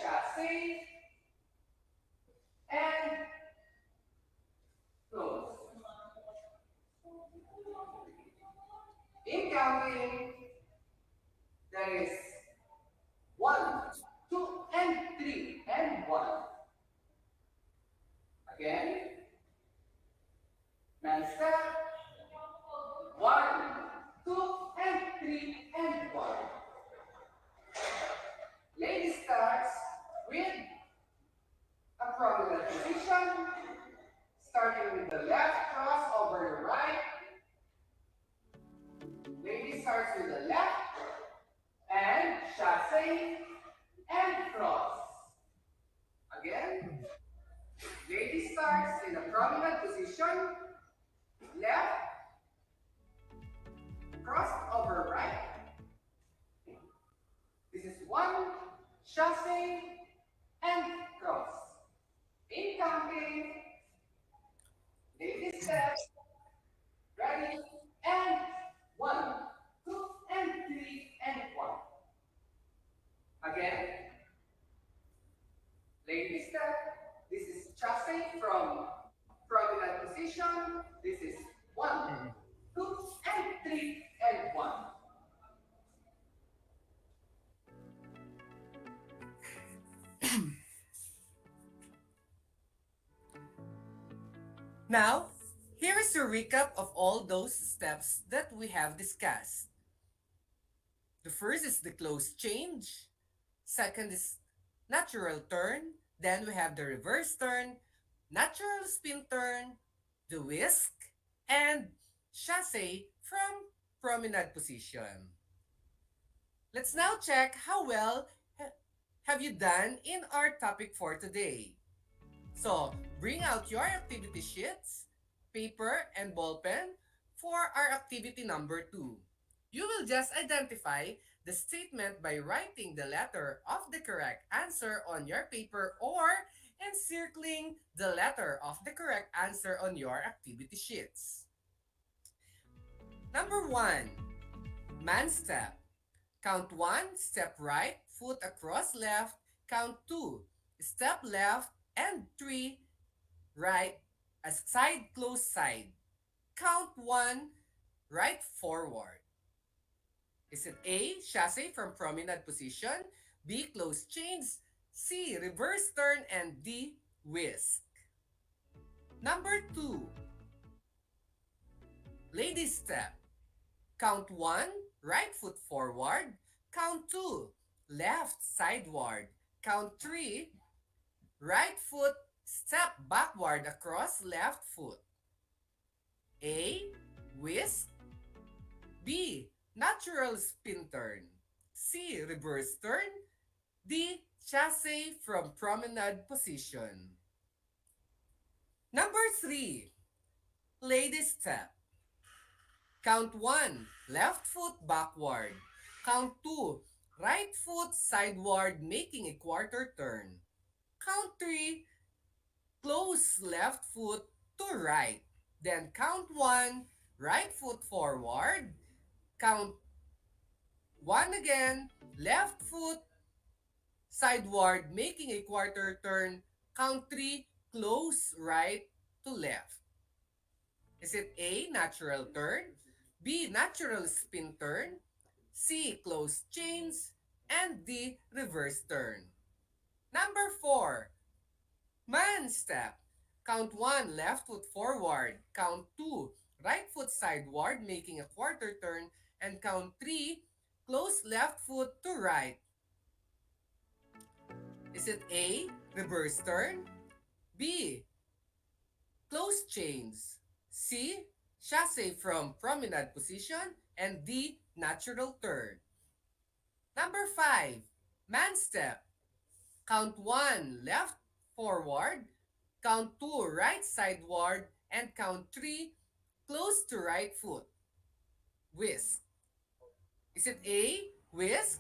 chasse, and close. In counting, there is 1, 2, and 3, and 1. Again, man step, 1, 2, and 3, and 1. Lady starts with a prominent position, starting with the left cross over the right. Lady starts with the left, and chasse, and cross. Again, lady starts in a prominent position, left, crossed over right. This is 1, chasse, and cross. In counting, lady step, ready, and 1, 2, and 3, and 1. Again, lady step. This is chasse from prominent position. This is 1, 2, and 3, and 1. Now, here is a recap of all those steps that we have discussed. The first is the close change. Second is natural turn. Then we have the reverse turn, natural spin turn, the whisk, and chasse from promenade position. Let's now check how well have you done in our topic for today. So, bring out your activity sheets, paper, and ball pen for our activity number 2. You will just identify the statement by writing the letter of the correct answer on your paper or encircling the letter of the correct answer on your activity sheets. Number 1, man step. Count 1, step right, foot across left. Count 2, step left, and 3, right, a side close side. Count 1, right forward. Is it A, chasse from promenade position, B, close change, C, reverse turn, and D, whisk? Number 2, lady step. Count 1, right foot forward. Count 2, left sideward. Count 3, right foot step backward across left foot. A, whisk. B, natural spin turn. C, reverse turn. D, chasse from promenade position. Number 3, lady step. Count 1, left foot backward. Count 2, right foot sideward making a quarter turn. Count 3, close left foot to right. Then count 1, right foot forward. Count 1 again, left foot sideward making a quarter turn. Count 3, close right to left. Is it A, natural turn, B, natural spin turn, C, close change, and D, reverse turn? Number 4, man step. Count 1, left foot forward. Count 2, right foot sideward making a quarter turn. And count 3, close left foot to right. Is it A, reverse turn, B, close change, C, chasse from promenade position, and D, natural turn? Number 5, man step. Count 1, left forward. Count 2, right sideward. And count 3, close to right foot. Whisk. Is it A, whisk,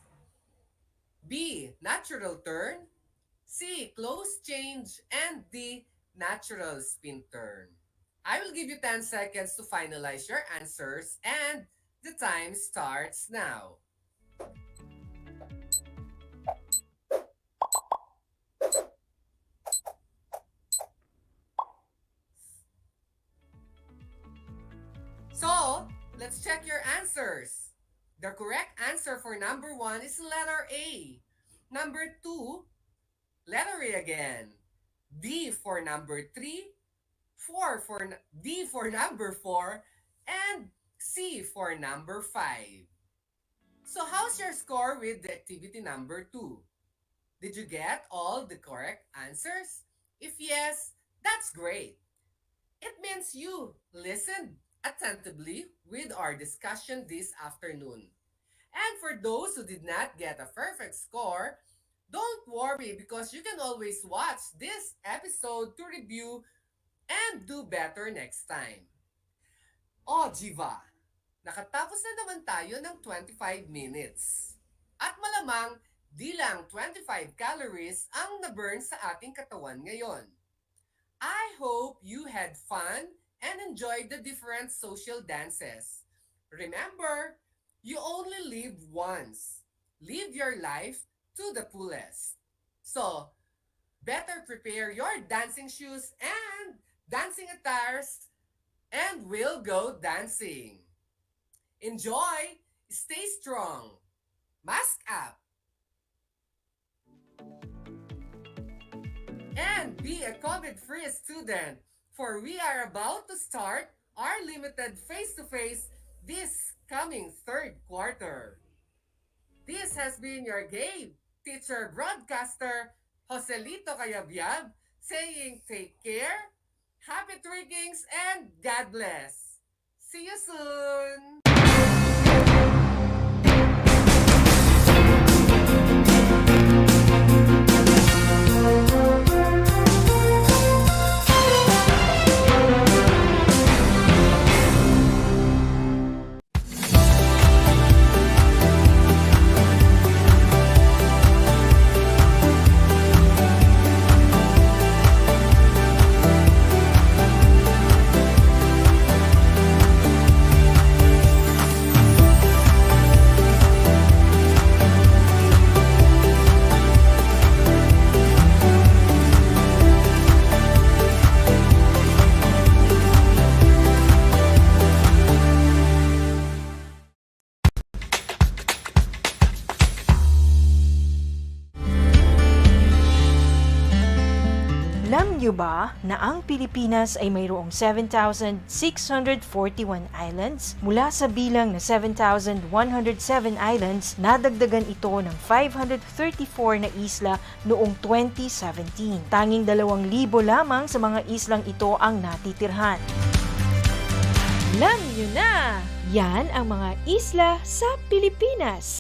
B, natural turn, C, close change, and D, natural spin turn? I will give you 10 seconds to finalize your answers, and the time starts now. check your answers. The correct answer for number 1 is letter A. Number 2, letter A again. D for number 3, D for number 4, and C for number 5. So how's your score with the activity number 2? Did you get all the correct answers? If yes, that's great. It means you listened attentively with our discussion this afternoon. And for those who did not get a perfect score, don't worry because you can always watch this episode to review and do better next time. Oh, Jiva, nakatapos na naman tayo ng 25 minutes. At malamang, di lang 25 calories ang na-burn sa ating katawan ngayon. I hope you had fun and enjoyed the different social dances. Remember, you only live once. Live your life to the fullest. So, better prepare your dancing shoes and dancing attires and we'll go dancing. Enjoy! Stay strong! Mask up! And be a COVID-free student, for we are about to start our limited face-to-face this coming third quarter. This has been your game teacher broadcaster, Joselito Cayabyab, saying take care, happy tweakings, and God bless. See you soon! Alam niyo ba na ang Pilipinas ay mayroong 7,641 islands? Mula sa bilang na 7,107 islands, nadagdagan ito ng 534 na isla noong 2017. Tanging 2,000 lamang sa mga islang ito ang natitirhan. Alam niyo na! Yan ang mga isla sa Pilipinas.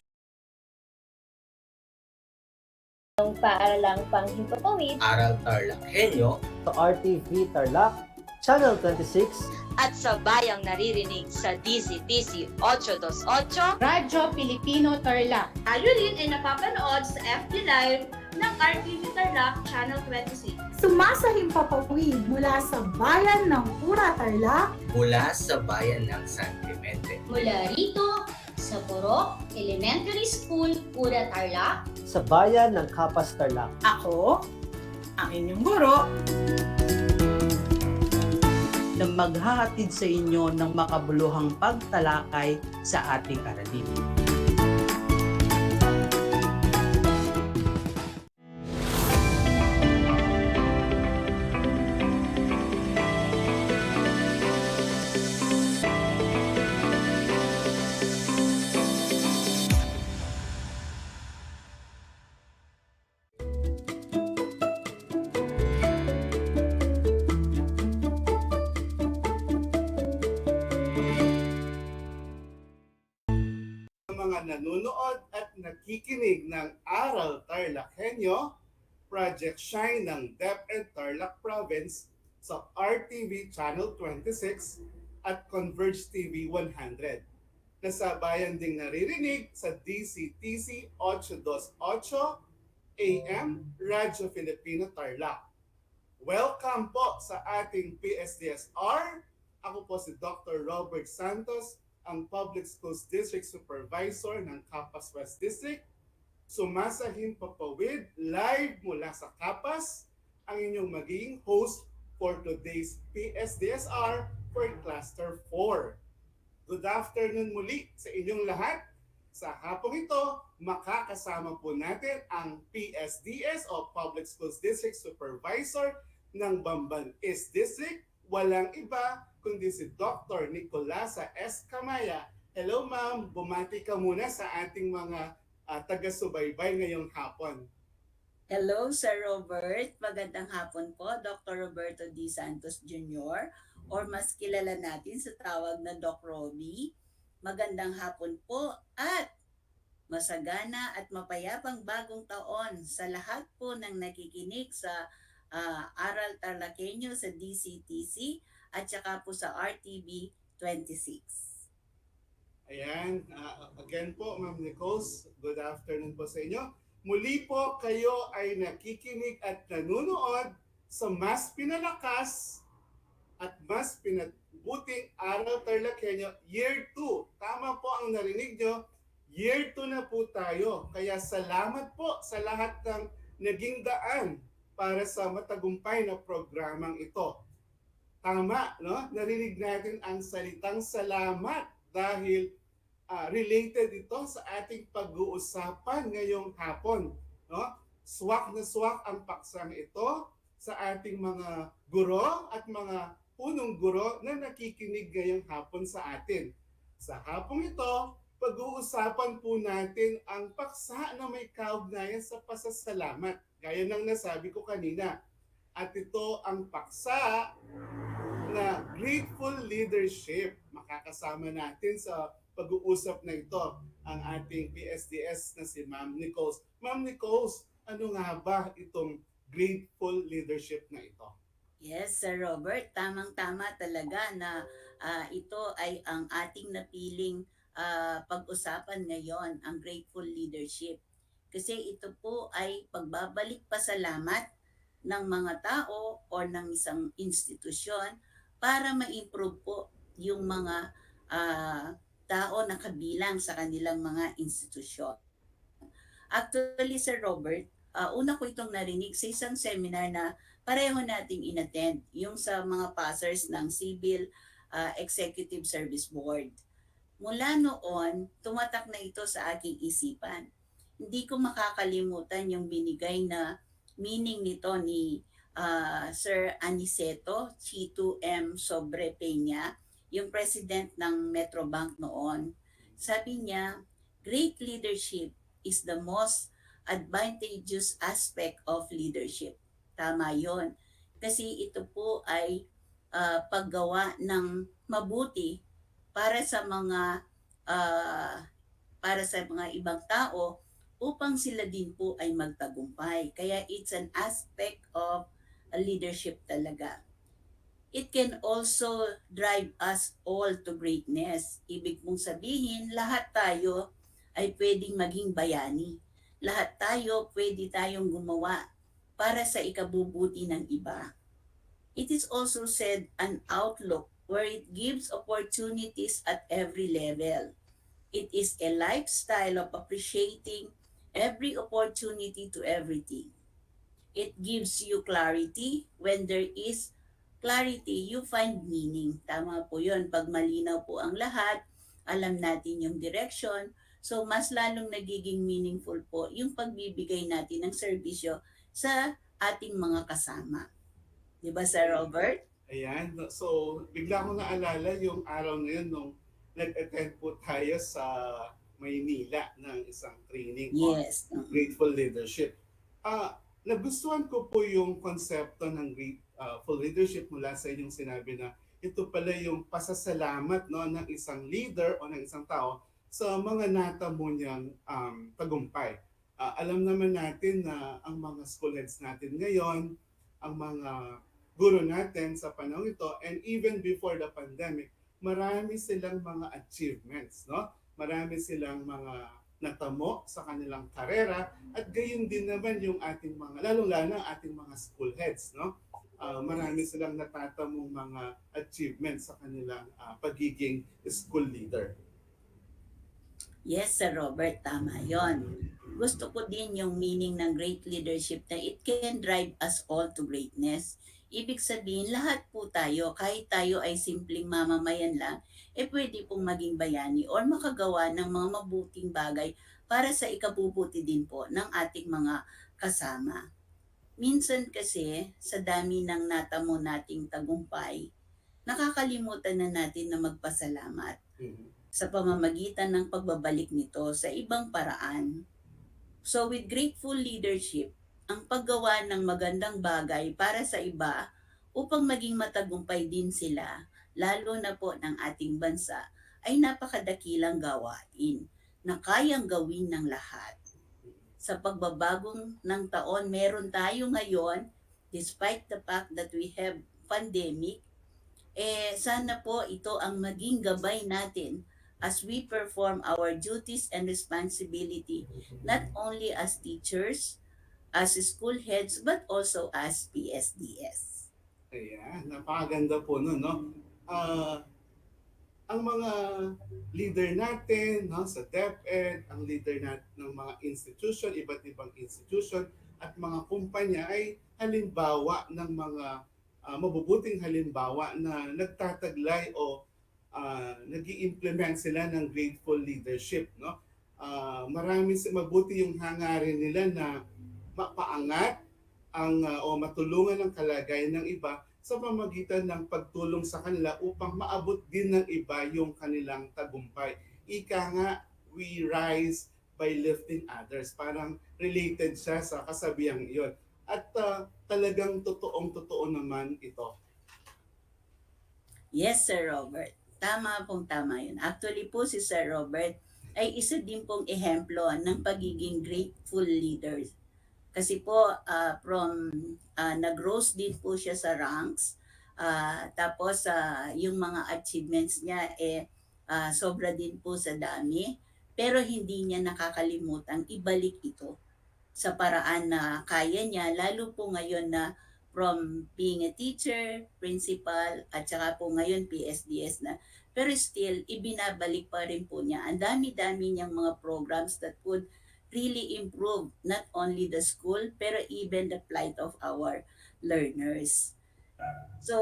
Ng paaralang panghimpapawid Aral TarlakHenyo sa RTV Tarlac, Channel 26 at sa bayang naririnig sa DCTC 828 Radyo Pilipino Tarlac. Tayo rin ay napapanood sa FB Live ng RTV Tarlac Channel 26. Sumasahimpapawid mula sa bayan ng Pura Tarlac, mula sa bayan ng San Clemente, mula rito sa Purok Elementary School, Pura Tarlac, sa bayan ng Kapas Tarlac. Ako, ang inyong guro, na maghahatid sa inyo ng makabuluhang pagtalakay sa ating aralin. Mga nanonood at nakikinig ng Aral TarlakHenyo, Project Shine ng DEPED Tarlac Province sa RTV Channel 26 at Converge TV 100. Nasa bayan ding naririnig sa DCTC 828 AM Radyo Filipino Tarlac. Welcome po sa ating PSDSR. Ako po si Dr. Robert Santos, ang Public Schools District Supervisor ng Capas West District. Sumasahimpapawid live mula sa Capas, ang inyong magiging host for today's PSDSR for Cluster 4. Good afternoon muli sa inyong lahat. Sa hapong ito, makakasama po natin ang PSDS o Public Schools District Supervisor ng Bamban East District. Walang iba kundi si Dr. Nicolasa S. Camaya. Hello ma'am, bumati ka muna sa ating mga taga-subaybay ngayong hapon. Hello, Sir Robert. Magandang hapon po, Dr. Roberto D. Santos Jr. or mas kilala natin sa tawag na Doc Robbie. Magandang hapon po at masagana at mapayapang bagong taon sa lahat po ng nakikinig sa Aral TarlakHenyo sa DCTC at saka po sa RTV 26. Ayan, again po, Ma'am Nichols, good afternoon po sa inyo. Muli po kayo ay nakikinig at nanonood sa mas pinalakas at mas pinabuting Aral TarlakHenyo Year 2. Tama po ang narinig nyo, Year 2 na po tayo. Kaya salamat po sa lahat ng naging daan para sa matagumpay na programang ito. Tama, no? Narinig natin ang salitang salamat dahil related ito sa ating pag-uusapan ngayong hapon. No? Swak na swak ang paksang ito sa ating mga guro at mga punong guro na nakikinig ngayong hapon sa atin. Sa hapong ito, pag-uusapan po natin ang paksa na may kaugnayan sa pasasalamat. Gaya ng nasabi ko kanina. At ito ang paksa na grateful leadership. Makakasama natin sa pag-uusap na ito ang ating PSDS na si Ma'am Nichols. Ma'am Nichols, ano nga ba itong grateful leadership na ito? Yes, Sir Robert, tamang-tama talaga na ito ay ang ating napiling pag-usapan ngayon, ang grateful leadership. Kasi ito po ay pagbabalik pasalamat ng mga tao o ng isang institusyon para ma-improve po yung mga tao na kabilang sa kanilang mga institusyon. Actually, Sir Robert, una ko itong narinig sa isang seminar na pareho nating inattend, yung sa mga passers ng Civil Executive Service Board. Mula noon, tumatak na ito sa aking isipan. Hindi ko makakalimutan yung binigay na meaning nito ni Sir Aniceto Chito M. Sobre Peña, yung president ng Metrobank noon. Sabi niya, great leadership is the most advantageous aspect of leadership. Tama yon. Kasi ito po ay paggawa ng mabuti para sa mga ibang tao upang sila din po ay magtagumpay. Kaya it's an aspect of a leadership talaga. It can also drive us all to greatness. Ibig mong sabihin, lahat tayo ay pwedeng maging bayani. Lahat tayo pwede tayong gumawa para sa ikabubuti ng iba. It is also said an outlook where it gives opportunities at every level. It is a lifestyle of appreciating every opportunity to everything. It gives you clarity. When there is clarity, you find meaning. Tama po yun. Pag malinaw po ang lahat, alam natin yung direction, so mas lalong nagiging meaningful po yung pagbibigay natin ng serbisyo sa ating mga kasama. Di ba, Sir Robert? Ayan. So, bigla ko naalala yung araw na yun nung nag-attend po tayo sa Maynila ng isang training on grateful leadership. Nagustuhan ko po yung konsepto ng grateful leadership mula sa inyong sinabi na ito pala yung pasasalamat, no, ng isang leader o ng isang tao sa mga natamo niyang tagumpay. Alam naman natin na ang mga school heads natin ngayon, ang mga guro natin sa panahon ito, and even before the pandemic, marami silang mga achievements, no? Marami silang mga natamo sa kanilang karera, at gayon din naman yung ating mga, lalong-lalo ang ating mga school heads, no? Marami silang natatamong mga achievements sa kanilang pagiging school leader. Yes, Sir Robert, tama yon. Gusto ko din yung meaning ng great leadership na it can drive us all to greatness. Ibig sabihin, lahat po tayo, kahit tayo ay simpleng mamamayan lang, pwede pong maging bayani or makagawa ng mga mabuting bagay para sa ikabubuti din po ng ating mga kasama. Minsan kasi, sa dami ng natamo nating tagumpay, nakakalimutan na natin na magpasalamat sa pamamagitan ng pagbabalik nito sa ibang paraan. So with grateful leadership, ang paggawa ng magandang bagay para sa iba upang maging matagumpay din sila, lalo na po ng ating bansa, ay napakadakilang gawain na kayang gawin ng lahat. Sa pagbabagong ng taon, meron tayo ngayon, despite the fact that we have pandemic, sana po ito ang maging gabay natin as we perform our duties and responsibility, not only as teachers, as school heads, but also as PSDS. Ayan, napakaganda po nun, no? Ang mga leader natin, no, sa DepEd, ang leader ng mga institution, iba't ibang institution, at mga kumpanya ay halimbawa ng mga mabubuting halimbawa na nagtataglay o nag-i-implement sila ng grateful leadership, no? Mabuti yung hangarin nila na mapaangat o matulungan ang kalagayan ng iba sa pamamagitan ng pagtulong sa kanila upang maabot din ng iba yung kanilang tagumpay. Ika nga, we rise by lifting others. Parang related siya sa kasabihang iyon. At talagang totoong-totoo naman ito. Yes, Sir Robert. Tama pong tama yun. Actually po si Sir Robert ay isa din pong ehemplo ng pagiging grateful leaders. Kasi po nag-rose din po siya sa ranks. Tapos yung mga achievements niya sobra din po sa dami. Pero hindi niya nakakalimutang ibalik ito sa paraan na kaya niya. Lalo po ngayon na from being a teacher, principal, at saka po ngayon PSDS na. Pero still, ibinabalik pa rin po niya. Ang dami-dami niyang mga programs that would really improve not only the school pero even the plight of our learners. So,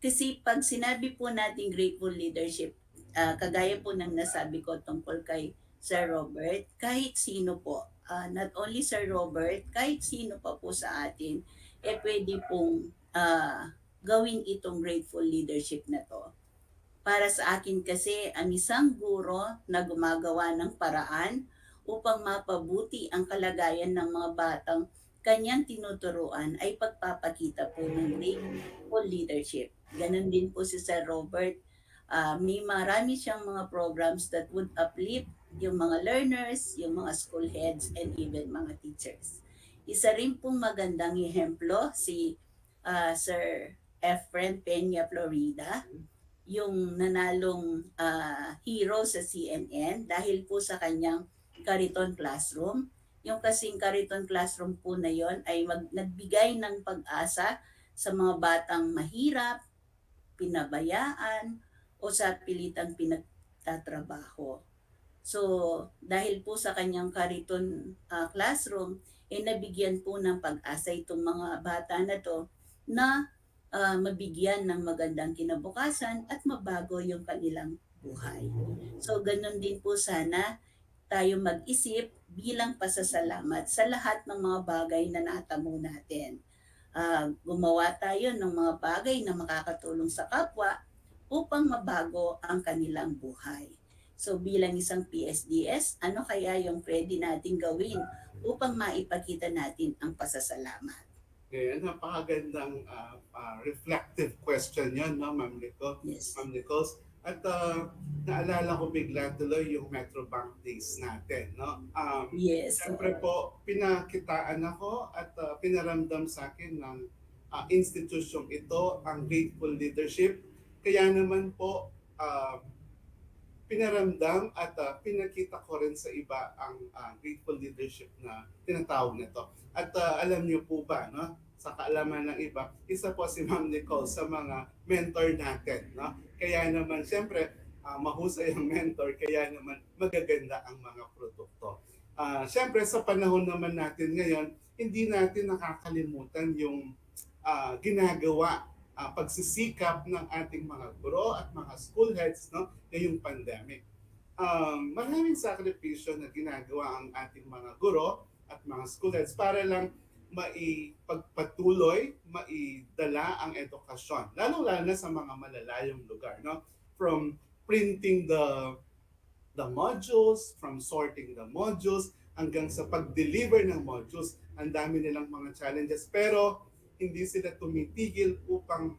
kasi pag sinabi po natin grateful leadership, kagaya po ng nasabi ko tungkol kay Sir Robert, kahit sino po, not only Sir Robert, kahit sino pa po sa atin, pwede pong gawin itong grateful leadership na to. Para sa akin kasi, ang isang guro na gumagawa ng paraan upang mapabuti ang kalagayan ng mga batang kanyang tinuturuan ay pagpapakita po ng grateful leadership. Ganon din po si Sir Robert. May marami siyang mga programs that would uplift yung mga learners, yung mga school heads, and even mga teachers. Isa rin pong magandang ehemplo si Sir Efren Peña Florida, yung nanalong hero sa CNN dahil po sa kanyang Kariton Classroom. Yung kasing Kariton Classroom po na yon ay nagbigay ng pag-asa sa mga batang mahirap, pinabayaan, o sa pilitang pinagtatrabaho. So, dahil po sa kanyang Kariton Classroom, nabigyan po ng pag-asa itong mga bata na to na mabigyan ng magandang kinabukasan at mabago yung kanilang buhay. So, ganun din po sana tayo mag-isip bilang pasasalamat sa lahat ng mga bagay na natamo natin. Gumawa tayo ng mga bagay na makakatulong sa kapwa upang mabago ang kanilang buhay. So bilang isang PSDS, ano kaya yung pwede nating gawin upang maipakita natin ang pasasalamat? Kaya napakagandang reflective question yan, no, Ma'am Nicole? Yes. Ma'am Nichols. At naalala ko bigla tuloy yung Metrobank days natin, no? Yes. Siyempre po, pinakitaan ako at pinaramdam sa akin ng institusyong ito, ang grateful leadership. Kaya naman po, pinaramdam at pinakita ko rin sa iba ang grateful leadership na tinatawag nito. At alam niyo po ba, no? Sa kaalaman ng iba, isa po si Ma'am Nicole sa mga mentor natin, no? Kaya naman, siyempre, mahusay ang mentor, kaya naman magaganda ang mga produkto. Siyempre, sa panahon naman natin ngayon, hindi natin nakakalimutan yung ginagawa, pagsisikap ng ating mga guro at mga school heads, no, ngayong pandemic. Maraming sakripisyo na ginagawa ang ating mga guro at mga school heads para lang maipagpatuloy, maidala ang edukasyon, lalo-lalo na sa mga malalayong lugar, no? From printing the modules, from sorting the modules, hanggang sa pag-deliver ng modules. Ang dami nilang mga challenges, pero hindi sila tumitigil upang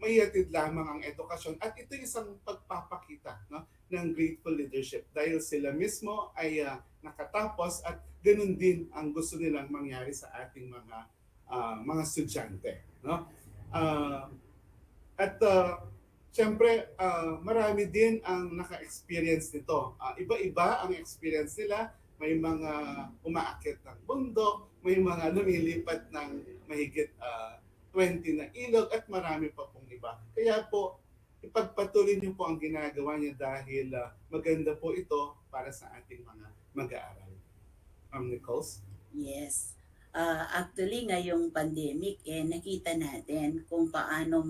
maihatid lamang ang edukasyon. At ito isang pagpapakita, no, ng grateful leadership dahil sila mismo ay nakatapos at ganun din ang gusto nilang mangyari sa ating mga estudyante. No? Siyempre, marami din ang naka-experience nito. Iba-iba ang experience nila. May mga umaakyat ng bundok, may mga lumilipat ng mahigit 20 na ilog at marami pa pong iba. Kaya po, ipagpatuloy niyo po ang ginagawa niya dahil maganda po ito para sa ating mga mag-aaral. Nichols? Yes. Actually, ngayong pandemic, nakita natin kung paano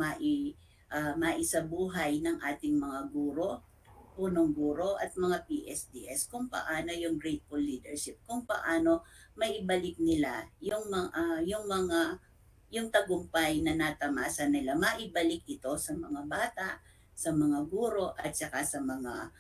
maisabuhay ng ating mga guro, punong guro at mga PSDS, kung paano yung grateful leadership, kung paano maibalik nila yung tagumpay na natamasa nila, maibalik ito sa mga bata, sa mga guro at saka sa mga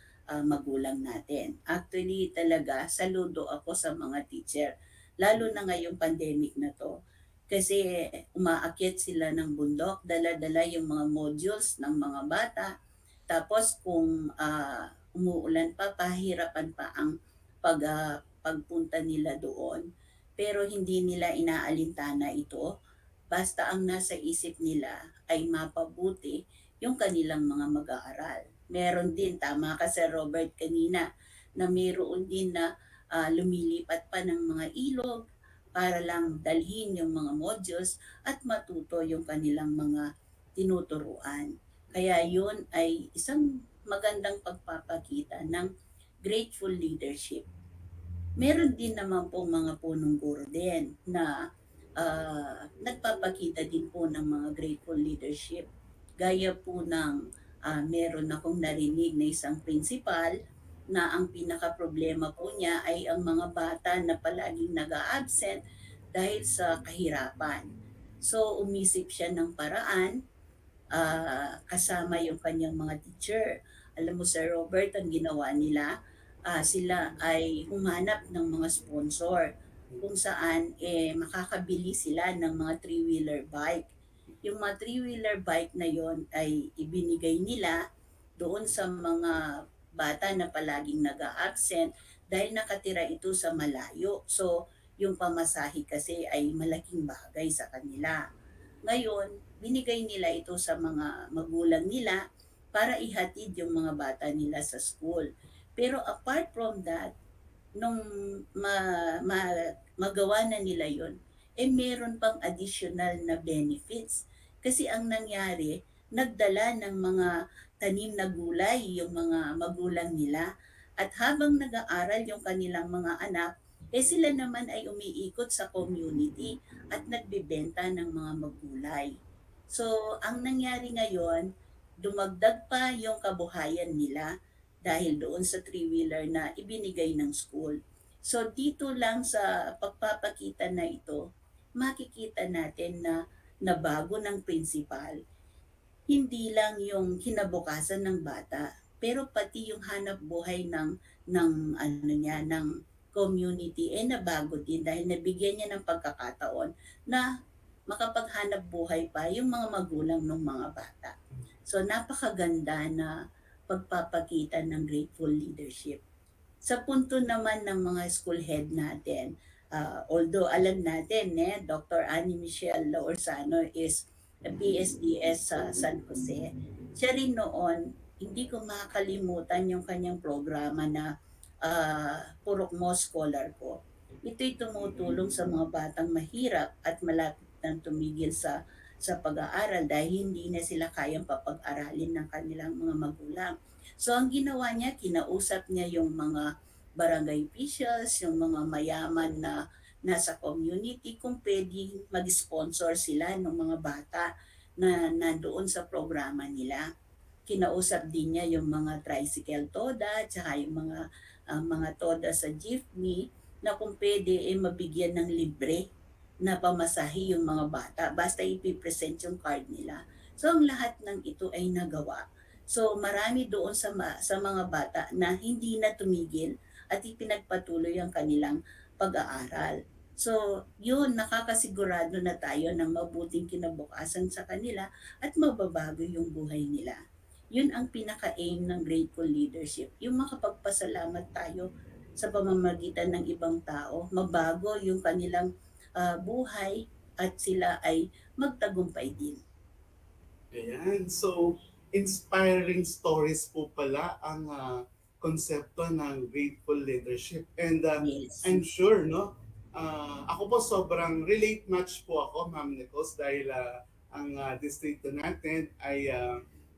magulang natin. Actually talaga, saludo ako sa mga teacher, lalo na ngayong pandemic na to. Kasi umaakyat sila ng bundok, dala-dala yung mga modules ng mga bata. Tapos kung umuulan pa, pahirapan pa ang pagpunta nila doon. Pero hindi nila inaalintana ito. Basta ang nasa isip nila ay mapabuti yung kanilang mga mag-aaral. Meron din, tama ka Sir Robert kanina, na meron din na lumilipat pa ng mga ilog para lang dalhin yung mga modules at matuto yung kanilang mga tinuturuan. Kaya yun ay isang magandang pagpapakita ng grateful leadership. Meron din naman po mga punong guro din na nagpapakita din po ng mga grateful leadership. Gaya po ng meron akong narinig na isang principal na ang pinaka-problema po niya ay ang mga bata na palaging nag-a-absent dahil sa kahirapan. So umisip siya ng paraan kasama yung kanyang mga teacher. Alam mo Sir Robert, ang ginawa nila, sila ay humanap ng mga sponsor kung saan makakabili sila ng mga three-wheeler bike. Yung mga three-wheeler bike na yon ay ibinigay nila doon sa mga bata na palaging nag-a-absent dahil nakatira ito sa malayo. So, yung pamasahe kasi ay malaking bagay sa kanila. Ngayon, binigay nila ito sa mga magulang nila para ihatid yung mga bata nila sa school. Pero apart from that, nung magawa na nila yon, meron pang additional na benefits. Kasi ang nangyari, nagdala ng mga tanim na gulay yung mga magulang nila. At habang nag-aaral yung kanilang mga anak, sila naman ay umiikot sa community at nagbibenta ng mga magulay. So, ang nangyari ngayon, dumagdag pa yung kabuhayan nila dahil doon sa three-wheeler na ibinigay ng school. So dito lang sa pagpapakita na ito, makikita natin na nabago ng principal, hindi lang yung kinabukasan ng bata, pero pati yung hanap buhay ng community nabago din dahil nabigyan niya ng pagkakataon na makapaghanap buhay pa yung mga magulang ng mga bata. So napakaganda na pagpapakita ng grateful leadership. Sa punto naman ng mga school head natin, although alam natin, Dr. Annie Michelle Laorsano is a PSDS sa San Jose. Siya rin noon, hindi ko makakalimutan yung kanyang programa na Purok Mo Scholar ko. Ito'y tumutulong sa mga batang mahirap at malapit nang tumigil sa pag-aaral dahil hindi na sila kayang papag-aralin ng kanilang mga magulang. So ang ginawa niya, kinausap niya yung mga barangay officials, yung mga mayaman na nasa community, kung pwedeng mag-sponsor sila ng mga bata na nandoon sa programa nila. Kinausap din niya yung mga tricycle toda, tsaka yung mga toda sa jeepney, na kung pwede mabigyan ng libre na pamasahe yung mga bata basta ipipresent yung card nila. So ang lahat ng ito ay nagawa. So marami doon sa mga bata na hindi na tumigil at ipinagpatuloy ang kanilang pag-aaral. So yun, nakakasigurado na tayo ng mabuting kinabukasan sa kanila at mababago yung buhay nila. Yun ang pinaka-aim ng grateful leadership, yung makapagpasalamat tayo sa pamamagitan ng ibang tao, mabago yung kanilang buhay at sila ay magtagumpay din. Ayan. So, inspiring stories po pala ang konsepto ng grateful leadership. And Yes. I'm sure, no? Ako po sobrang relate match po ako, Ma'am Nichols, dahil ang distrito natin ay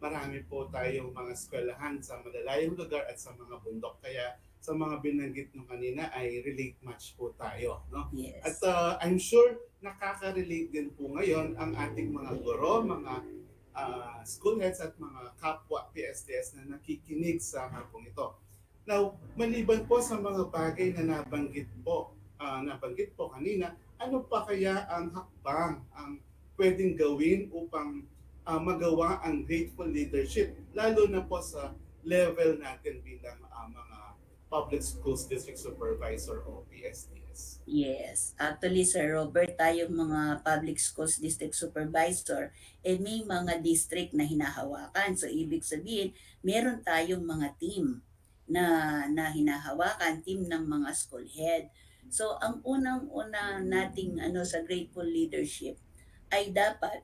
marami po tayong mga eskwelahan sa malalayong lugar at sa mga bundok. Kaya sa mga binanggit nyo kanina ay relate match po tayo. No? Yes. At I'm sure nakaka-relate din po ngayon ang ating mga guro, mga school heads at mga kapwa PSDS na nakikinig sa hapong ito. Now, maliban po sa mga bagay na nabanggit po kanina, ano pa kaya ang hakbang ang pwedeng gawin upang magawa ang grateful leadership, lalo na po sa level natin bilang mga public schools district supervisor o PSDS? Yes. Actually, Sir Robert, tayong mga public schools district supervisor, may mga district na hinahawakan. So, ibig sabihin, meron tayong mga team na hinahawakan, team ng mga school head. So, ang unang-una nating sa grateful leadership ay dapat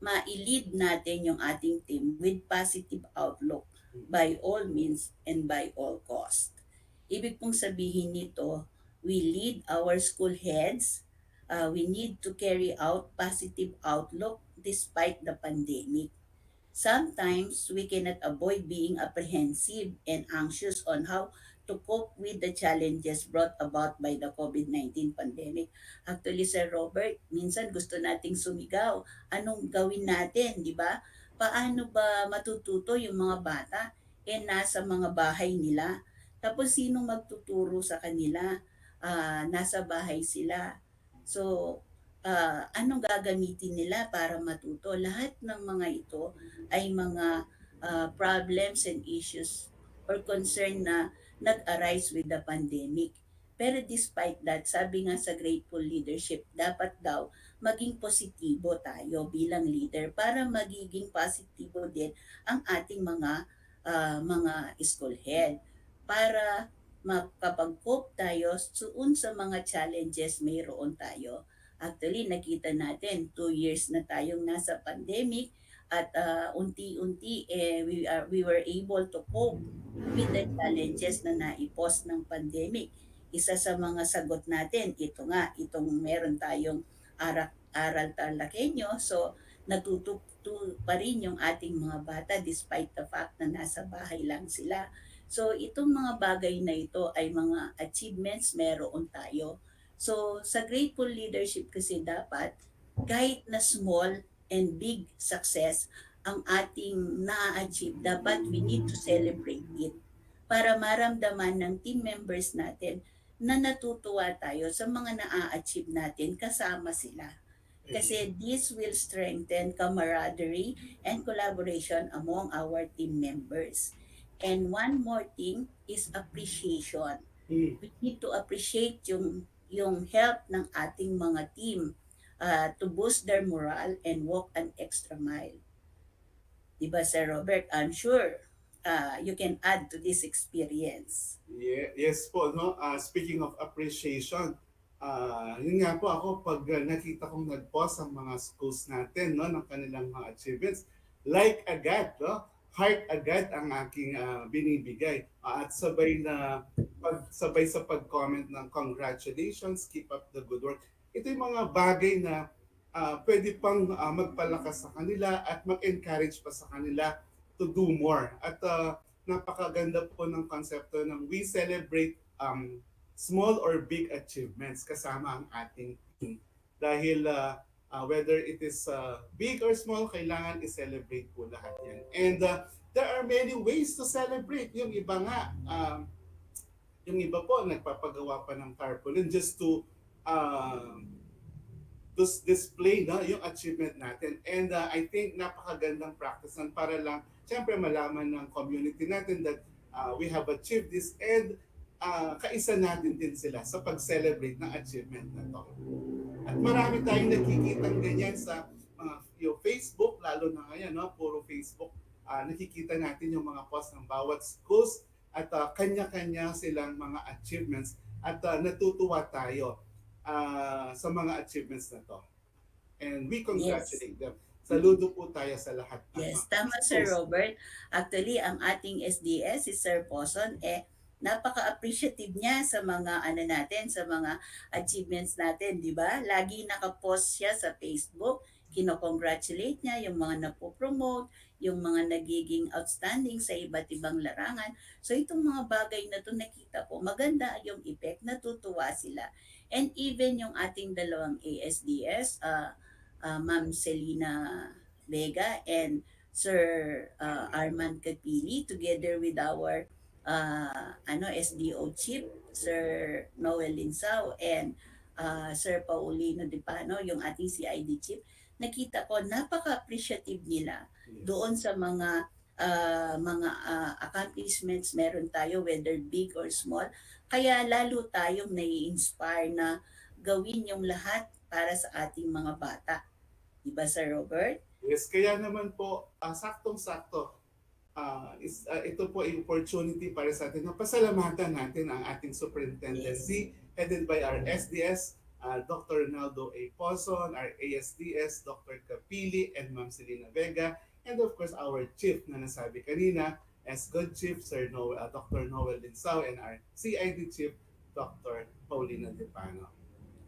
ma-lead natin yung ating team with positive outlook by all means and by all cost. Ibig pong sabihin nito, we lead our school heads. We need to carry out positive outlook despite the pandemic. Sometimes we cannot avoid being apprehensive and anxious on how to cope with the challenges brought about by the COVID-19 pandemic. Actually, Sir Robert, minsan gusto nating sumigaw. Anong gawin natin, di ba? Paano ba matututo yung mga bata? Nasa mga bahay nila. Tapos, sinong magtuturo sa kanila? Nasa bahay sila. So, anong gagamitin nila para matuto? Lahat ng mga ito ay mga problems and issues or concern na nag-arise with the pandemic. Pero despite that, sabi nga sa grateful leadership, dapat daw maging positibo tayo bilang leader para magiging positibo din ang ating mga school head para makapag-cope tayo suun sa mga challenges mayroon tayo. Actually, nakita natin 2 years na tayong nasa pandemic at unti-unti we were able to cope with the challenges na naipos ng pandemic. Isa sa mga sagot natin, itong meron tayong Aral TarlakHenyo. So, natututo pa rin yung ating mga bata despite the fact na nasa bahay lang sila. So, itong mga bagay na ito ay mga achievements meron tayo. So, sa grateful leadership kasi dapat, kahit na small and big success ang ating na-achieve, dapat we need to celebrate it para maramdaman ng team members natin na natutuwa tayo sa mga na-achieve natin kasama sila. Kasi this will strengthen camaraderie and collaboration among our team members. And one more thing is appreciation. We need to appreciate yung help ng ating mga team to boost their morale and walk an extra mile. Diba, Sir Robert? I'm sure you can add to this experience. Yes po, no? Speaking of appreciation, yun nga po ako, pag nakita kong nag-post ang mga schools natin, no, ng kanilang mga achievements, like agad, no? Heart agad ang aking binibigay. At sabay sa pag-comment ng congratulations, keep up the good work. Ito yung mga bagay na pwede pang magpalakas sa kanila at mag-encourage pa sa kanila to do more. At napakaganda po ng konsepto ng we celebrate small or big achievements kasama ang ating team. Dahil whether it is big or small, kailangan i-celebrate po lahat yan. And there are many ways to celebrate. Yung iba nga, yung iba po nagpapagawa pa ng tarpaulin just to display yung achievement natin. And I think napakagandang practice nan para lang siyempre malaman ng community natin that we have achieved this and kaisa natin din sila sa pag-celebrate ng achievement na to. At marami tayong nakikitang ganyan sa yung Facebook, lalo na ngayon, no? Puro Facebook. Nakikita natin yung mga post ng bawat schools at kanya-kanya silang mga achievements at natutuwa tayo sa mga achievements na to. And we congratulate them. Saludo po tayo sa lahat. Yes, tama Sir Robert. Actually, ang ating SDS, si Sir Poson, napaka-appreciative niya sa mga natin, sa mga achievements natin, di ba? Lagi nakapost siya sa Facebook, kino-congratulate niya yung mga napopromote, yung mga nagiging outstanding sa iba't ibang larangan. So itong mga bagay na to nakita ko, maganda yung effect, natutuwa sila. And even yung ating dalawang ASDS, Ma'am Selina Vega and Sir Arman Capili, together with our SDO Chief, Sir Noel Linsao, and Sir Paulino Dipano, yung ating CID Chief, nakita ko napaka-appreciative nila doon sa mga accomplishments meron tayo, whether big or small. Kaya lalo tayong nai-inspire na gawin yung lahat para sa ating mga bata. Diba, Sir Robert? Yes, kaya naman po, saktong-sakto, ito po ay opportunity para sa atin na pasalamatan natin ang ating superintendency headed by our SDS, Dr. Ronaldo A. Poson, our ASDS, Dr. Capili, and Ma'am Selina Vega, and of course our Chief na nasabi kanina, SGOD Chief, Dr. Noel Linsao, and our CID Chief, Dr. Paulina Dipano.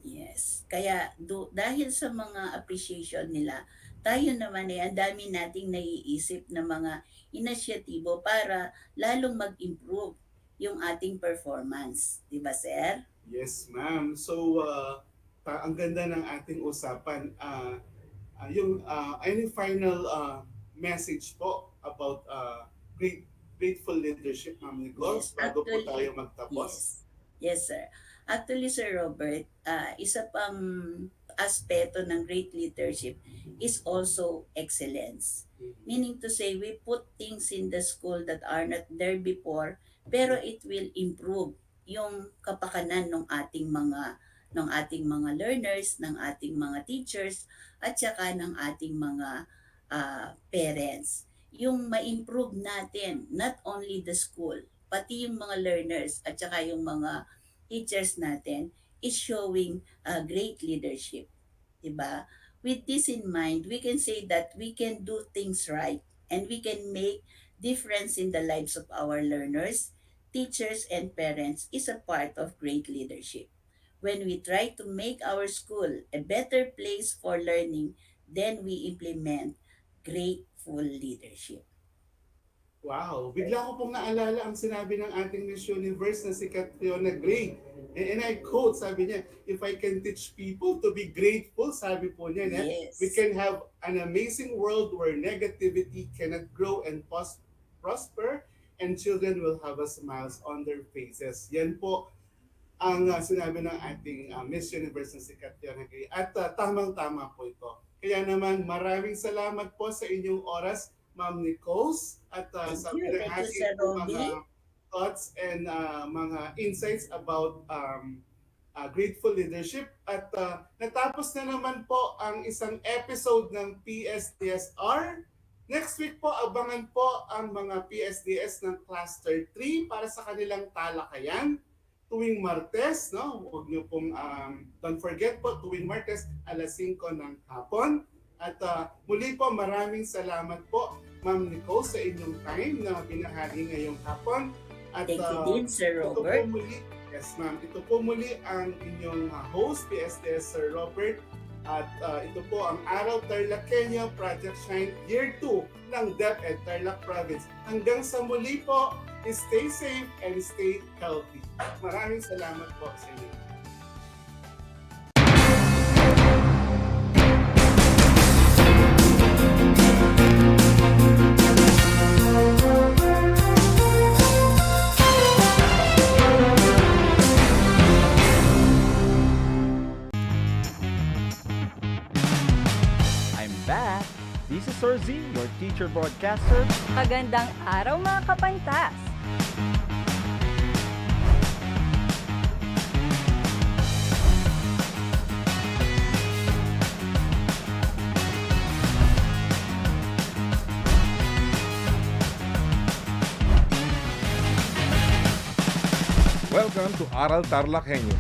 Yes. Kaya dahil sa mga appreciation nila, tayo naman ang dami nating naiisip na mga inisyatibo para lalong mag-improve yung ating performance. Di ba, Sir? Yes, ma'am. So, ang ganda ng ating usapan. Any final message po about grateful leadership, Ma'am Nicole, bago po tayo magtapos? Yes, sir. Actually, Sir Robert, isa pang aspeto ng great leadership is also excellence. Meaning to say, we put things in the school that are not there before, pero it will improve yung kapakanan ng ating mga learners, ng ating mga teachers, at saka ng ating mga parents. Yung ma-improve natin, not only the school, pati yung mga learners at saka yung mga teachers natin is showing great leadership. Diba? With this in mind, we can say that we can do things right and we can make difference in the lives of our learners, teachers, and parents is a part of great leadership. When we try to make our school a better place for learning, then we implement grateful leadership. Wow! Bigla ko pong naalala ang sinabi ng ating Miss Universe na si Catriona Gray. And I quote, sabi niya, if I can teach people to be grateful, sabi po niya, we can have an amazing world where negativity cannot grow and prosper and children will have a smiles on their faces. Yan po ang sinabi ng ating Miss Universe na si Catriona Gray. At tamang-tama po ito. Kaya naman, maraming salamat po sa inyong oras, Ma'am Nicoles, at sa pinahagi po mga thoughts and mga insights about grateful leadership. At natapos na naman po ang isang episode ng PSDSR. Next week po, abangan po ang mga PSDS ng Cluster 3 para sa kanilang talakayan. Tuwing Martes, no? Huwag niyo pong, don't forget po, tuwing Martes, alas 5 ng hapon. At muli po, maraming salamat po, Ma'am Nicole, sa inyong time na binahagi ngayong hapon. At, thank you din, Sir Robert. Ito po muli, yes ma'am, ito po muli ang inyong host, PSDS Sir Robert. At ito po ang Aral TarlakHenyo Project Shine Year 2 ng DEPED Tarlac Province. Hanggang sa muli po, Stay safe and stay healthy. Maraming salamat po sa inyo. I'm back! This is Sir Z, your teacher broadcaster. Magandang araw mga kapantas! Welcome to Aral TarlakHenyo,